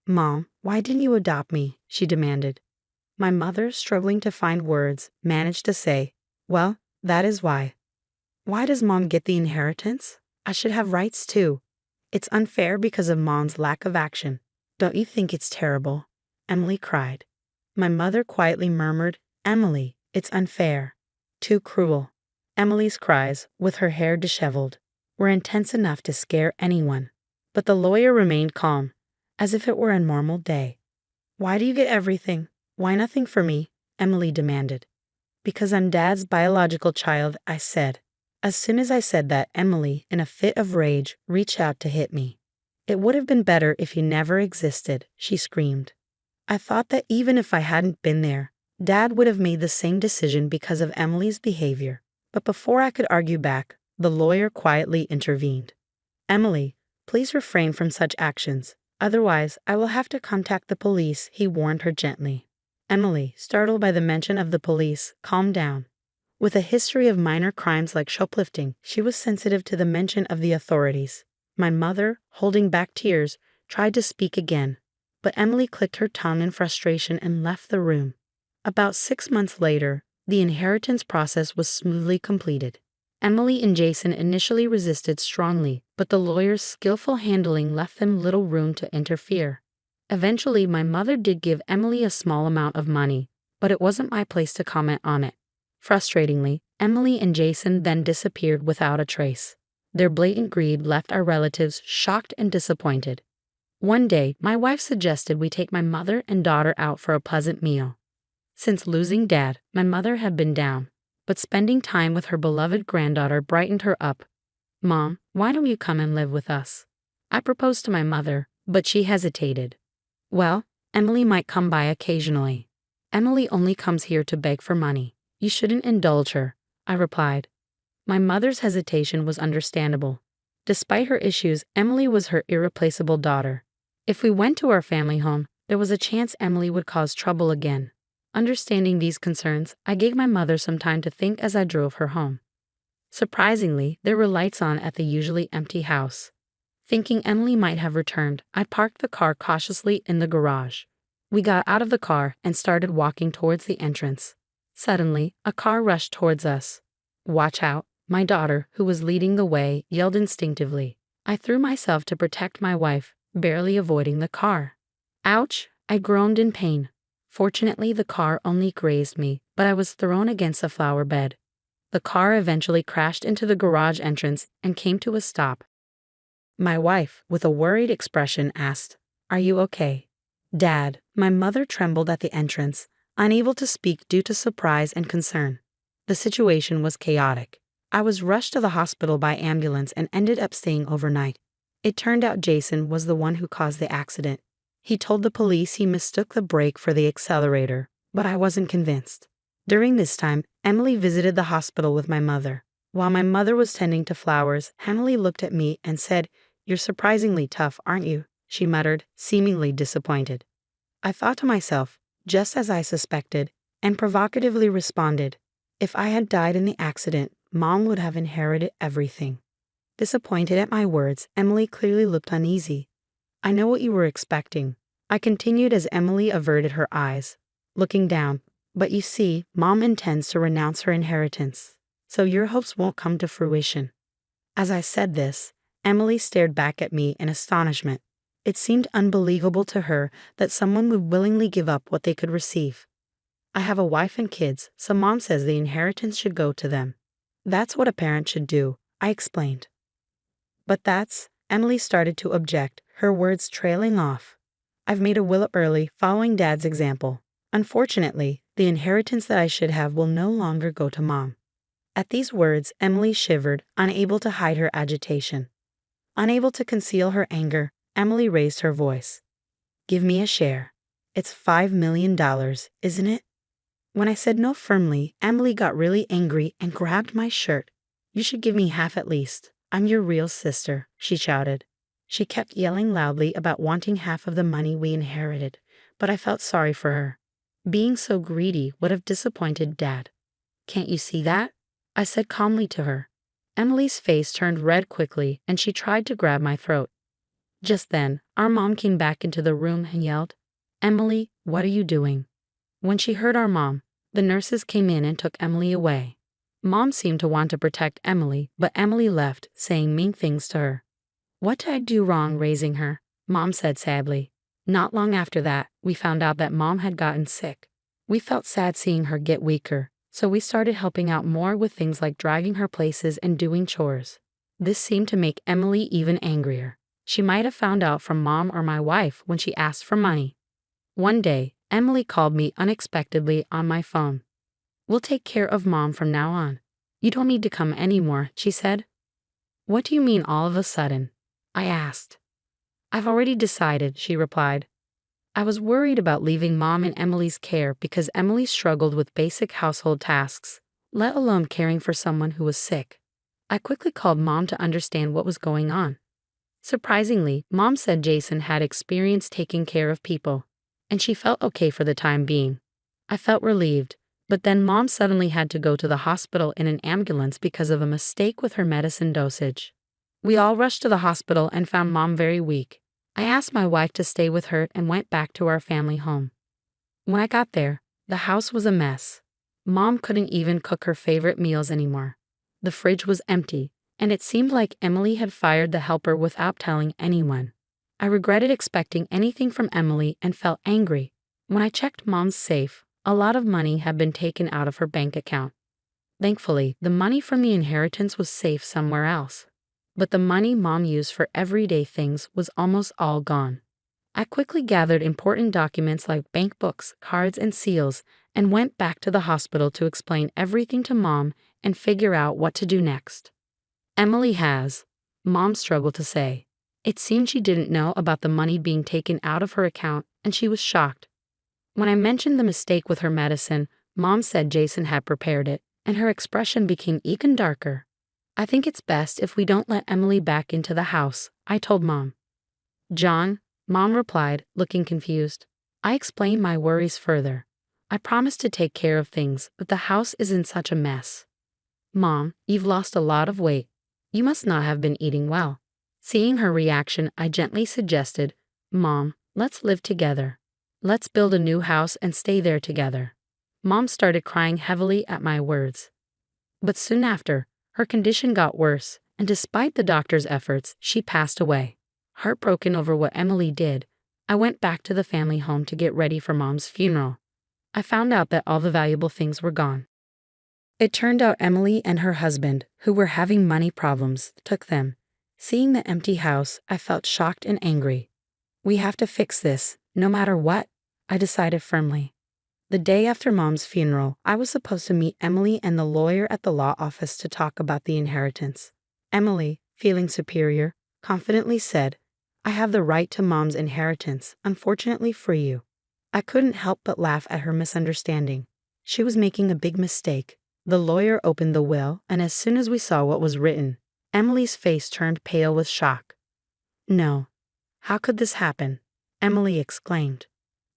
"Mom, why didn't you adopt me?" she demanded. My mother, struggling to find words, managed to say, "Well, That is why. Why does mom get the inheritance? I should have rights too. It's unfair because of mom's lack of action. Don't you think it's terrible? Emily cried. My mother quietly murmured, Emily, it's unfair. Too cruel. Emily's cries, with her hair disheveled, were intense enough to scare anyone. But the lawyer remained calm, as if it were a normal day. Why do you get everything? Why nothing for me? Emily demanded. Because I'm Dad's biological child, I said. As soon as I said that, Emily, in a fit of rage, reached out to hit me. It would have been better if you never existed, she screamed. I thought that even if I hadn't been there, Dad would have made the same decision because of Emily's behavior. But before I could argue back, the lawyer quietly intervened. Emily, please refrain from such actions. Otherwise, I will have to contact the police, he warned her gently. Emily, startled by the mention of the police, calmed down. With a history of minor crimes like shoplifting, she was sensitive to the mention of the authorities. My mother, holding back tears, tried to speak again, but Emily clicked her tongue in frustration and left the room. About 6 months later, the inheritance process was smoothly completed. Emily and Jason initially resisted strongly, but the lawyer's skillful handling left them little room to interfere. Eventually, my mother did give Emily a small amount of money, but it wasn't my place to comment on it. Frustratingly, Emily and Jason then disappeared without a trace. Their blatant greed left our relatives shocked and disappointed. One day, my wife suggested we take my mother and daughter out for a pleasant meal. Since losing Dad, my mother had been down, but spending time with her beloved granddaughter brightened her up. Mom, why don't you come and live with us? I proposed to my mother, but she hesitated. Well, Emily might come by occasionally. Emily only comes here to beg for money. You shouldn't indulge her, I replied. My mother's hesitation was understandable. Despite her issues, Emily was her irreplaceable daughter. If we went to our family home, there was a chance Emily would cause trouble again. Understanding these concerns, I gave my mother some time to think as I drove her home. Surprisingly, there were lights on at the usually empty house. Thinking Emily might have returned, I parked the car cautiously in the garage. We got out of the car and started walking towards the entrance. Suddenly, a car rushed towards us. Watch out, my daughter, who was leading the way, yelled instinctively. I threw myself to protect my wife, barely avoiding the car. Ouch, I groaned in pain. Fortunately, the car only grazed me, but I was thrown against a flower bed. The car eventually crashed into the garage entrance and came to a stop. My wife, with a worried expression, asked, "Are you okay?" Dad, my mother trembled at the entrance, unable to speak due to surprise and concern. The situation was chaotic. I was rushed to the hospital by ambulance and ended up staying overnight. It turned out Jason was the one who caused the accident. He told the police he mistook the brake for the accelerator, but I wasn't convinced. During this time, Emily visited the hospital with my mother. While my mother was tending to flowers, Emily looked at me and said, "You're surprisingly tough, aren't you?" she muttered, seemingly disappointed. I thought to myself, just as I suspected, and provocatively responded, "If I had died in the accident, Mom would have inherited everything." Disappointed at my words, Emily clearly looked uneasy. "I know what you were expecting," I continued as Emily averted her eyes, looking down. "But you see, Mom intends to renounce her inheritance, so your hopes won't come to fruition." As I said this, Emily stared back at me in astonishment. It seemed unbelievable to her that someone would willingly give up what they could receive. "I have a wife and kids, so Mom says the inheritance should go to them. That's what a parent should do," I explained. "But Emily started to object, her words trailing off. "I've made a will up early, following Dad's example. Unfortunately, the inheritance that I should have will no longer go to Mom." At these words, Emily shivered, unable to hide her agitation. Unable to conceal her anger, Emily raised her voice. "Give me a share. It's $5 million, isn't it?" When I said no firmly, Emily got really angry and grabbed my shirt. "You should give me half at least. I'm your real sister," she shouted. She kept yelling loudly about wanting half of the money we inherited, but I felt sorry for her. Being so greedy would have disappointed Dad. "Can't you see that?" I said calmly to her. Emily's face turned red quickly, and she tried to grab my throat. Just then, our mom came back into the room and yelled, "Emily, what are you doing?" When she heard our mom, the nurses came in and took Emily away. Mom seemed to want to protect Emily, but Emily left, saying mean things to her. What did I do wrong raising her? Mom said sadly. Not long after that, we found out that Mom had gotten sick. We felt sad seeing her get weaker, so we started helping out more with things like dragging her places and doing chores. This seemed to make Emily even angrier. She might have found out from Mom or my wife when she asked for money. One day, Emily called me unexpectedly on my phone. "We'll take care of Mom from now on. You don't need to come anymore," she said. "What do you mean all of a sudden?" I asked. "I've already decided," she replied. I was worried about leaving Mom in Emily's care because Emily struggled with basic household tasks, let alone caring for someone who was sick. I quickly called Mom to understand what was going on. Surprisingly, Mom said Jason had experience taking care of people, and she felt okay for the time being. I felt relieved, but then Mom suddenly had to go to the hospital in an ambulance because of a mistake with her medicine dosage. We all rushed to the hospital and found Mom very weak. I asked my wife to stay with her and went back to our family home. When I got there, the house was a mess. Mom couldn't even cook her favorite meals anymore. The fridge was empty, and it seemed like Emily had fired the helper without telling anyone. I regretted expecting anything from Emily and felt angry. When I checked Mom's safe, a lot of money had been taken out of her bank account. Thankfully, the money from the inheritance was safe somewhere else. But the money Mom used for everyday things was almost all gone. I quickly gathered important documents like bank books, cards, and seals, and went back to the hospital to explain everything to Mom and figure out what to do next. Mom struggled to say. It seemed she didn't know about the money being taken out of her account, and she was shocked. When I mentioned the mistake with her medicine, Mom said Jason had prepared it, and her expression became even darker. "I think it's best if we don't let Emily back into the house," I told Mom. "John," Mom replied, looking confused. I explained my worries further. "I promised to take care of things, but the house is in such a mess." "Mom, you've lost a lot of weight. You must not have been eating well." Seeing her reaction, I gently suggested, "Mom, let's live together. Let's build a new house and stay there together." Mom started crying heavily at my words. But soon after, her condition got worse, and despite the doctor's efforts, she passed away. Heartbroken over what Emily did, I went back to the family home to get ready for Mom's funeral. I found out that all the valuable things were gone. It turned out Emily and her husband, who were having money problems, took them. Seeing the empty house, I felt shocked and angry. "We have to fix this, no matter what," I decided firmly. The day after Mom's funeral, I was supposed to meet Emily and the lawyer at the law office to talk about the inheritance. Emily, feeling superior, confidently said, "I have the right to Mom's inheritance, unfortunately for you." I couldn't help but laugh at her misunderstanding. She was making a big mistake. The lawyer opened the will, and as soon as we saw what was written, Emily's face turned pale with shock. "No. How could this happen?" Emily exclaimed.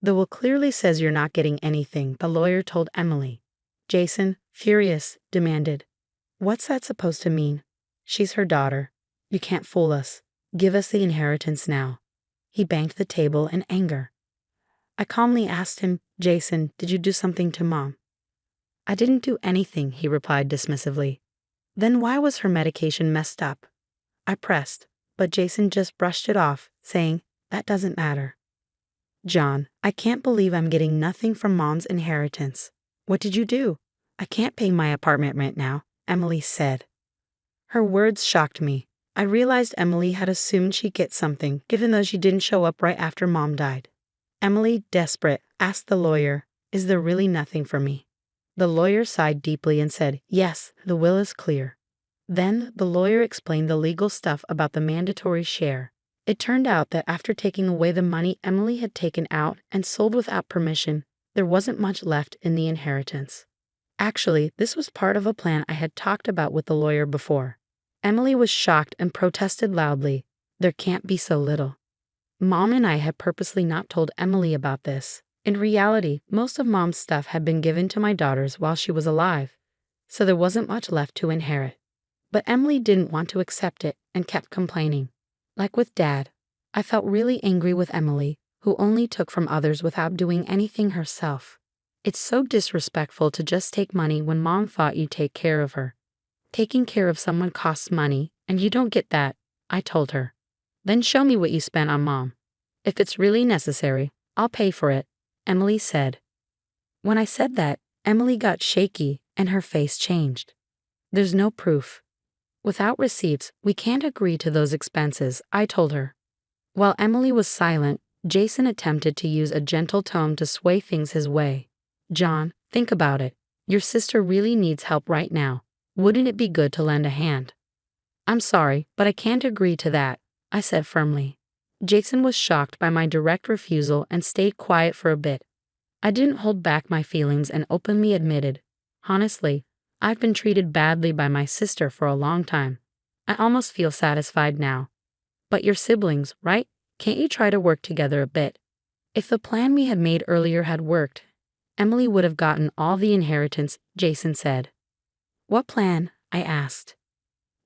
"The will clearly says you're not getting anything," the lawyer told Emily. Jason, furious, demanded, "What's that supposed to mean? She's her daughter. You can't fool us. Give us the inheritance now." He banged the table in anger. I calmly asked him, "Jason, did you do something to Mom?" "I didn't do anything," he replied dismissively. "Then why was her medication messed up?" I pressed, but Jason just brushed it off, saying, "That doesn't matter." "John, I can't believe I'm getting nothing from Mom's inheritance. What did you do?" "I can't pay my apartment rent now," Emily said. Her words shocked me. I realized Emily had assumed she'd get something, given though she didn't show up right after Mom died. Emily, desperate, asked the lawyer, "Is there really nothing for me?" The lawyer sighed deeply and said, "Yes, the will is clear." Then the lawyer explained the legal stuff about the mandatory share. It turned out that after taking away the money Emily had taken out and sold without permission, there wasn't much left in the inheritance. Actually, this was part of a plan I had talked about with the lawyer before. Emily was shocked and protested loudly. There can't be so little. Mom and I had purposely not told Emily about this. In reality, most of Mom's stuff had been given to my daughters while she was alive, so there wasn't much left to inherit. But Emily didn't want to accept it and kept complaining. Like with Dad, I felt really angry with Emily, who only took from others without doing anything herself. It's so disrespectful to just take money when mom thought you'd take care of her. Taking care of someone costs money, and you don't get that, I told her. Then show me what you spent on mom. If it's really necessary, I'll pay for it, Emily said. When I said that, Emily got shaky and her face changed. There's no proof. Without receipts, we can't agree to those expenses, I told her. While Emily was silent, Jason attempted to use a gentle tone to sway things his way. John, think about it. Your sister really needs help right now. Wouldn't it be good to lend a hand? I'm sorry, but I can't agree to that, I said firmly. Jason was shocked by my direct refusal and stayed quiet for a bit. I didn't hold back my feelings and openly admitted, honestly, I've been treated badly by my sister for a long time. I almost feel satisfied now. But you're siblings, right? Can't you try to work together a bit? If the plan we had made earlier had worked, Emily would have gotten all the inheritance, Jason said. What plan? I asked.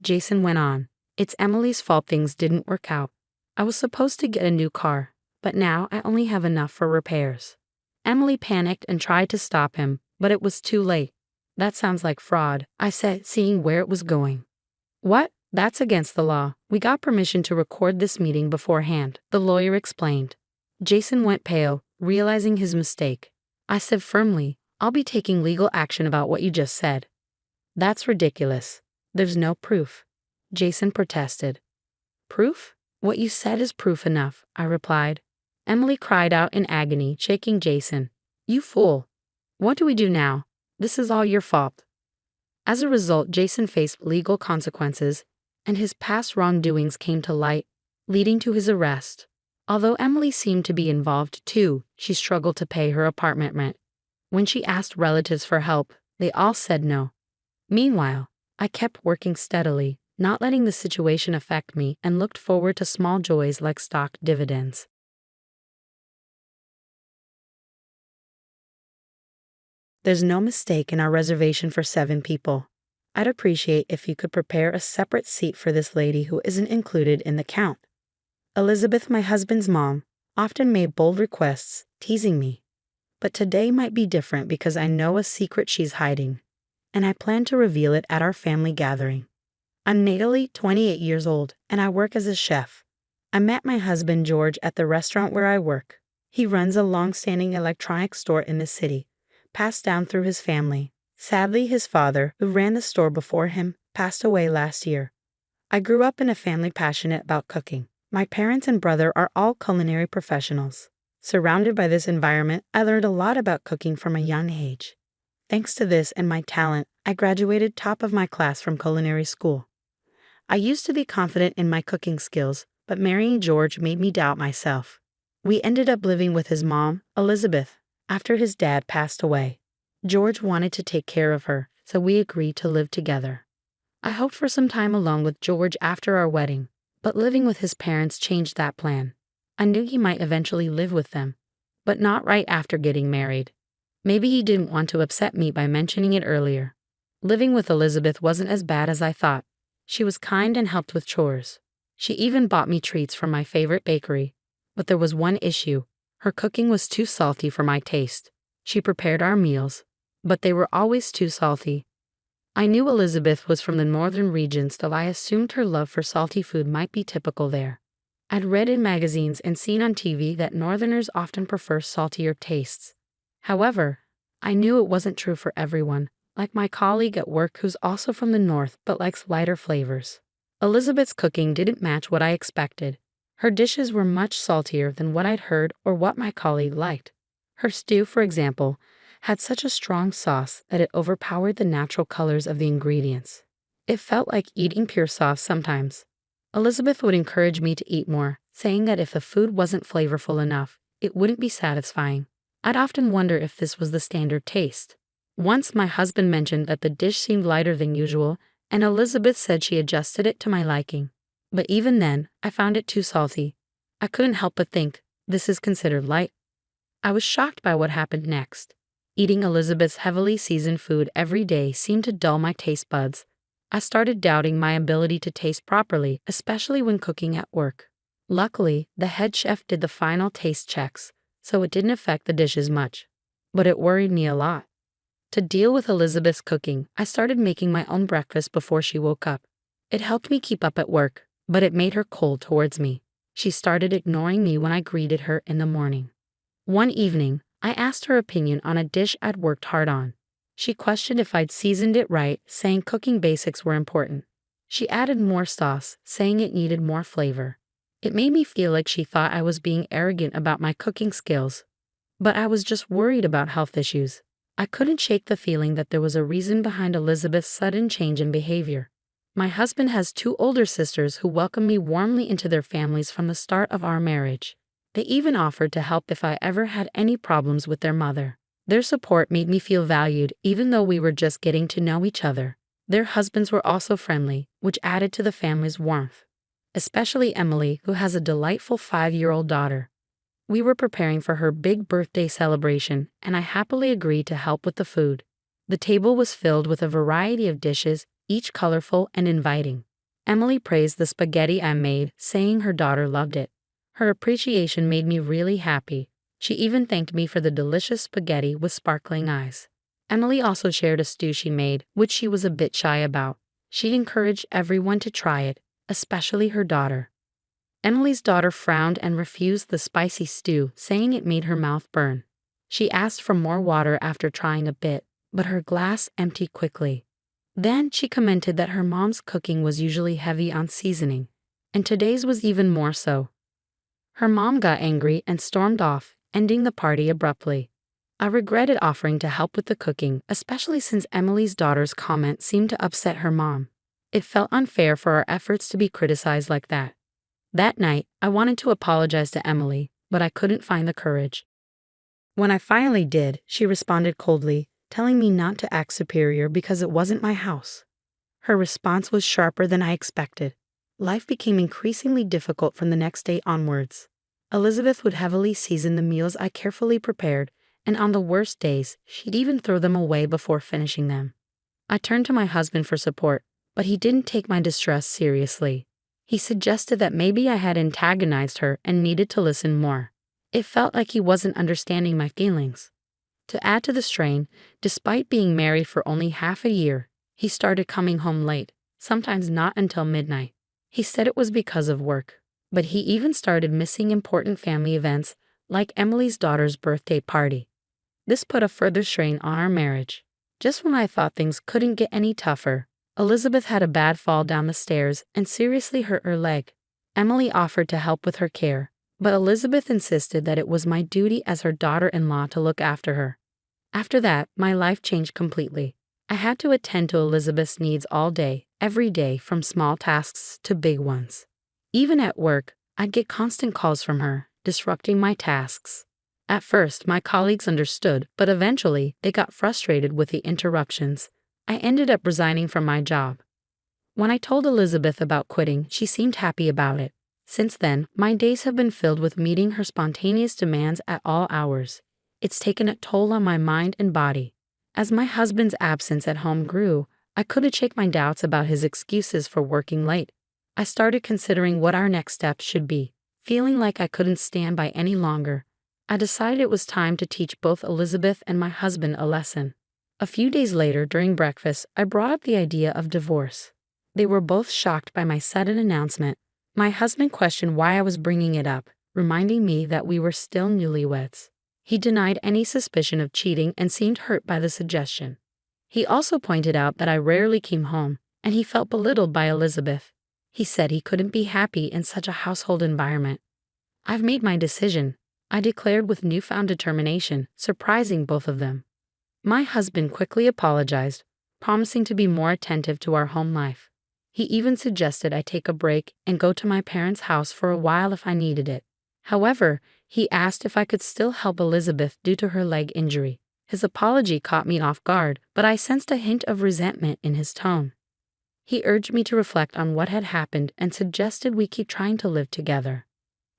Jason went on. It's Emily's fault things didn't work out. I was supposed to get a new car, but now I only have enough for repairs. Emily panicked and tried to stop him, but it was too late. That sounds like fraud, I said, seeing where it was going. What? That's against the law. We got permission to record this meeting beforehand, the lawyer explained. Jason went pale, realizing his mistake. I said firmly, I'll be taking legal action about what you just said. That's ridiculous. There's no proof. Jason protested. Proof? What you said is proof enough, I replied. Emily cried out in agony, shaking Jason. You fool. What do we do now? This is all your fault. As a result, Jason faced legal consequences, and his past wrongdoings came to light, leading to his arrest. Although Emily seemed to be involved too, she struggled to pay her apartment rent. When she asked relatives for help, they all said no. Meanwhile, I kept working steadily, not letting the situation affect me, and looked forward to small joys like stock dividends. There's no mistake in our reservation for 7 people. I'd appreciate if you could prepare a separate seat for this lady who isn't included in the count. Elizabeth, my husband's mom, often made bold requests, teasing me. But today might be different because I know a secret she's hiding, and I plan to reveal it at our family gathering. I'm Natalie, 28 years old, and I work as a chef. I met my husband George at the restaurant where I work. He runs a long-standing electronics store in the city, passed down through his family. Sadly, his father, who ran the store before him, passed away last year. I grew up in a family passionate about cooking. My parents and brother are all culinary professionals. Surrounded by this environment, I learned a lot about cooking from a young age. Thanks to this and my talent, I graduated top of my class from culinary school. I used to be confident in my cooking skills, but marrying George made me doubt myself. We ended up living with his mom, Elizabeth, after his dad passed away. George wanted to take care of her, so we agreed to live together. I hoped for some time alone with George after our wedding, but living with his parents changed that plan. I knew he might eventually live with them, but not right after getting married. Maybe he didn't want to upset me by mentioning it earlier. Living with Elizabeth wasn't as bad as I thought. She was kind and helped with chores. She even bought me treats from my favorite bakery. But there was one issue. Her cooking was too salty for my taste. She prepared our meals, but they were always too salty. I knew Elizabeth was from the northern region, so I assumed her love for salty food might be typical there. I'd read in magazines and seen on TV that northerners often prefer saltier tastes. However, I knew it wasn't true for everyone, like my colleague at work who's also from the north but likes lighter flavors. Elizabeth's cooking didn't match what I expected. Her dishes were much saltier than what I'd heard or what my colleague liked. Her stew, for example, had such a strong sauce that it overpowered the natural colors of the ingredients. It felt like eating pure sauce sometimes. Elizabeth would encourage me to eat more, saying that if the food wasn't flavorful enough, it wouldn't be satisfying. I'd often wonder if this was the standard taste. Once my husband mentioned that the dish seemed lighter than usual, and Elizabeth said she adjusted it to my liking. But even then, I found it too salty. I couldn't help but think, this is considered light. I was shocked by what happened next. Eating Elizabeth's heavily seasoned food every day seemed to dull my taste buds. I started doubting my ability to taste properly, especially when cooking at work. Luckily, the head chef did the final taste checks, so it didn't affect the dishes much. but it worried me a lot. To deal with Elizabeth's cooking, I started making my own breakfast before she woke up. It helped me keep up at work, but it made her cold towards me. She started ignoring me when I greeted her in the morning. One evening, I asked her opinion on a dish I'd worked hard on. She questioned if I'd seasoned it right, saying cooking basics were important. She added more sauce, saying it needed more flavor. It made me feel like she thought I was being arrogant about my cooking skills. But I was just worried about health issues. I couldn't shake the feeling that there was a reason behind Elizabeth's sudden change in behavior. My husband has two older sisters who welcomed me warmly into their families from the start of our marriage. They even offered to help if I ever had any problems with their mother. Their support made me feel valued even though we were just getting to know each other. Their husbands were also friendly, which added to the family's warmth. Especially Emily, who has a delightful 5-year-old daughter. We were preparing for her big birthday celebration, and I happily agreed to help with the food. The table was filled with a variety of dishes, each colorful and inviting. Emily praised the spaghetti I made, saying her daughter loved it. Her appreciation made me really happy. She even thanked me for the delicious spaghetti with sparkling eyes. Emily also shared a stew she made, which she was a bit shy about. She encouraged everyone to try it, especially her daughter. Emily's daughter frowned and refused the spicy stew, saying it made her mouth burn. She asked for more water after trying a bit, but her glass emptied quickly. Then she commented that her mom's cooking was usually heavy on seasoning, and today's was even more so. Her mom got angry and stormed off, ending the party abruptly. I regretted offering to help with the cooking, especially since Emily's daughter's comment seemed to upset her mom. It felt unfair for our efforts to be criticized like that. That night, I wanted to apologize to Emily, but I couldn't find the courage. When I finally did, she responded coldly, telling me not to act superior because it wasn't my house. Her response was sharper than I expected. Life became increasingly difficult from the next day onwards. Elizabeth would heavily season the meals I carefully prepared, and on the worst days, she'd even throw them away before finishing them. I turned to my husband for support, but he didn't take my distress seriously. He suggested that maybe I had antagonized her and needed to listen more. It felt like he wasn't understanding my feelings. To add to the strain, despite being married for only half a year, he started coming home late, sometimes not until midnight. He said it was because of work, but he even started missing important family events like Emily's daughter's birthday party. This put a further strain on our marriage. Just when I thought things couldn't get any tougher, Elizabeth had a bad fall down the stairs and seriously hurt her leg. Emily offered to help with her care, but Elizabeth insisted that it was my duty as her daughter-in-law to look after her. After that, my life changed completely. I had to attend to Elizabeth's needs all day, every day, from small tasks to big ones. Even at work, I'd get constant calls from her, disrupting my tasks. At first, my colleagues understood, but eventually, they got frustrated with the interruptions. I ended up resigning from my job. When I told Elizabeth about quitting, she seemed happy about it. Since then, my days have been filled with meeting her spontaneous demands at all hours. It's taken a toll on my mind and body. As my husband's absence at home grew, I couldn't shake my doubts about his excuses for working late. I started considering what our next steps should be. Feeling like I couldn't stand by any longer, I decided it was time to teach both Elizabeth and my husband a lesson. A few days later, during breakfast, I brought up the idea of divorce. They were both shocked by my sudden announcement. My husband questioned why I was bringing it up, reminding me that we were still newlyweds. He denied any suspicion of cheating and seemed hurt by the suggestion. He also pointed out that I rarely came home, and he felt belittled by Elizabeth. He said he couldn't be happy in such a household environment. "I've made my decision," I declared with newfound determination, surprising both of them. My husband quickly apologized, promising to be more attentive to our home life. He even suggested I take a break and go to my parents' house for a while if I needed it. However, he asked if I could still help Elizabeth due to her leg injury. His apology caught me off guard, but I sensed a hint of resentment in his tone. He urged me to reflect on what had happened and suggested we keep trying to live together.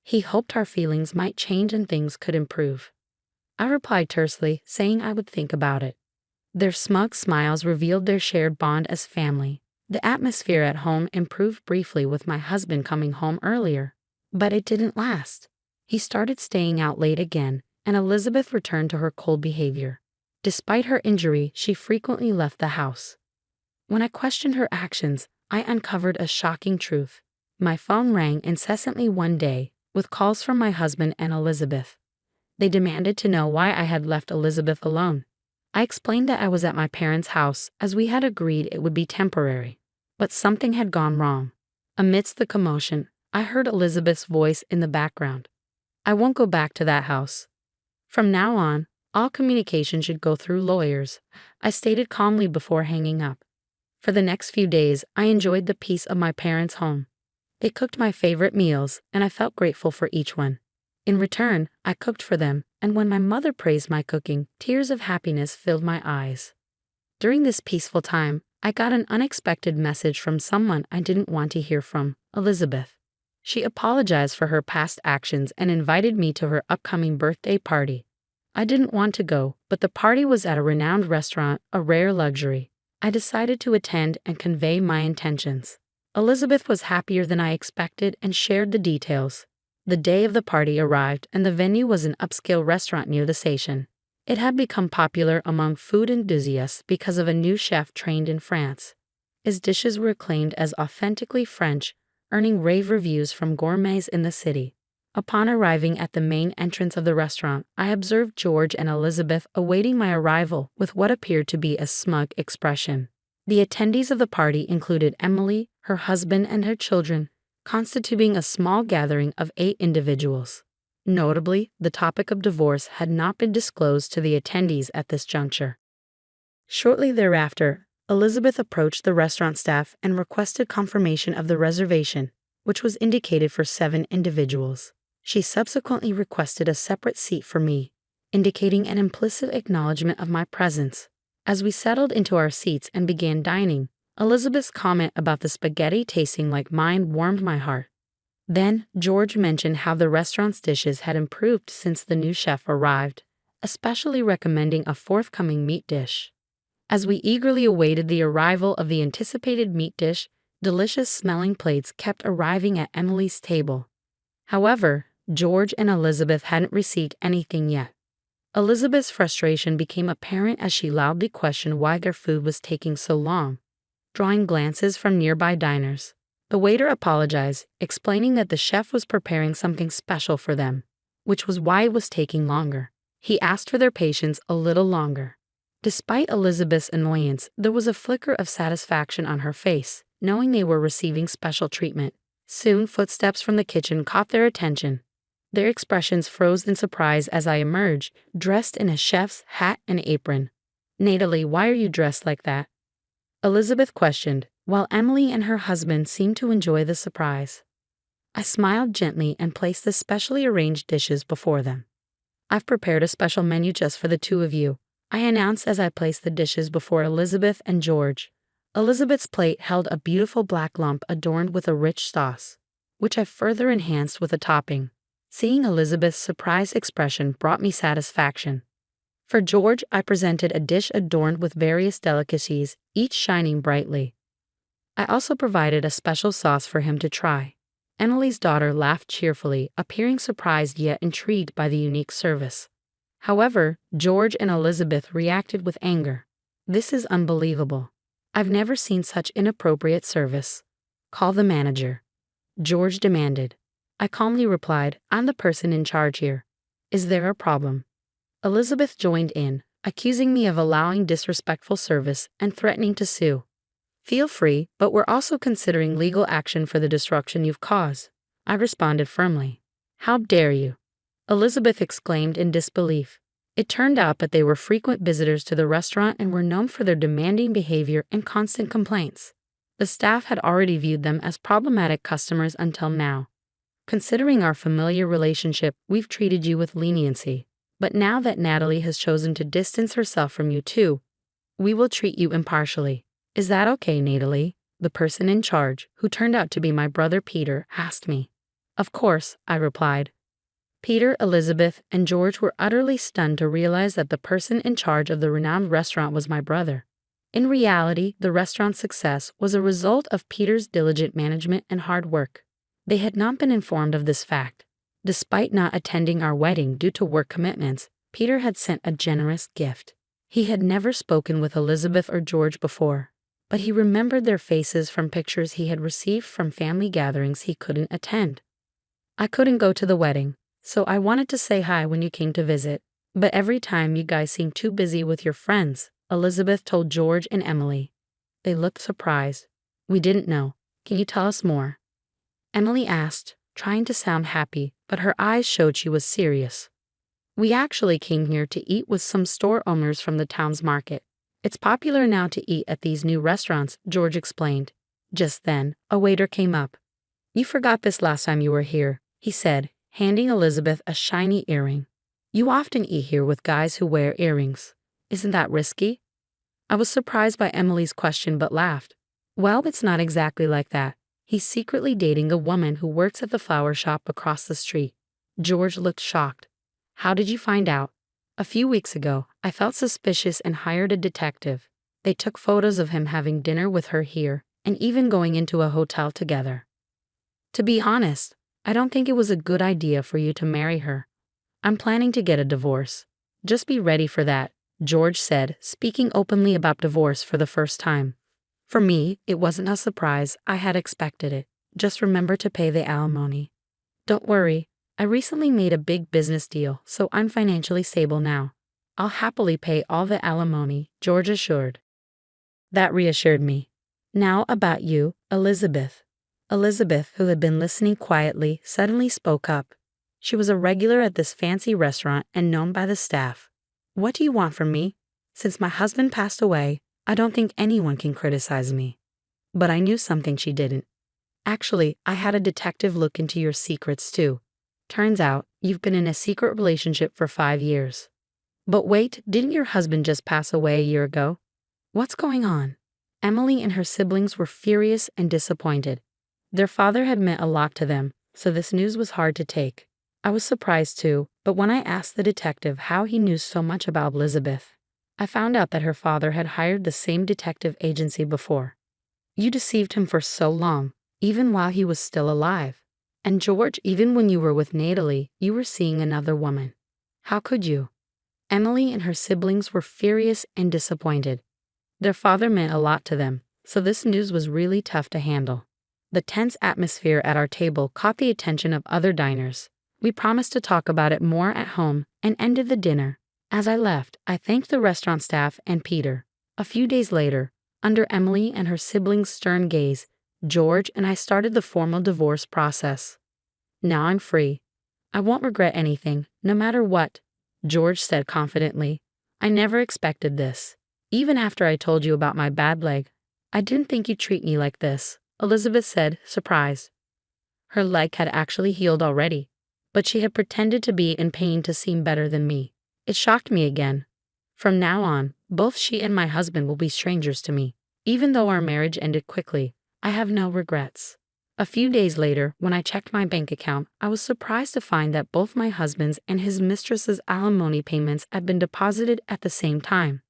He hoped our feelings might change and things could improve. I replied tersely, saying I would think about it. Their smug smiles revealed their shared bond as family. The atmosphere at home improved briefly with my husband coming home earlier, but it didn't last. He started staying out late again, and Elizabeth returned to her cold behavior. Despite her injury, she frequently left the house. When I questioned her actions, I uncovered a shocking truth. My phone rang incessantly one day, with calls from my husband and Elizabeth. They demanded to know why I had left Elizabeth alone. I explained that I was at my parents' house, as we had agreed it would be temporary. But something had gone wrong. Amidst the commotion, I heard Elizabeth's voice in the background. "I won't go back to that house. From now on, all communication should go through lawyers," I stated calmly before hanging up. For the next few days, I enjoyed the peace of my parents' home. They cooked my favorite meals, and I felt grateful for each one. In return, I cooked for them, and when my mother praised my cooking, tears of happiness filled my eyes. During this peaceful time, I got an unexpected message from someone I didn't want to hear from, Elizabeth. She apologized for her past actions and invited me to her upcoming birthday party. I didn't want to go, but the party was at a renowned restaurant, a rare luxury. I decided to attend and convey my intentions. Elizabeth was happier than I expected and shared the details. The day of the party arrived, and the venue was an upscale restaurant near the station. It had become popular among food enthusiasts because of a new chef trained in France. His dishes were acclaimed as authentically French, earning rave reviews from gourmets in the city. Upon arriving at the main entrance of the restaurant, I observed George and Elizabeth awaiting my arrival with what appeared to be a smug expression. The attendees of the party included Emily, her husband, and her children, constituting a small gathering of 8 individuals. Notably, the topic of divorce had not been disclosed to the attendees at this juncture. Shortly thereafter, Elizabeth approached the restaurant staff and requested confirmation of the reservation, which was indicated for 7 individuals. She subsequently requested a separate seat for me, indicating an implicit acknowledgement of my presence. As we settled into our seats and began dining, Elizabeth's comment about the spaghetti tasting like mine warmed my heart. Then, George mentioned how the restaurant's dishes had improved since the new chef arrived, especially recommending a forthcoming meat dish. As we eagerly awaited the arrival of the anticipated meat dish, delicious-smelling plates kept arriving at Emily's table. However, George and Elizabeth hadn't received anything yet. Elizabeth's frustration became apparent as she loudly questioned why their food was taking so long, drawing glances from nearby diners. The waiter apologized, explaining that the chef was preparing something special for them, which was why it was taking longer. He asked for their patience a little longer. Despite Elizabeth's annoyance, there was a flicker of satisfaction on her face, knowing they were receiving special treatment. Soon, footsteps from the kitchen caught their attention. Their expressions froze in surprise as I emerged, dressed in a chef's hat and apron. "Natalie, why are you dressed like that?" Elizabeth questioned, while Emily and her husband seemed to enjoy the surprise. I smiled gently and placed the specially arranged dishes before them. "I've prepared a special menu just for the 2 of you," I announced as I placed the dishes before Elizabeth and George. Elizabeth's plate held a beautiful black lump adorned with a rich sauce, which I further enhanced with a topping. Seeing Elizabeth's surprised expression brought me satisfaction. For George, I presented a dish adorned with various delicacies, each shining brightly. I also provided a special sauce for him to try. Emily's daughter laughed cheerfully, appearing surprised yet intrigued by the unique service. However, George and Elizabeth reacted with anger. "This is unbelievable. I've never seen such inappropriate service. Call the manager," George demanded. I calmly replied, "I'm the person in charge here. Is there a problem?" Elizabeth joined in, accusing me of allowing disrespectful service and threatening to sue. "Feel free, but we're also considering legal action for the disruption you've caused," I responded firmly. "How dare you?" Elizabeth exclaimed in disbelief. It turned out that they were frequent visitors to the restaurant and were known for their demanding behavior and constant complaints. The staff had already viewed them as problematic customers until now. "Considering our familiar relationship, we've treated you with leniency. But now that Natalie has chosen to distance herself from you too, we will treat you impartially. Is that okay, Natalie?" the person in charge, who turned out to be my brother Peter, asked me. "Of course," I replied. Peter, Elizabeth, and George were utterly stunned to realize that the person in charge of the renowned restaurant was my brother. In reality, the restaurant's success was a result of Peter's diligent management and hard work. They had not been informed of this fact. Despite not attending our wedding due to work commitments, Peter had sent a generous gift. He had never spoken with Elizabeth or George before, but he remembered their faces from pictures he had received from family gatherings he couldn't attend. I couldn't go to the wedding, so I wanted to say hi when you came to visit, but every time you guys seemed too busy with your friends, Elizabeth told George and Emily. They looked surprised. We didn't know. Can you tell us more? Emily asked, trying to sound happy, but her eyes showed she was serious. We actually came here to eat with some store owners from the town's market. It's popular now to eat at these new restaurants, George explained. Just then, a waiter came up. You forgot this last time you were here, he said, handing Elizabeth a shiny earring. You often eat here with guys who wear earrings. Isn't that risky? I was surprised by Emily's question but laughed. Well, it's not exactly like that. He's secretly dating a woman who works at the flower shop across the street. George looked shocked. How did you find out? A few weeks ago, I felt suspicious and hired a detective. They took photos of him having dinner with her here and even going into a hotel together. To be honest, I don't think it was a good idea for you to marry her. I'm planning to get a divorce. Just be ready for that, George said, speaking openly about divorce for the first time. For me, it wasn't a surprise. I had expected it. Just remember to pay the alimony. Don't worry, I recently made a big business deal, so I'm financially stable now. I'll happily pay all the alimony, George assured. That reassured me. Now about you, Elizabeth. Elizabeth, who had been listening quietly, suddenly spoke up. She was a regular at this fancy restaurant and known by the staff. What do you want from me? Since my husband passed away, I don't think anyone can criticize me. But I knew something she didn't. Actually, I had a detective look into your secrets too. Turns out, you've been in a secret relationship for 5 years. But wait, didn't your husband just pass away a year ago? What's going on? Emily and her siblings were furious and disappointed. Their father had meant a lot to them, so this news was hard to take. I was surprised too, but when I asked the detective how he knew so much about Elizabeth, I found out that her father had hired the same detective agency before. You deceived him for so long, even while he was still alive. And George, even when you were with Natalie, you were seeing another woman. How could you? Emily and her siblings were furious and disappointed. Their father meant a lot to them, so this news was really tough to handle. The tense atmosphere at our table caught the attention of other diners. We promised to talk about it more at home and ended the dinner. As I left, I thanked the restaurant staff and Peter. A few days later, under Emily and her siblings' stern gaze, George and I started the formal divorce process. Now I'm free. I won't regret anything, no matter what, George said confidently. I never expected this. Even after I told you about my bad leg, I didn't think you'd treat me like this, Elizabeth said, surprised. Her leg had actually healed already, but she had pretended to be in pain to seem better than me. It shocked me again. From now on, both she and my husband will be strangers to me. Even though our marriage ended quickly, I have no regrets. A few days later, when I checked my bank account, I was surprised to find that both my husband's and his mistress's alimony payments had been deposited at the same time.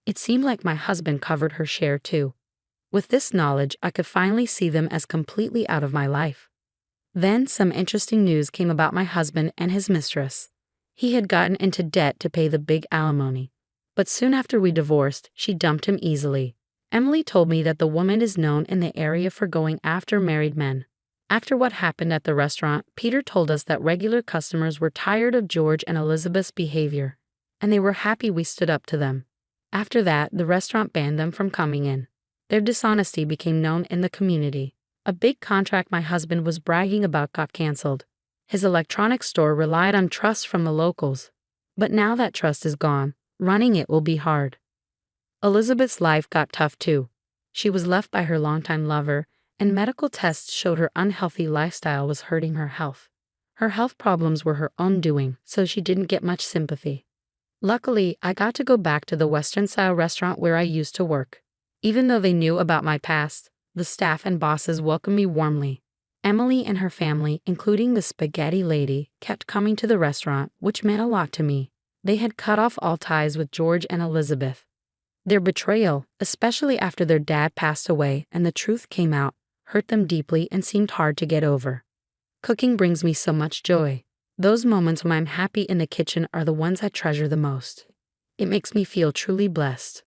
It seemed like my husband covered her share too. With this knowledge, I could finally see them as completely out of my life. Then some interesting news came about my husband and his mistress. He had gotten into debt to pay the big alimony. But soon after we divorced, she dumped him easily. Emily told me that the woman is known in the area for going after married men. After what happened at the restaurant, Peter told us that regular customers were tired of George and Elizabeth's behavior, and they were happy we stood up to them. After that, the restaurant banned them from coming in. Their dishonesty became known in the community. A big contract my husband was bragging about got canceled. His electronics store relied on trust from the locals. But now that trust is gone, running it will be hard. Elizabeth's life got tough too. She was left by her longtime lover, and medical tests showed her unhealthy lifestyle was hurting her health. Her health problems were her own doing, so she didn't get much sympathy. Luckily, I got to go back to the Western-style restaurant where I used to work. Even though they knew about my past, the staff and bosses welcomed me warmly. Emily and her family, including the spaghetti lady, kept coming to the restaurant, which meant a lot to me. They had cut off all ties with George and Elizabeth. Their betrayal, especially after their dad passed away and the truth came out, hurt them deeply and seemed hard to get over. Cooking brings me so much joy. Those moments when I'm happy in the kitchen are the ones I treasure the most. It makes me feel truly blessed.